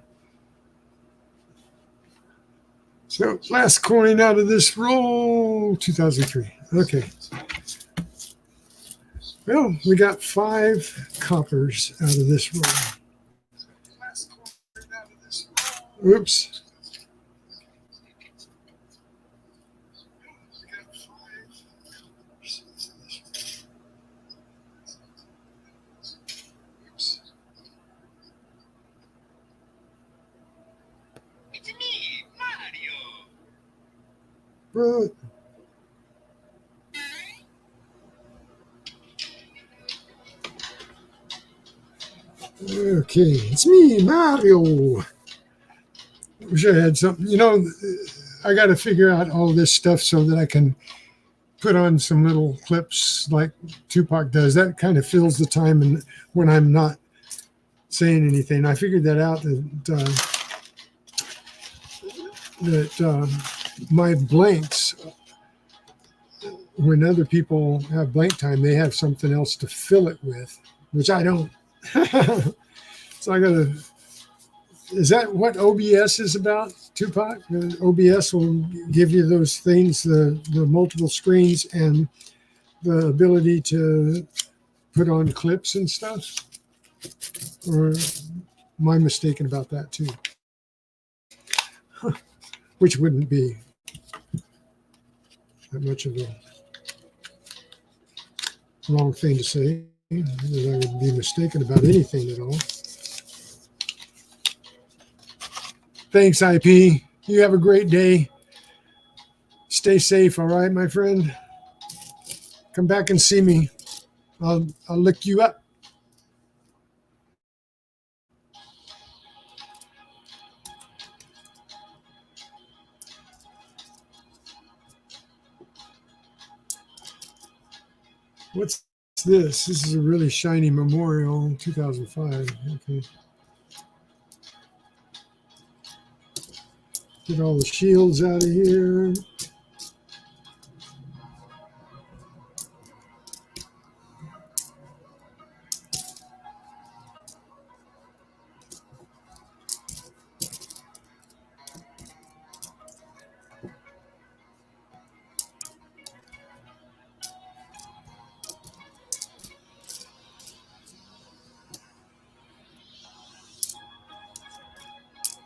So last coin out of this roll, 2003. Okay. Well, we got 5 coppers out of this roll. Oops. It's me, Mario. Right. Okay, it's me, Mario. Wish I had something. You know, I got to figure out all this stuff so that I can put on some little clips like Tupac does. That kind of fills the time and when I'm not saying anything. I figured that out that my blanks, when other people have blank time, they have something else to fill it with, which I don't. So I got to. Is that what OBS is about, Tupac? OBS will give you those things, the multiple screens and the ability to put on clips and stuff? Or am I mistaken about that too? Which wouldn't be that much of a wrong thing to say, that I would be mistaken about anything at all. Thanks, IP. You have a great day. Stay safe, all right, my friend? Come back and see me. I'll lick you up. What's this? This is a really shiny memorial, 2005. Okay. Get all the shields out of here.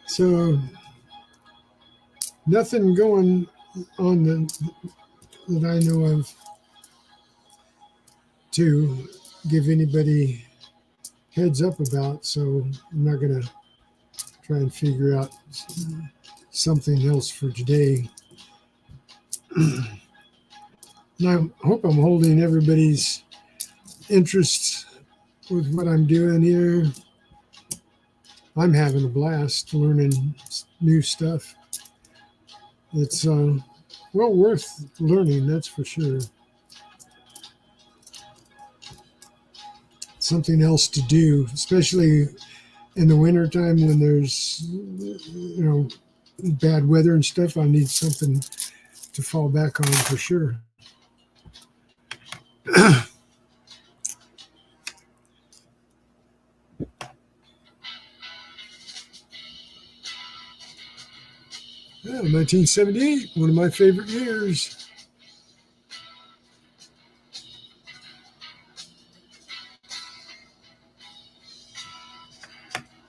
So nothing going on that I know of to give anybody heads up about. So I'm not going to try and figure out something else for today. And I hope I'm holding everybody's interest with what I'm doing here. I'm having a blast learning new stuff. It's well worth learning, that's for sure. Something else to do, especially in the wintertime when there's bad weather and stuff. I need something to fall back on for sure. Yeah, 1978, one of my favorite years.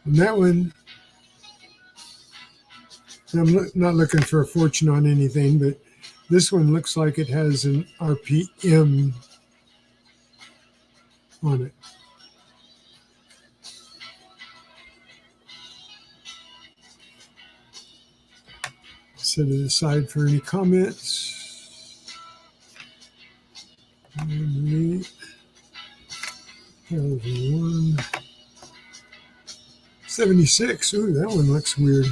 And that one, I'm not looking for a fortune on anything, but this one looks like it has an RPM on it. Set it aside for any comments. 2001. 76. Ooh, that one looks weird.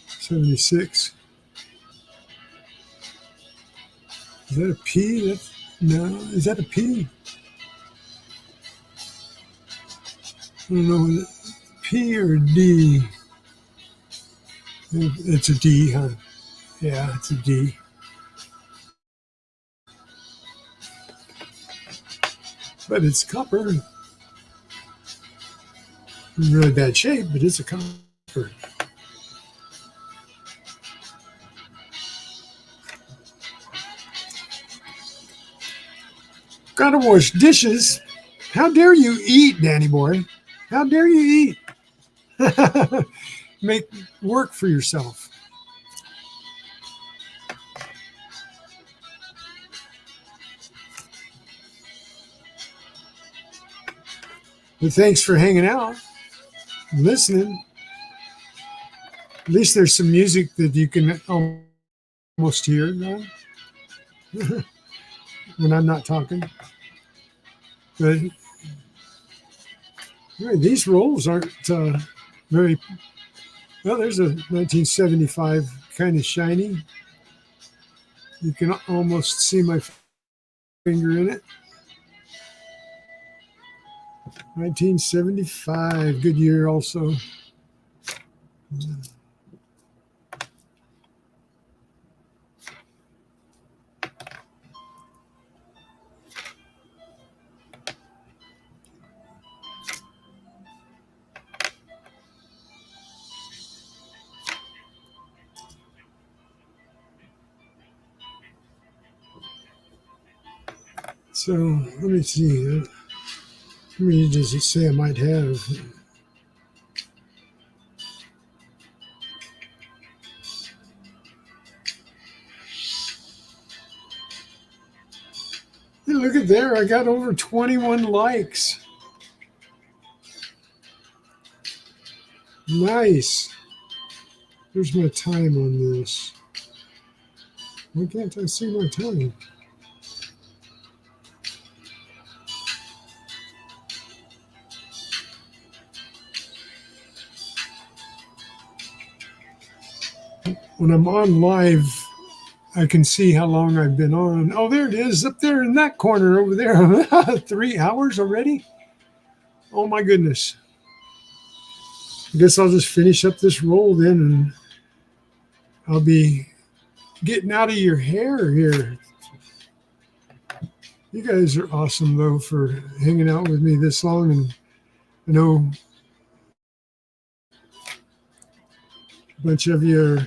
76. Is that a P? No, is that a P? I don't know, P or D? It's a D, huh? Yeah, it's a D. But it's copper. In really bad shape, but it's a copper. Gotta wash dishes. How dare you eat, Danny boy? How dare you eat? Make work for yourself. But thanks for hanging out and listening. At least there's some music that you can almost hear when I'm not talking. But anyway, these rolls aren't very well. There's a 1975 kind of shiny. You can almost see my finger in it. 1975, good year also. So let me see. How many does it say I might have? Hey, look at there. I got over 21 likes. Nice. Here's my time on this. Why can't I see my time? When I'm on live, I can see how long I've been on. Oh, there it is, up there in that corner over there. 3 hours already? Oh my goodness. I guess I'll just finish up this roll then, and I'll be getting out of your hair here. You guys are awesome, though, for hanging out with me this long. And I know a bunch of you are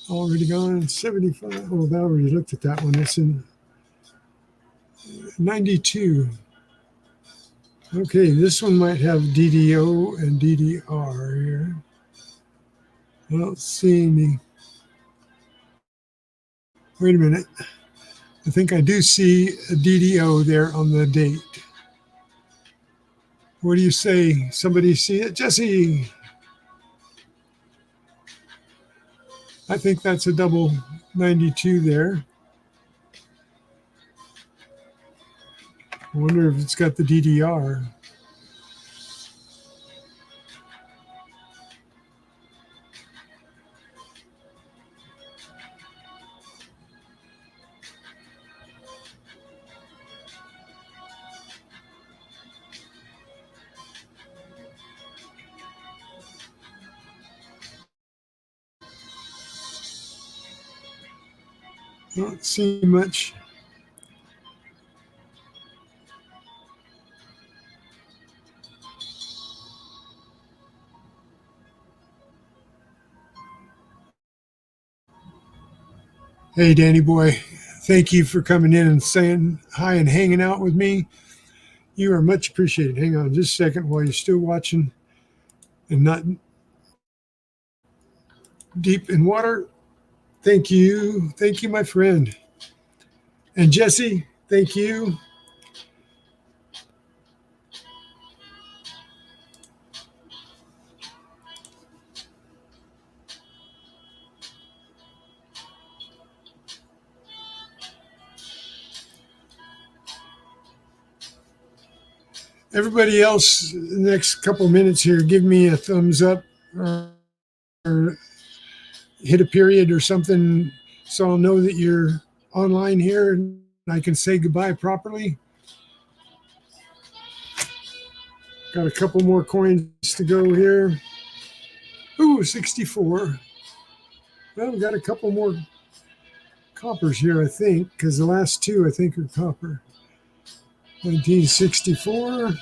already gone. 75. Oh, I already looked at that one. It's in 92. Okay, this one might have DDO and DDR here. I don't see any. Wait a minute. I think I do see a DDO there on the date. What do you say? Somebody see it? Jesse! I think that's a double 92 there. I wonder if it's got the DDR. I don't see much. Hey, Danny boy, thank you for coming in and saying hi and hanging out with me. You are much appreciated. Hang on just a second while you're still watching and not deep in water. Thank you. Thank you, my friend. And Jesse, thank you. Everybody else, the next couple minutes here, give me a thumbs up or hit a period or something so I'll know that you're online here and I can say goodbye properly. Got a couple more coins to go here. Ooh, 64. Well, we got a couple more coppers here, I think, because the last two, I think, are copper. 1964.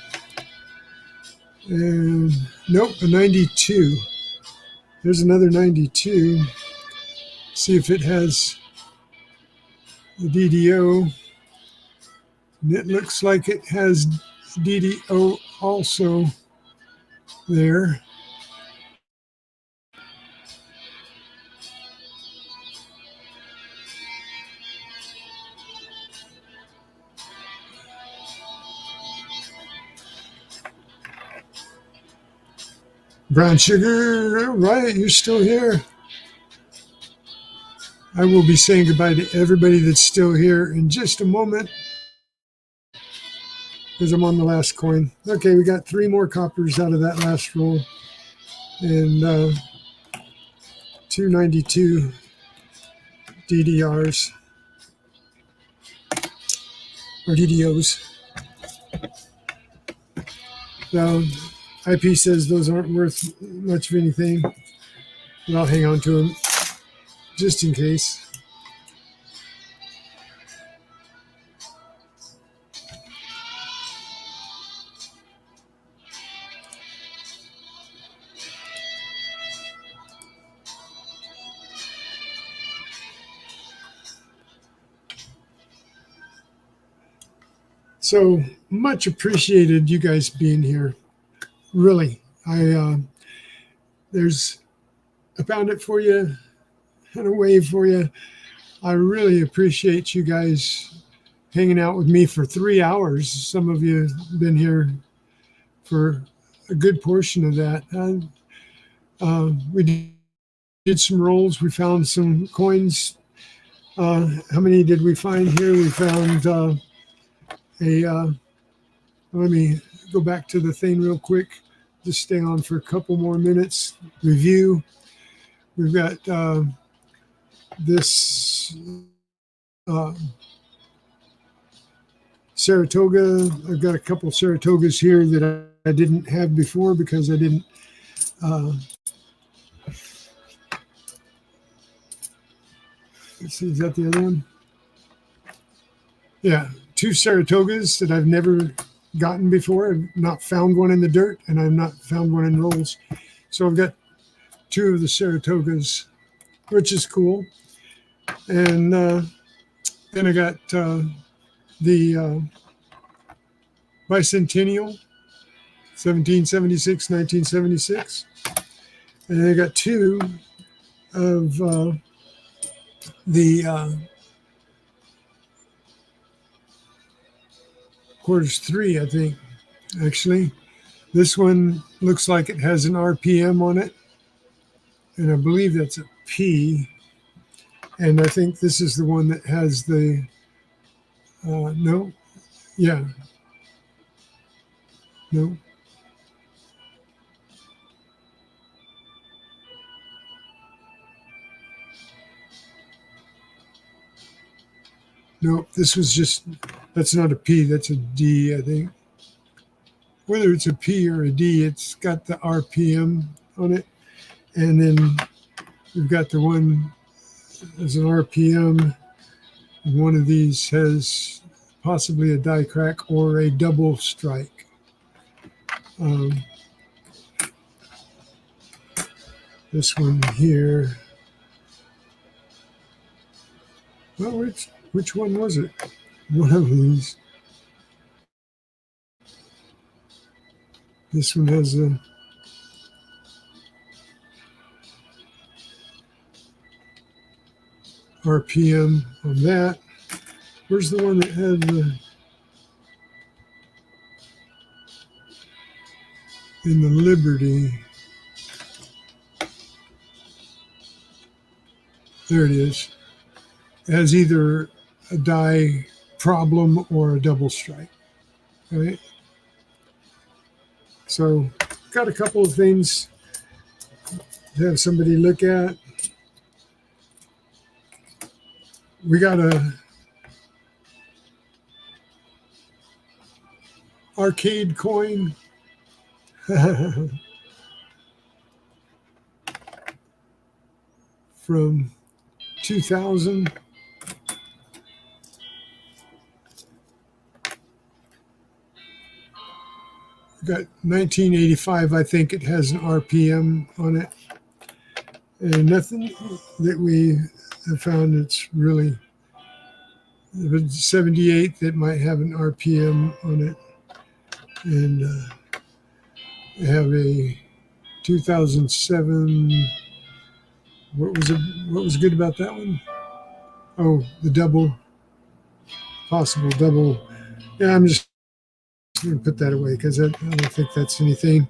And nope, a 92. There's another 92. See if it has the DDO. And it looks like it has DDO also there. Brown sugar, right, you're still here. I will be saying goodbye to everybody that's still here in just a moment because I'm on the last coin. Okay, we got 3 more coppers out of that last roll and 292 DDRs or DDOs. So IP says those aren't worth much of anything, but I'll hang on to them just in case. So much appreciated you guys being here. Really, I found it for you and a wave for you. I really appreciate you guys hanging out with me for 3 hours. Some of you have been here for a good portion of that. We did some rolls. We found some coins. How many did we find here? We found let me go back to the thing real quick. Just stay on for a couple more minutes. Review. We've got this Saratoga. I've got a couple Saratogas here that I didn't have before because I didn't let's see, is that the other one? Yeah, 2 Saratogas that I've never gotten before. I've not found one in the dirt and I've not found one in rolls. So I've got 2 of the Saratogas, which is cool. And then I got the Bicentennial 1776, 1976. And I got two of the quarters 3, I think, actually. This one looks like it has an RPM on it, and I believe that's a P. And I think this is the one that has the, no, yeah, no. No, this was just, that's not a P, that's a D, I think. Whether it's a P or a D, it's got the RPM on it. And then we've got the one as an RPM. And one of these has possibly a die crack or a double strike. This one here. Well, which one was it? One of these. This one has a RPM on that. Where's the one that had the in the Liberty? There it is. It has either a die problem or a double strike. Right? So got a couple of things to have somebody look at. We got a arcade coin. From 2000. Got 1985, I think it has an RPM on it. And nothing that we have found that's really, if it's 78, that might have an RPM on it. And I have a 2007, what was good about that one? Oh, the double, possible double. Yeah, I'm just going to put that away because I don't think that's anything.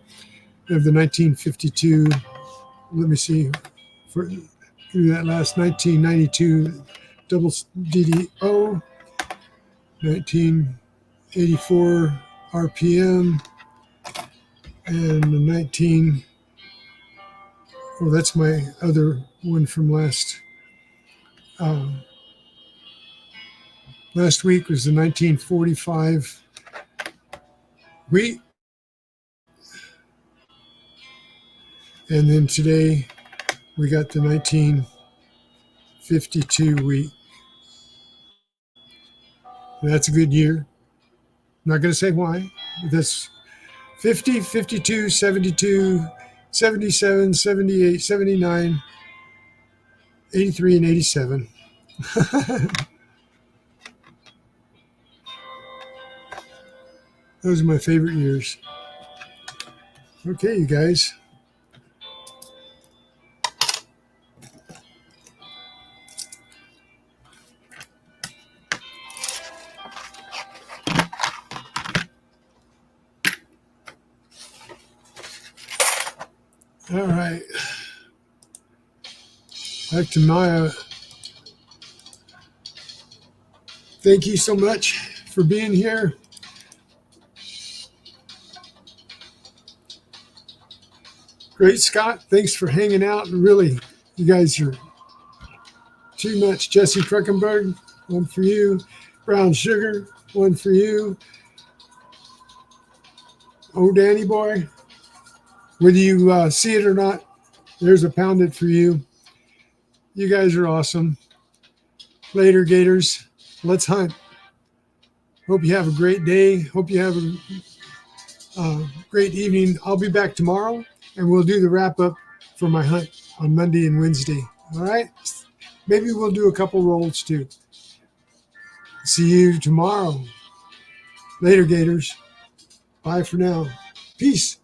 I have the 1952, let me see, for that last 1992 double DDO, 1984 RPM, and the oh, that's my other one from last week was the 1945 wheat. And then today we got the 1952 wheat. And that's a good year. I'm not going to say why, but that's 50, 52, 72, 77, 78, 79, 83, and 87. Those are my favorite years. Okay, you guys. All right. Back to Maya. Thank you so much for being here. Great, Scott. Thanks for hanging out. And really, you guys are too much. Jesse Kruckenberg, one for you. Brown Sugar, one for you. Oh, Danny boy. Whether you see it or not, there's a pounded for you. You guys are awesome. Later, Gators. Let's hunt. Hope you have a great day. Hope you have a great evening. I'll be back tomorrow, and we'll do the wrap-up for my hunt on Monday and Wednesday. All right? Maybe we'll do a couple rolls, too. See you tomorrow. Later, Gators. Bye for now. Peace.